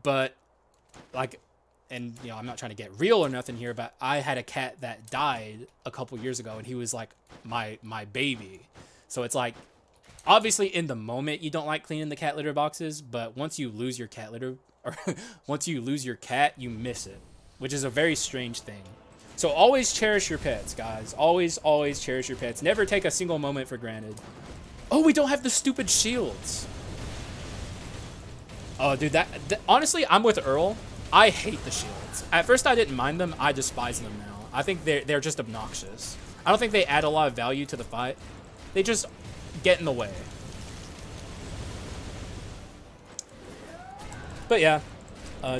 but like, and you know, I'm not trying to get real or nothing here, but I had a cat that died a couple years ago, and he was like my baby. So it's like, obviously in the moment you don't like cleaning the cat litter boxes, but once you lose your cat litter, or once you lose your cat, you miss it, which is a very strange thing. So always cherish your pets, guys. Always cherish your pets. Never take a single moment for granted. Oh, we don't have the stupid shields. Oh, dude, that honestly, I'm with Earl. I hate the shields. At first, I didn't mind them. I despise them now. I think they're just obnoxious. I don't think they add a lot of value to the fight. They just get in the way. But yeah,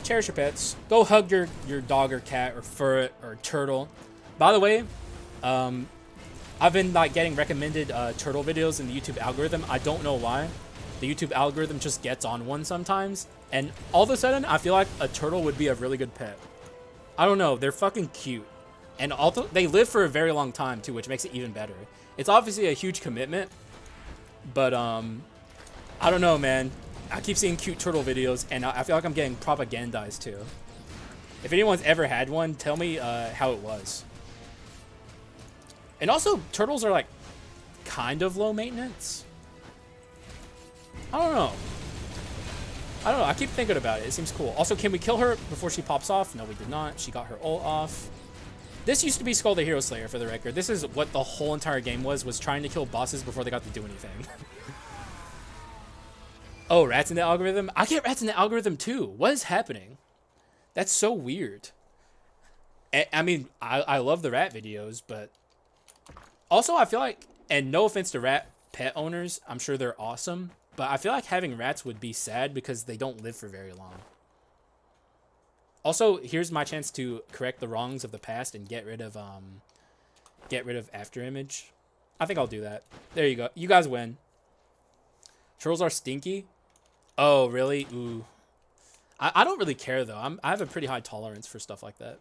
cherish your pets. Go hug your dog or cat or ferret or turtle. By the way, I've been like getting recommended turtle videos in the YouTube algorithm. I don't know why. The YouTube algorithm just gets on one sometimes, and all of a sudden, I feel like a turtle would be a really good pet. I don't know, they're fucking cute. And also, they live for a very long time, too, which makes it even better. It's obviously a huge commitment, but, I don't know, man. I keep seeing cute turtle videos, and I feel like I'm getting propagandized, too. If anyone's ever had one, tell me how it was. And also, turtles are, like, kind of low maintenance. I don't know. I keep thinking about it. It seems cool. Also, can we kill her before she pops off? No, we did not. She got her ult off. This used to be Skul the Hero Slayer, for the record. This is what the whole entire game was trying to kill bosses before they got to do anything. Oh, rats in the algorithm? I get rats in the algorithm too. What is happening? That's so weird. I mean, I love the rat videos, but also I feel like, and no offense to rat pet owners, I'm sure they're awesome, but I feel like having rats would be sad because they don't live for very long. Also, here's my chance to correct the wrongs of the past and get rid of after image. I think I'll do that. There you go. You guys win. Trolls are stinky. Oh, really? Ooh. I don't really care though. I have a pretty high tolerance for stuff like that.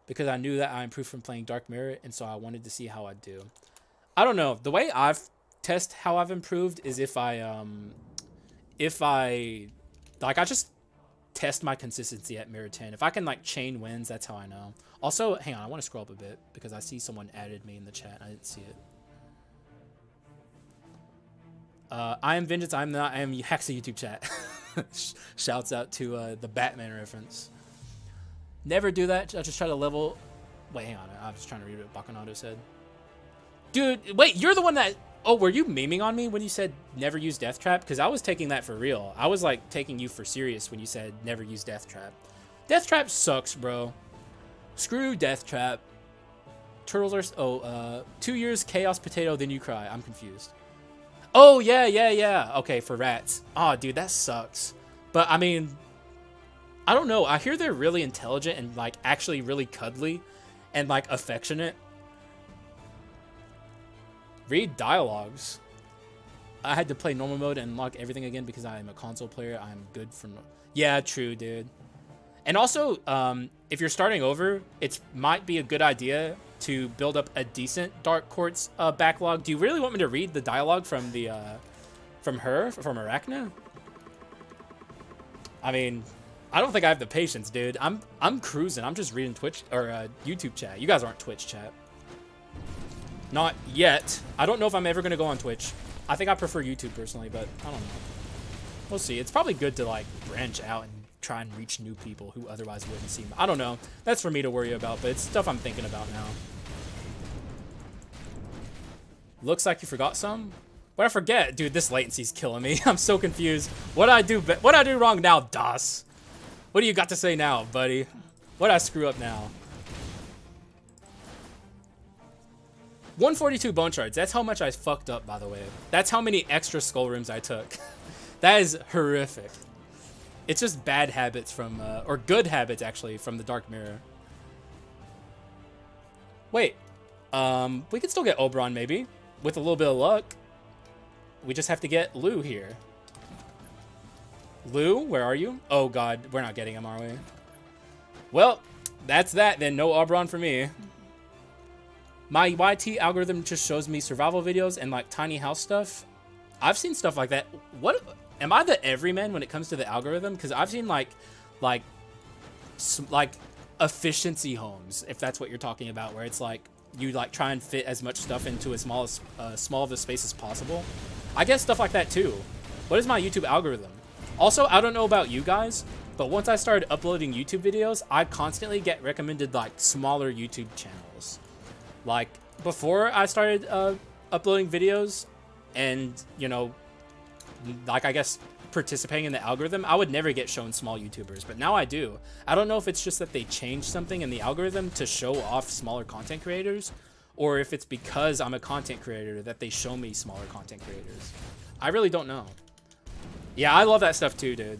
Because I knew that I improved from playing Dark Mirror, and so I wanted to see how I'd do. I don't know. The way I've test how I've improved is if I just test my consistency at Mirror 10. If I can like chain wins, that's how I know. Also, hang on, I want to scroll up a bit because I see someone added me in the chat. I didn't see it. I am Vengeance. I am Hexa YouTube chat. Shouts out to the Batman reference. Never do that. I just try to level. Wait, hang on. I was trying to read what Bacchanado said. Dude, wait, you're the one that. Oh, were you memeing on me when you said never use Death Trap? Because I was taking that for real. I was like taking you for serious when you said never use Death Trap. Death Trap sucks, bro. Screw Death Trap. Turtles are. Oh, 2 years Chaos Potato, then you cry. I'm confused. Oh, yeah. Okay, for rats. Oh, dude, that sucks. But, I mean, I don't know. I hear they're really intelligent and, like, actually really cuddly and, like, affectionate. Read dialogues. I had to play normal mode and unlock everything again because I am a console player. I'm good for... Yeah, true, dude. And also, if you're starting over, it might be a good idea to build up a decent Dark Quartz backlog. Do you really want me to read the dialogue from the from Arachna? I mean, I don't think I have the patience, dude. I'm cruising. I'm just reading Twitch or YouTube chat. You guys aren't Twitch chat. Not yet. I don't know if I'm ever gonna go on Twitch. I think I prefer YouTube personally, but I don't know. We'll see. It's probably good to like branch out and try and reach new people who otherwise wouldn't see me. I don't know. That's for me to worry about, but it's stuff I'm thinking about now. Looks like you forgot some. What'd I forget? Dude, this latency's killing me. I'm so confused. What'd I do wrong now, Das? What do you got to say now, buddy? What'd I screw up now? 142 bone shards. That's how much I fucked up, by the way. That's how many extra skull rooms I took. That is horrific. It's just bad habits from, or good habits, actually, from the Dark Mirror. Wait. We could still get Oberon, maybe. With a little bit of luck. We just have to get Lou here. Lou, where are you? Oh, God. We're not getting him, are we? Well, that's that, then. No Oberon for me. My YT algorithm just shows me survival videos and, like, tiny house stuff. I've seen stuff like that. What... Am I the everyman when it comes to the algorithm? Because I've seen like efficiency homes, if that's what you're talking about, where it's like you like try and fit as much stuff into as small of a space as possible. I get stuff like that too. What is my YouTube algorithm? Also, I don't know about you guys, but once I started uploading YouTube videos, I constantly get recommended like smaller YouTube channels. Like before I started uploading videos, and you know. Like, I guess, participating in the algorithm, I would never get shown small YouTubers, but now I do. I don't know if it's just that they changed something in the algorithm to show off smaller content creators, or if it's because I'm a content creator that they show me smaller content creators. I really don't know. Yeah, I love that stuff too, dude.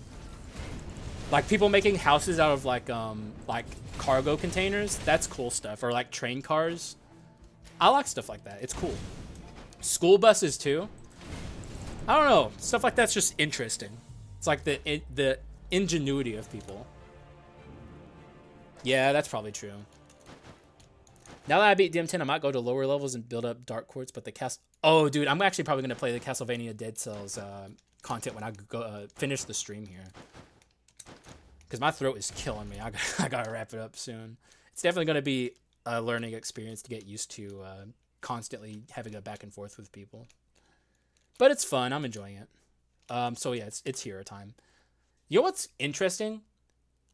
Like, people making houses out of, like cargo containers, that's cool stuff, or, like, train cars. I like stuff like that. It's cool. School buses, too. I don't know. Stuff like that's just interesting. It's like the ingenuity of people. Yeah, that's probably true. Now that I beat DM10, I might go to lower levels and build up Dark Quartz, but the cast... Oh, dude, I'm actually probably going to play the Castlevania Dead Cells content when I go finish the stream here. Because my throat is killing me. I got to wrap it up soon. It's definitely going to be a learning experience to get used to constantly having a back and forth with people. But it's fun. I'm enjoying it. So yeah, it's hero time. You know what's interesting?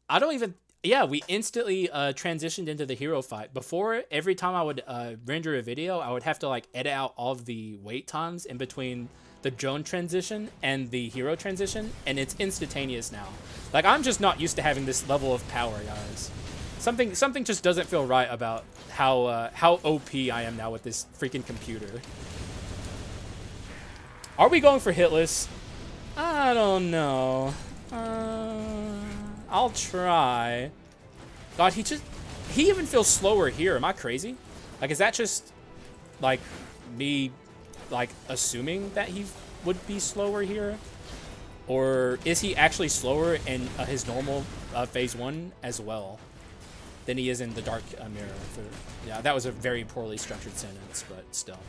I don't even... Yeah, we instantly transitioned into the hero fight. Before, every time I would render a video, I would have to like edit out all of the wait times in between the drone transition and the hero transition, and it's instantaneous now. Like, I'm just not used to having this level of power, guys. Something just doesn't feel right about how OP I am now with this freaking computer. Are we going for hitless? I don't know. I'll try. God, he even feels slower here. Am I crazy? Like, is that just, like, me, like, assuming that he would be slower here? Or is he actually slower in his normal phase 1 as well than he is in the Dark Mirror? Yeah, that was a very poorly structured sentence, but still.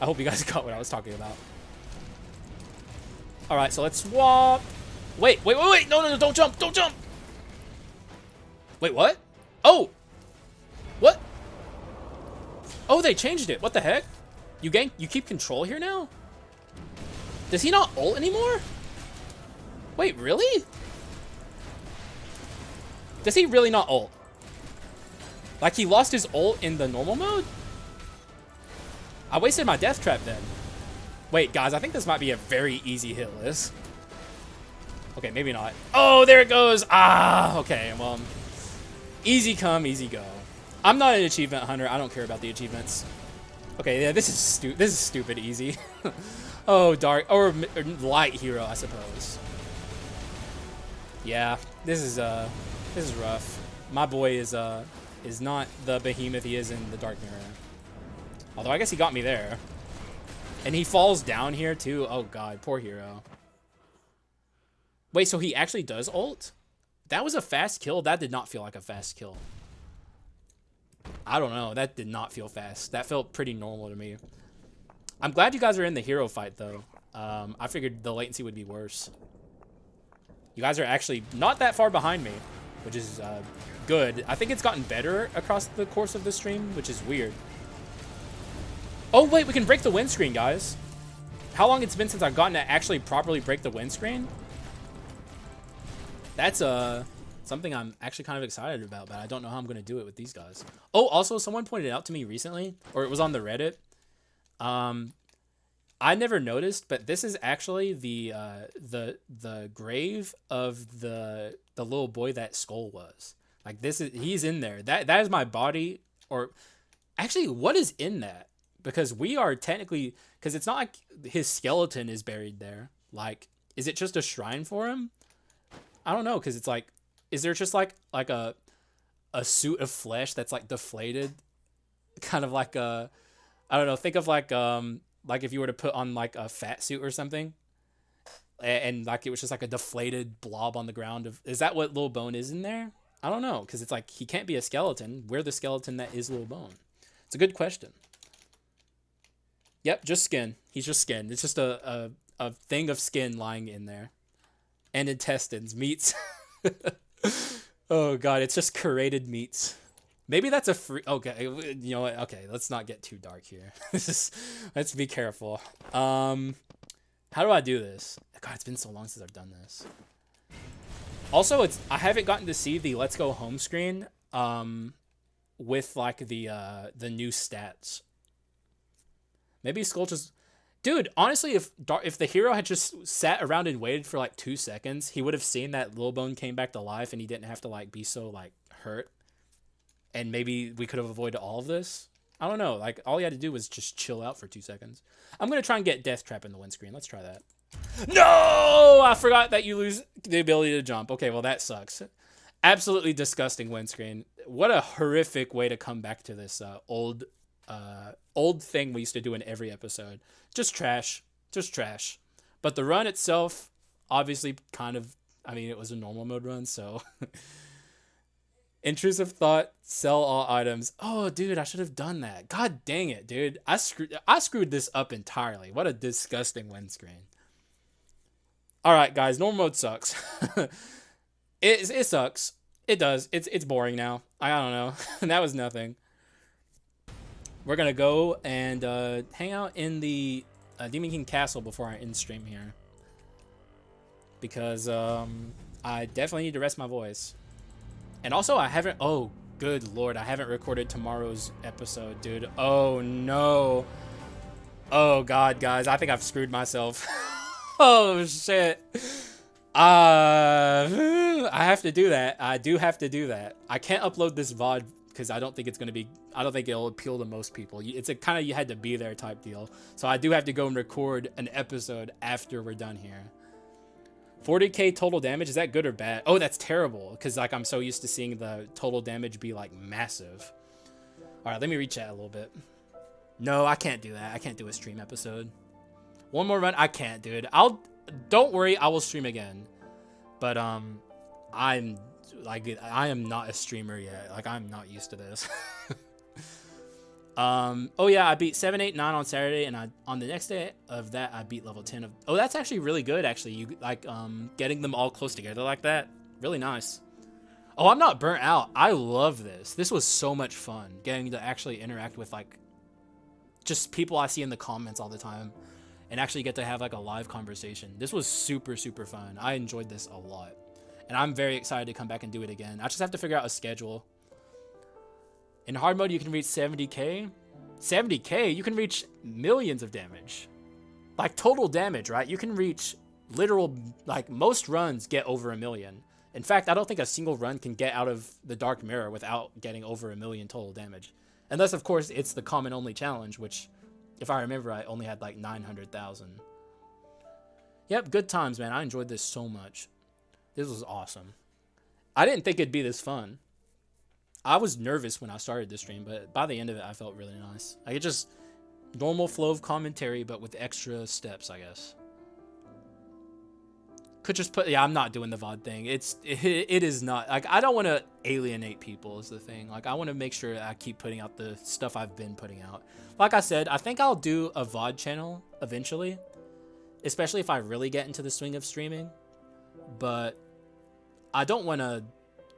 I hope you guys got what I was talking about. All right, so let's swap. Wait. No, don't jump. Wait, what? Oh! What? Oh, they changed it. What the heck? You keep control here now? Does he not ult anymore? Wait, really? Does he really not ult? Like, he lost his ult in the normal mode? I wasted my death trap then. Wait, guys, I think this might be a very easy hit list. Okay, maybe not. Oh, there it goes. Ah, okay, well, easy come, easy go. I'm not an achievement hunter. I don't care about the achievements. Okay, yeah, this is stupid easy. Oh, dark or light hero, I suppose. Yeah, this is rough. My boy is not the behemoth he is in the Dark Mirror. Although I guess he got me there. And he falls down here too. Oh god, poor hero. Wait, so he actually does ult? That was a fast kill? That did not feel like a fast kill. I don't know. That did not feel fast. That felt pretty normal to me. I'm glad you guys are in the hero fight, though. I figured the latency would be worse. You guys are actually not that far behind me, which is good. I think it's gotten better across the course of the stream, which is weird. Oh, wait, we can break the windscreen, guys. How long it's been since I've gotten to actually properly break the windscreen? That's something I'm actually kind of excited about, but I don't know how I'm going to do it with these guys. Oh, also, someone pointed out to me recently, or it was on the Reddit. I never noticed, but this is actually the grave of the little boy that Skul was. Like, he's in there. That is my body, or actually, what is in that? Because we are technically, because it's not like his skeleton is buried there. Like, is it just a shrine for him? I don't know, because it's like, is there just like a suit of flesh that's like deflated, kind of like a, I don't know, think of like if you were to put on like a fat suit or something, and like it was just like a deflated blob on the ground of, is that what Lil Bone is in there? I don't know, because it's like he can't be a skeleton. We're the skeleton that is Lil Bone. It's a good question. Yep, just skin. He's just skin. It's just a thing of skin lying in there. And intestines, meats. Oh god, it's just curated meats. Maybe that's a free, okay, you know what, okay, let's not get too dark here. Let's be careful. How do I do this? God, it's been so long since I've done this. Also, I haven't gotten to see the Let's Go Home screen with like the new stats. Maybe Skul just, dude, honestly, if the hero had just sat around and waited for like 2 seconds, he would have seen that Lil Bone came back to life and he didn't have to like be so like hurt. And maybe we could have avoided all of this. I don't know. Like, all he had to do was just chill out for 2 seconds. I'm going to try and get Death Trap in the windscreen. Let's try that. No! I forgot that you lose the ability to jump. Okay, well, that sucks. Absolutely disgusting windscreen. What a horrific way to come back to this old thing we used to do in every episode. Just trash. Just trash. But the run itself, obviously, kind of, I mean, it was a normal mode run, so... Intrusive thought, sell all items. Oh, dude, I should have done that. God dang it, dude. I screwed this up entirely. What a disgusting windscreen. All right, guys, normal mode sucks. It sucks. It does. It's boring now. I don't know. That was nothing. We're going to go and hang out in the Demon King Castle before I end stream here. Because I definitely need to rest my voice. And also, I haven't... Oh, good lord. I haven't recorded tomorrow's episode, dude. Oh, no. Oh, God, guys. I think I've screwed myself. Oh, shit. I have to do that. I do have to do that. I can't upload this VOD because I don't think it's going to be... I don't think it'll appeal to most people. It's a kind of you had to be there type deal. So I do have to go and record an episode after we're done here. 40k total damage, is that good or bad? Oh, that's terrible, because like I'm so used to seeing the total damage be like massive. All right, let me rechat a little bit. No, I can't do that. I can't do a stream episode. One more run, I can't, dude. Don't worry, I will stream again. But I am not a streamer yet. Like, I'm not used to this. Oh yeah, I beat 7, 8, 9 on Saturday, and on the next day of that I beat level 10 of. Oh, that's actually really good. Actually, you like getting them all close together like that. Really nice. Oh, I'm not burnt out. I love this. This was so much fun getting to actually interact with like just people I see in the comments all the time, and actually get to have like a live conversation. This was super fun. I enjoyed this a lot, and I'm very excited to come back and do it again. I just have to figure out a schedule. In hard mode, you can reach 70k. 70k, you can reach millions of damage. Like total damage, right? You can reach literal, like most runs get over 1 million. In fact, I don't think a single run can get out of the Dark Mirror without getting over 1 million total damage. Unless, of course, it's the common only challenge, which, if I remember right, only had like 900,000. Yep, good times, man. I enjoyed this so much. This was awesome. I didn't think it'd be this fun. I was nervous when I started this stream, but by the end of it, I felt really nice. Like, it just normal flow of commentary, but with extra steps, I guess. Could just put, yeah, I'm not doing the VOD thing. It is not, like, I don't want to alienate people is the thing. Like, I want to make sure I keep putting out the stuff I've been putting out. Like I said, I think I'll do a VOD channel eventually, especially if I really get into the swing of streaming. But I don't want to,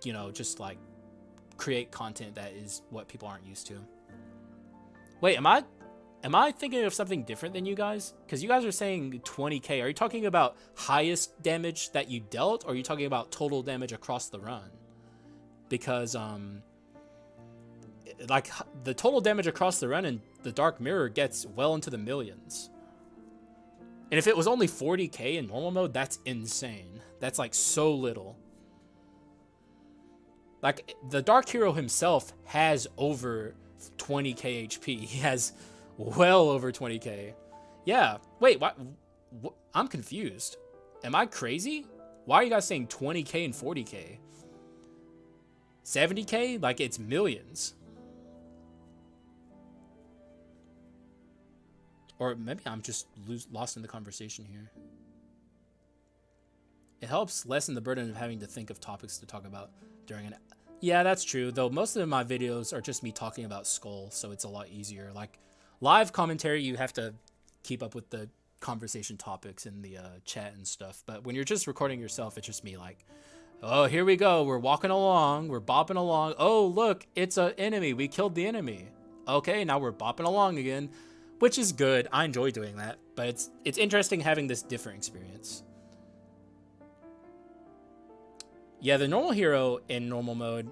you know, just like create content that is what people aren't used to. Wait, am I thinking of something different than you guys? Because you guys are saying 20k. Are you talking about highest damage that you dealt, or are you talking about total damage across the run? Because like the total damage across the run in the Dark Mirror gets well into the millions. And if it was only 40k in normal mode, that's insane. That's like so little. Like, the Dark Hero himself has over 20k HP. He has well over 20k. Yeah. Wait, what? I'm confused. Am I crazy? Why are you guys saying 20k and 40k? 70k? Like, it's millions. Or maybe I'm just lost in the conversation here. It helps lessen the burden of having to think of topics to talk about during an... Yeah, that's true, though most of my videos are just me talking about Skul, so it's a lot easier. Like, live commentary, you have to keep up with the conversation topics in the chat and stuff, but when you're just recording yourself, it's just me like, oh, here we go, we're walking along, we're bopping along, oh, look, it's an enemy, we killed the enemy. Okay, now we're bopping along again, which is good. I enjoy doing that, but it's interesting having this different experience. Yeah, the normal hero in normal mode,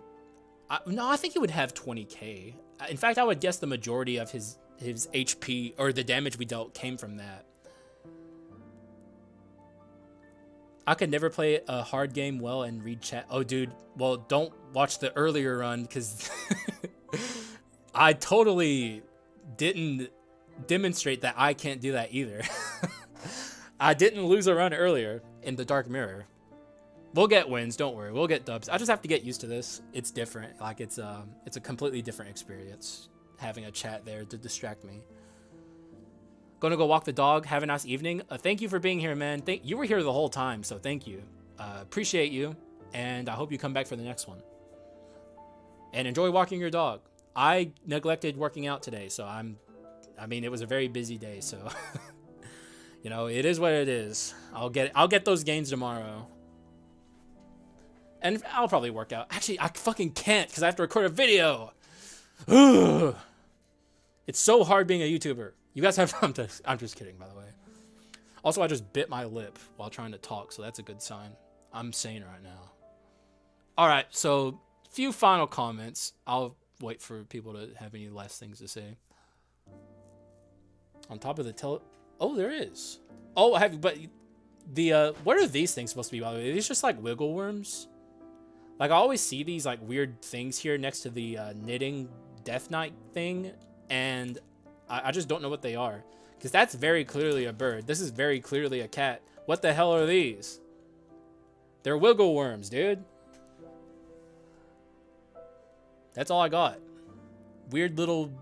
I think he would have 20k. In fact, I would guess the majority of his HP or the damage we dealt came from that. I could never play a hard game well and read chat. Oh, dude, well, don't watch the earlier run because I totally didn't demonstrate that I can't do that either. I didn't lose a run earlier in the Dark Mirror. We'll get wins, don't worry. We'll get dubs. I just have to get used to this. It's different. Like, it's a completely different experience having a chat there to distract me. Gonna go walk the dog. Have a nice evening. Thank you for being here, man. You were here the whole time, so thank you. Appreciate you, and I hope you come back for the next one. And enjoy walking your dog. I neglected working out today, so I mean, it was a very busy day, so you know, it is what it is. I'll get those gains tomorrow. And I'll probably work out. Actually, I fucking can't because I have to record a video. Ugh. It's so hard being a YouTuber. You guys have... I'm just kidding, by the way. Also, I just bit my lip while trying to talk, so that's a good sign. I'm sane right now. All right, so few final comments. I'll wait for people to have any last things to say. On top of the Oh, there is. Oh, but the... what are these things supposed to be, by the way? Are these just like wiggle worms? Like, I always see these, like, weird things here next to the knitting Death Knight thing, and I just don't know what they are. Because that's very clearly a bird. This is very clearly a cat. What the hell are these? They're wiggle worms, dude. That's all I got. Weird little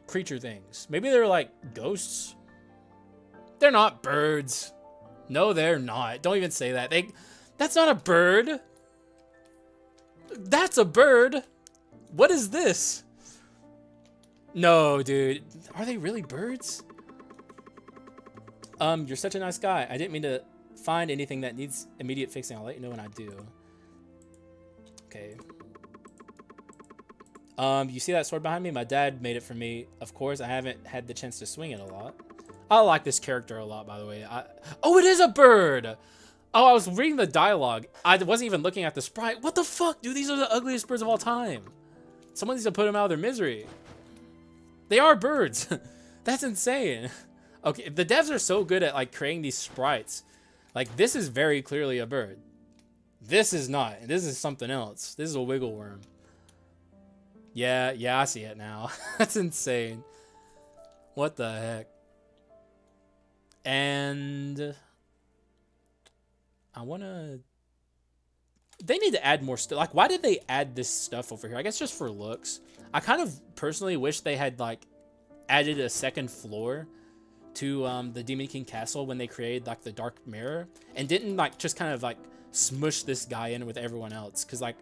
creature things. Maybe they're like ghosts. They're not birds. No, they're not. Don't even say that. That's not a bird. That's a bird. What is this? No, dude. Are they really birds? You're such a nice guy. I didn't mean to find anything that needs immediate fixing. I'll let you know when I do. Okay. You see that sword behind me? My dad made it for me. Of course, I haven't had the chance to swing it a lot. I like this character a lot, by the way. Oh, it is a bird! Oh, I was reading the dialogue. I wasn't even looking at the sprite. What the fuck, dude? These are the ugliest birds of all time. Someone needs to put them out of their misery. They are birds. That's insane. Okay, the devs are so good at like creating these sprites. Like, this is very clearly a bird. This is not. This is something else. This is a wiggle worm. Yeah, I see it now. That's insane. What the heck? And I want to... They need to add more stuff. Like, why did they add this stuff over here? I guess just for looks. I kind of personally wish they had, like, added a second floor to the Demon King Castle when they created, like, the Dark Mirror. And didn't, like, just kind of, like, smush this guy in with everyone else. Because, like,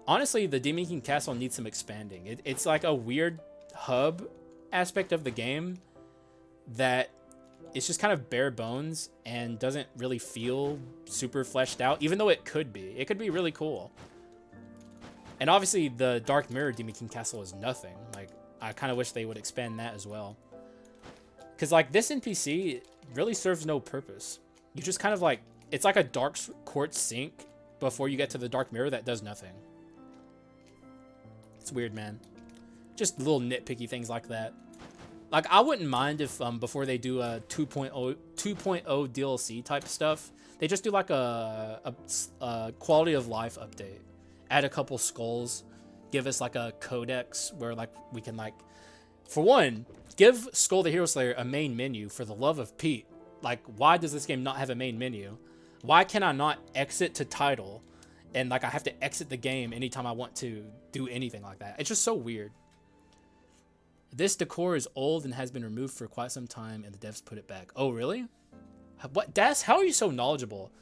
honestly, the Demon King Castle needs some expanding. It's, like, a weird hub aspect of the game that... It's just kind of bare bones and doesn't really feel super fleshed out, even though it could be. It could be really cool. And obviously, the Dark Mirror Demon King Castle is nothing. Like, I kind of wish they would expand that as well. Because, like, this NPC really serves no purpose. You just kind of, like... It's like a Dark Quartz sink before you get to the Dark Mirror that does nothing. It's weird, man. Just little nitpicky things like that. Like, I wouldn't mind if, before they do a 2.0 DLC type stuff, they just do, like, a quality of life update. Add a couple skulls. Give us, like, a codex where, like, we can, like... For one, give Skul the Hero Slayer a main menu for the love of Pete. Like, why does this game not have a main menu? Why can I not exit to title? And, like, I have to exit the game anytime I want to do anything like that. It's just so weird. This decor is old and has been removed for quite some time, and the devs put it back. Oh, really? What, Das? How are you so knowledgeable?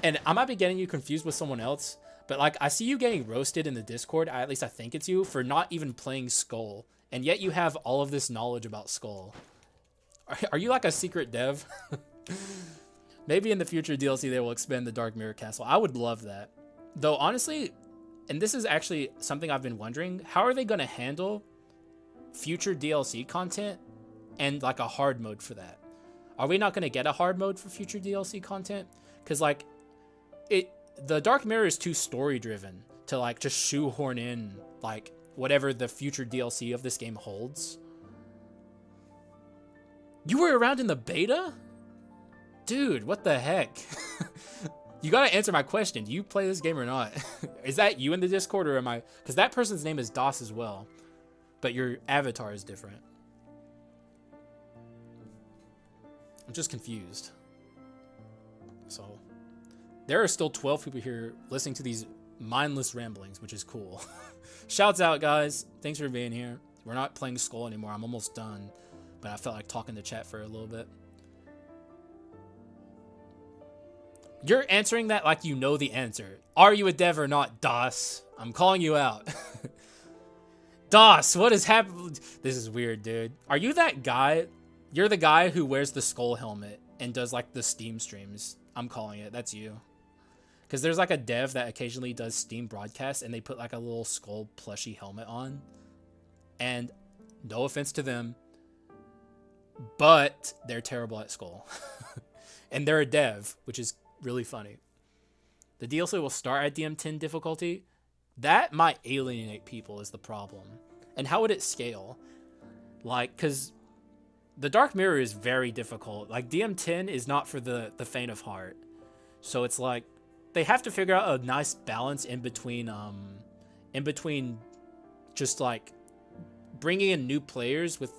And I might be getting you confused with someone else, but like I see you getting roasted in the Discord. At least I think it's you for not even playing Skul, and yet you have all of this knowledge about Skul. Are you like a secret dev? Maybe in the future DLC they will expand the Dark Mirror Castle. I would love that, though. Honestly, and this is actually something I've been wondering: how are they going to handle future DLC content and like a hard mode for that? Are we not going to get a hard mode for future DLC content? Because like the Dark Mirror is too story driven to like just shoehorn in like whatever the future DLC of this game holds. You were around in the beta? Dude, what the heck? You gotta answer my question. Do you play this game or not? Is that you in the Discord, or am I? Because that person's name is Das as well, but your avatar is different. I'm just confused. So, there are still 12 people here listening to these mindless ramblings, which is cool. Shouts out, guys. Thanks for being here. We're not playing Skul anymore. I'm almost done, but I felt like talking to chat for a little bit. You're answering that like you know the answer. Are you a dev or not, Das? I'm calling you out. Das, what is happening? This is weird, dude. Are you that guy? You're the guy who wears the Skul helmet and does like the Steam streams. I'm calling it. That's you. Because there's like a dev that occasionally does Steam broadcasts and they put like a little Skul plushie helmet on. And no offense to them, but they're terrible at Skul. And they're a dev, which is really funny. The DLC will start at DM10 difficulty. That might alienate people is the problem. And how would it scale? Like, because the Dark Mirror is very difficult. Like, DM10 is not for the faint of heart. So it's like, they have to figure out a nice balance in between just like bringing in new players with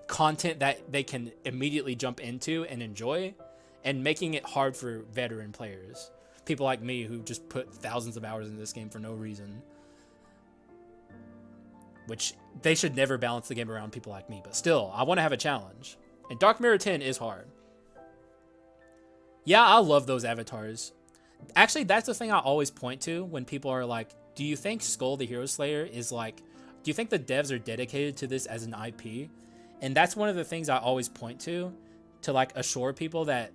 content that they can immediately jump into and enjoy, and making it hard for veteran players. people like me who just put thousands of hours into this game for no reason. Which they should never balance the game around people like me, but still, I want to have a challenge. And Dark Mirror 10 is hard. Yeah, I love those avatars. Actually, that's the thing I always point to when people are like, do you think Skul the Hero Slayer is like, do you think the devs are dedicated to this as an IP? And that's one of the things I always point to like assure people that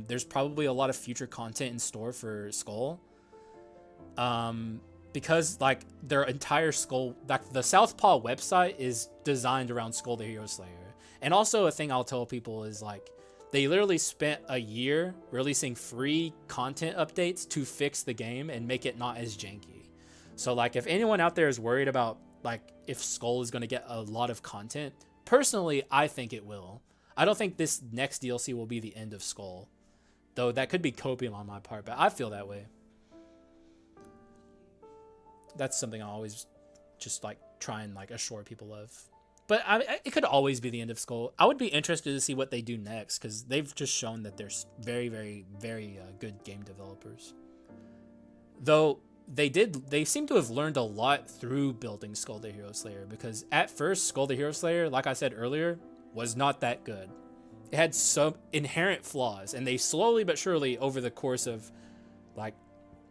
there's probably a lot of future content in store for Skul. Because like their entire Skul, like the Southpaw website is designed around Skul the Hero Slayer. And also a thing I'll tell people is like, they literally spent a year releasing free content updates to fix the game and make it not as janky. So like if anyone out there is worried about like if Skul is going to get a lot of content, personally, I think it will. I don't think this next DLC will be the end of Skul. Though that could be copium on my part, but I feel that way. That's something I always just like try and like assure people of. But it could always be the end of Skul. I would be interested to see what they do next because they've just shown that they're very, very, very good game developers. Though they seem to have learned a lot through building Skul the Hero Slayer because at first Skul the Hero Slayer, like I said earlier, was not that good. It had some inherent flaws, and they slowly but surely over the course of like,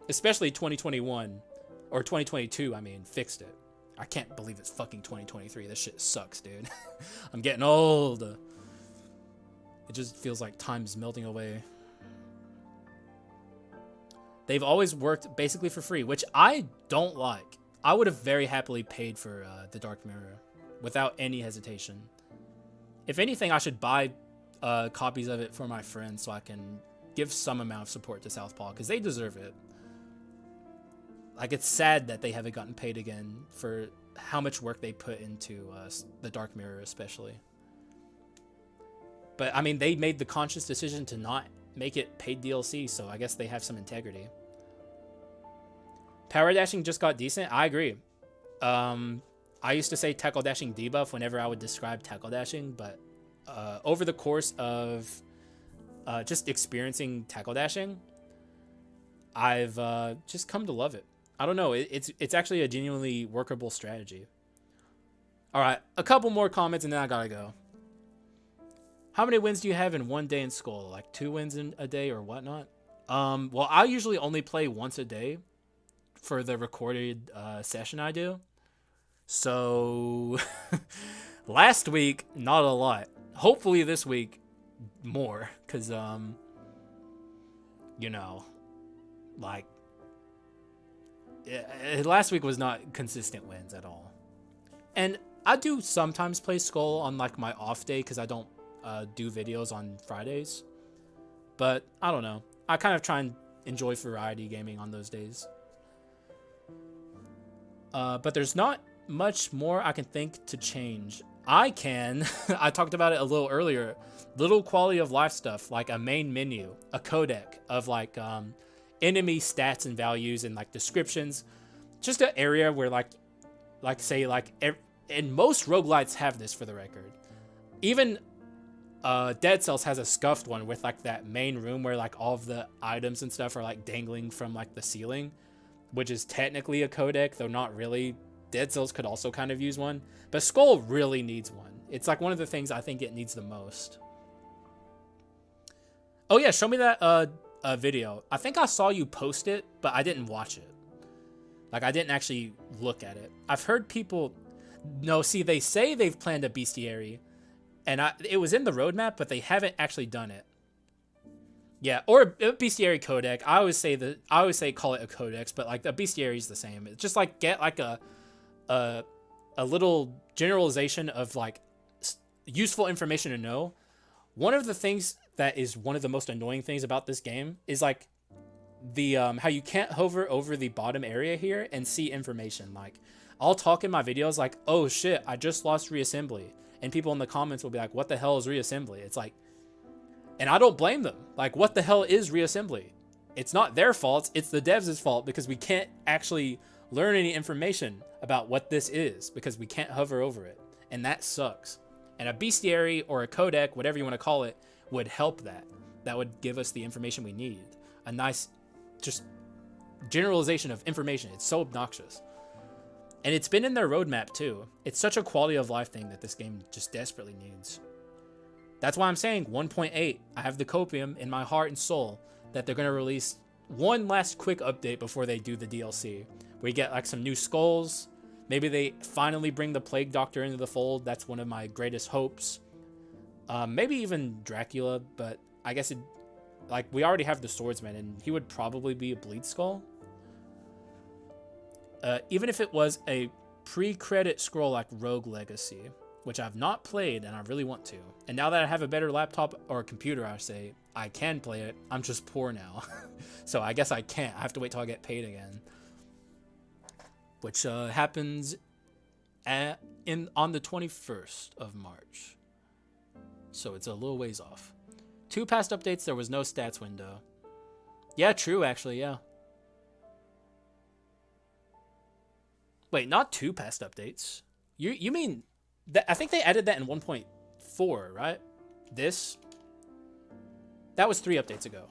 especially 2021 or 2022, I mean, fixed it. I can't believe it's fucking 2023. This shit sucks, dude. I'm getting old. It just feels like time's melting away. They've always worked basically for free, which I don't like. I would have very happily paid for the Dark Mirror without any hesitation. If anything, I should buy copies of it for my friends so I can give some amount of support to Southpaw because they deserve it. Like, it's sad that they haven't gotten paid again for how much work they put into the Dark Mirror especially. But, I mean, they made the conscious decision to not make it paid DLC, so I guess they have some integrity. Power dashing just got decent. I agree. I used to say tackle dashing debuff whenever I would describe tackle dashing, but over the course of just experiencing tackle dashing, I've just come to love it. I don't know. It's actually a genuinely workable strategy. All right, a couple more comments and then I gotta go. How many wins do you have in one day in Skul? Like 2 wins in a day or whatnot? Well, I usually only play once a day for the recorded session I do. So last week, not a lot. Hopefully this week, more. Because, you know, like, last week was not consistent wins at all. And I do sometimes play Skul on, like, my off day because I don't do videos on Fridays. But, I don't know. I kind of try and enjoy variety gaming on those days. But there's not much more I can think to change. I talked about it a little earlier, little quality of life stuff, like a main menu, a codec of like enemy stats and values and like descriptions, just an area where and most roguelites have this for the record. Even Dead Cells has a scuffed one with like that main room where like all of the items and stuff are like dangling from like the ceiling, which is technically a codec, though not really. Dead Cells could also kind of use one, but Skul really needs one. It's like one of the things I think it needs the most. Oh yeah, show me that video. I think I saw you post it, but I didn't watch it. Like, I didn't actually look at it. I've heard people... No, see, they say they've planned a bestiary, and it was in the roadmap, but they haven't actually done it. Yeah, or a bestiary codec. I always say call it a codex, but like the bestiary is the same. It's just like get like a little generalization of like useful information to know. One of the things that is one of the most annoying things about this game is like the how you can't hover over the bottom area here and see information. Like, I'll talk in my videos like, oh shit, I just lost reassembly, and people in the comments will be like, what the hell is reassembly? It's like, and I don't blame them. Like, what the hell is reassembly? It's not their fault, it's the devs' fault, because we can't actually learn any information about what this is because we can't hover over it, and that sucks. And a bestiary or a codec, whatever you want to call it, would help that. That would give us the information we need. A nice just generalization of information. It's so obnoxious. And it's been in their roadmap too. It's such a quality of life thing that this game just desperately needs. That's why I'm saying 1.8. I have the copium in my heart and soul that they're going to release one last quick update before they do the DLC. We get like some new skulls. Maybe they finally bring the Plague Doctor into the fold. That's one of my greatest hopes. Maybe even Dracula, but I guess it, like, we already have the Swordsman, and he would probably be a Bleed Skull. Even if it was a pre-credit scroll like Rogue Legacy, which I've not played and I really want to. And now that I have a better laptop or computer, I can play it. I'm just poor now. So I guess I can't. I have to wait till I get paid again. Which happens on the 21st of March. So it's a little ways off. 2 past updates, there was no stats window. Yeah, true, actually, yeah. Wait, not 2 past updates. You mean... I think they added that in 1.4, right? This? That was 3 updates ago.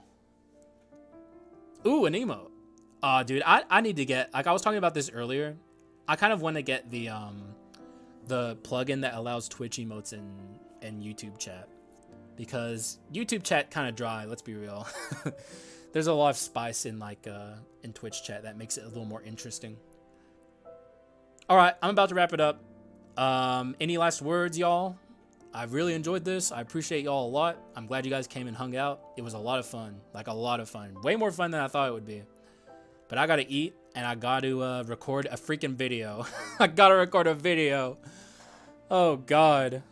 Ooh, an emote. Dude, I need to get... Like, I was talking about this earlier. I kind of want to get the plugin that allows Twitch emotes in YouTube chat. Because YouTube chat kind of dry, let's be real. There's a lot of spice in, like, in Twitch chat that makes it a little more interesting. Alright, I'm about to wrap it up. Any last words, y'all? I really enjoyed this. I appreciate y'all a lot. I'm glad you guys came and hung out. It was a lot of fun. Like, a lot of fun. Way more fun than I thought it would be. But I gotta eat, and I gotta record a freaking video. I gotta record a video. Oh, God.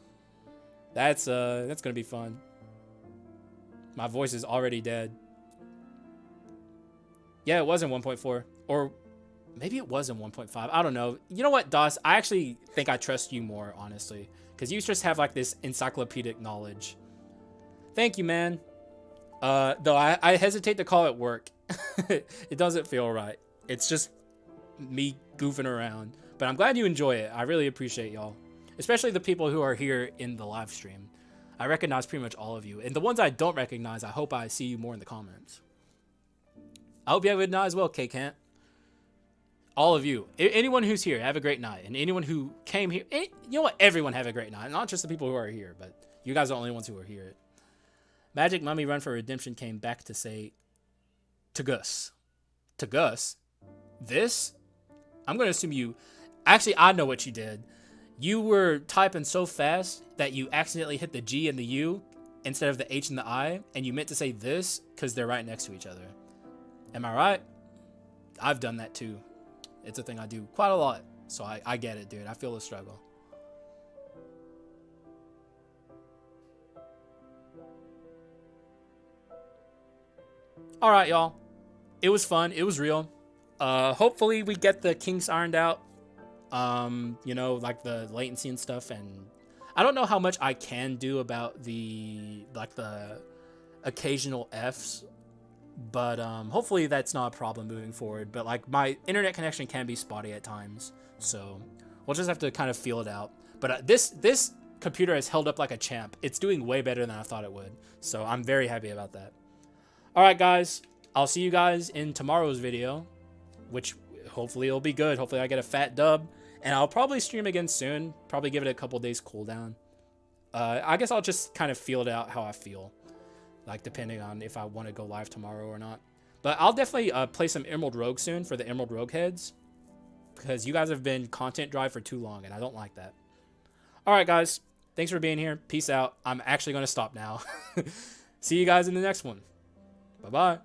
That's gonna be fun. My voice is already dead. Yeah, it was in 1.4. Or... maybe it was in 1.5. I don't know. You know what, DOS? I actually think I trust you more, honestly. Because you just have, like, this encyclopedic knowledge. Thank you, man. Though I hesitate to call it work. It doesn't feel right. It's just me goofing around. But I'm glad you enjoy it. I really appreciate y'all. Especially the people who are here in the live stream. I recognize pretty much all of you. And the ones I don't recognize, I hope I see you more in the comments. I hope you have a good night as well, K-Cant. All of you, anyone who's here, have a great night. And anyone who came here, you know what? Everyone have a great night. Not just the people who are here, but you guys are the only ones who are here. Magic Mummy Run for Redemption came back to say, to Gus. To Gus? This? I'm going to assume you... Actually, I know what you did. You were typing so fast that you accidentally hit the G and the U instead of the H and the I, and you meant to say this because they're right next to each other. Am I right? I've done that too. It's a thing I do quite a lot. So I get it, dude. I feel the struggle. Alright, y'all. It was fun. It was real. Hopefully we get the kinks ironed out. You know, like the latency and stuff. And I don't know how much I can do about the occasional Fs. But hopefully that's not a problem moving forward. But like my internet connection can be spotty at times, so we'll just have to kind of feel it out. But this computer has held up like a champ. It's doing way better than I thought it would, so I'm very happy about that. All right, guys, I'll see you guys in tomorrow's video, which hopefully it'll be good. Hopefully I get a fat dub, and I'll probably stream again soon. Probably give it a couple days cooldown. I guess I'll just kind of feel it out how I feel. Like, depending on if I want to go live tomorrow or not. But I'll definitely play some Emerald Rogue soon for the Emerald Rogue heads. Because you guys have been content dry for too long, and I don't like that. Alright, guys. Thanks for being here. Peace out. I'm actually going to stop now. See you guys in the next one. Bye-bye.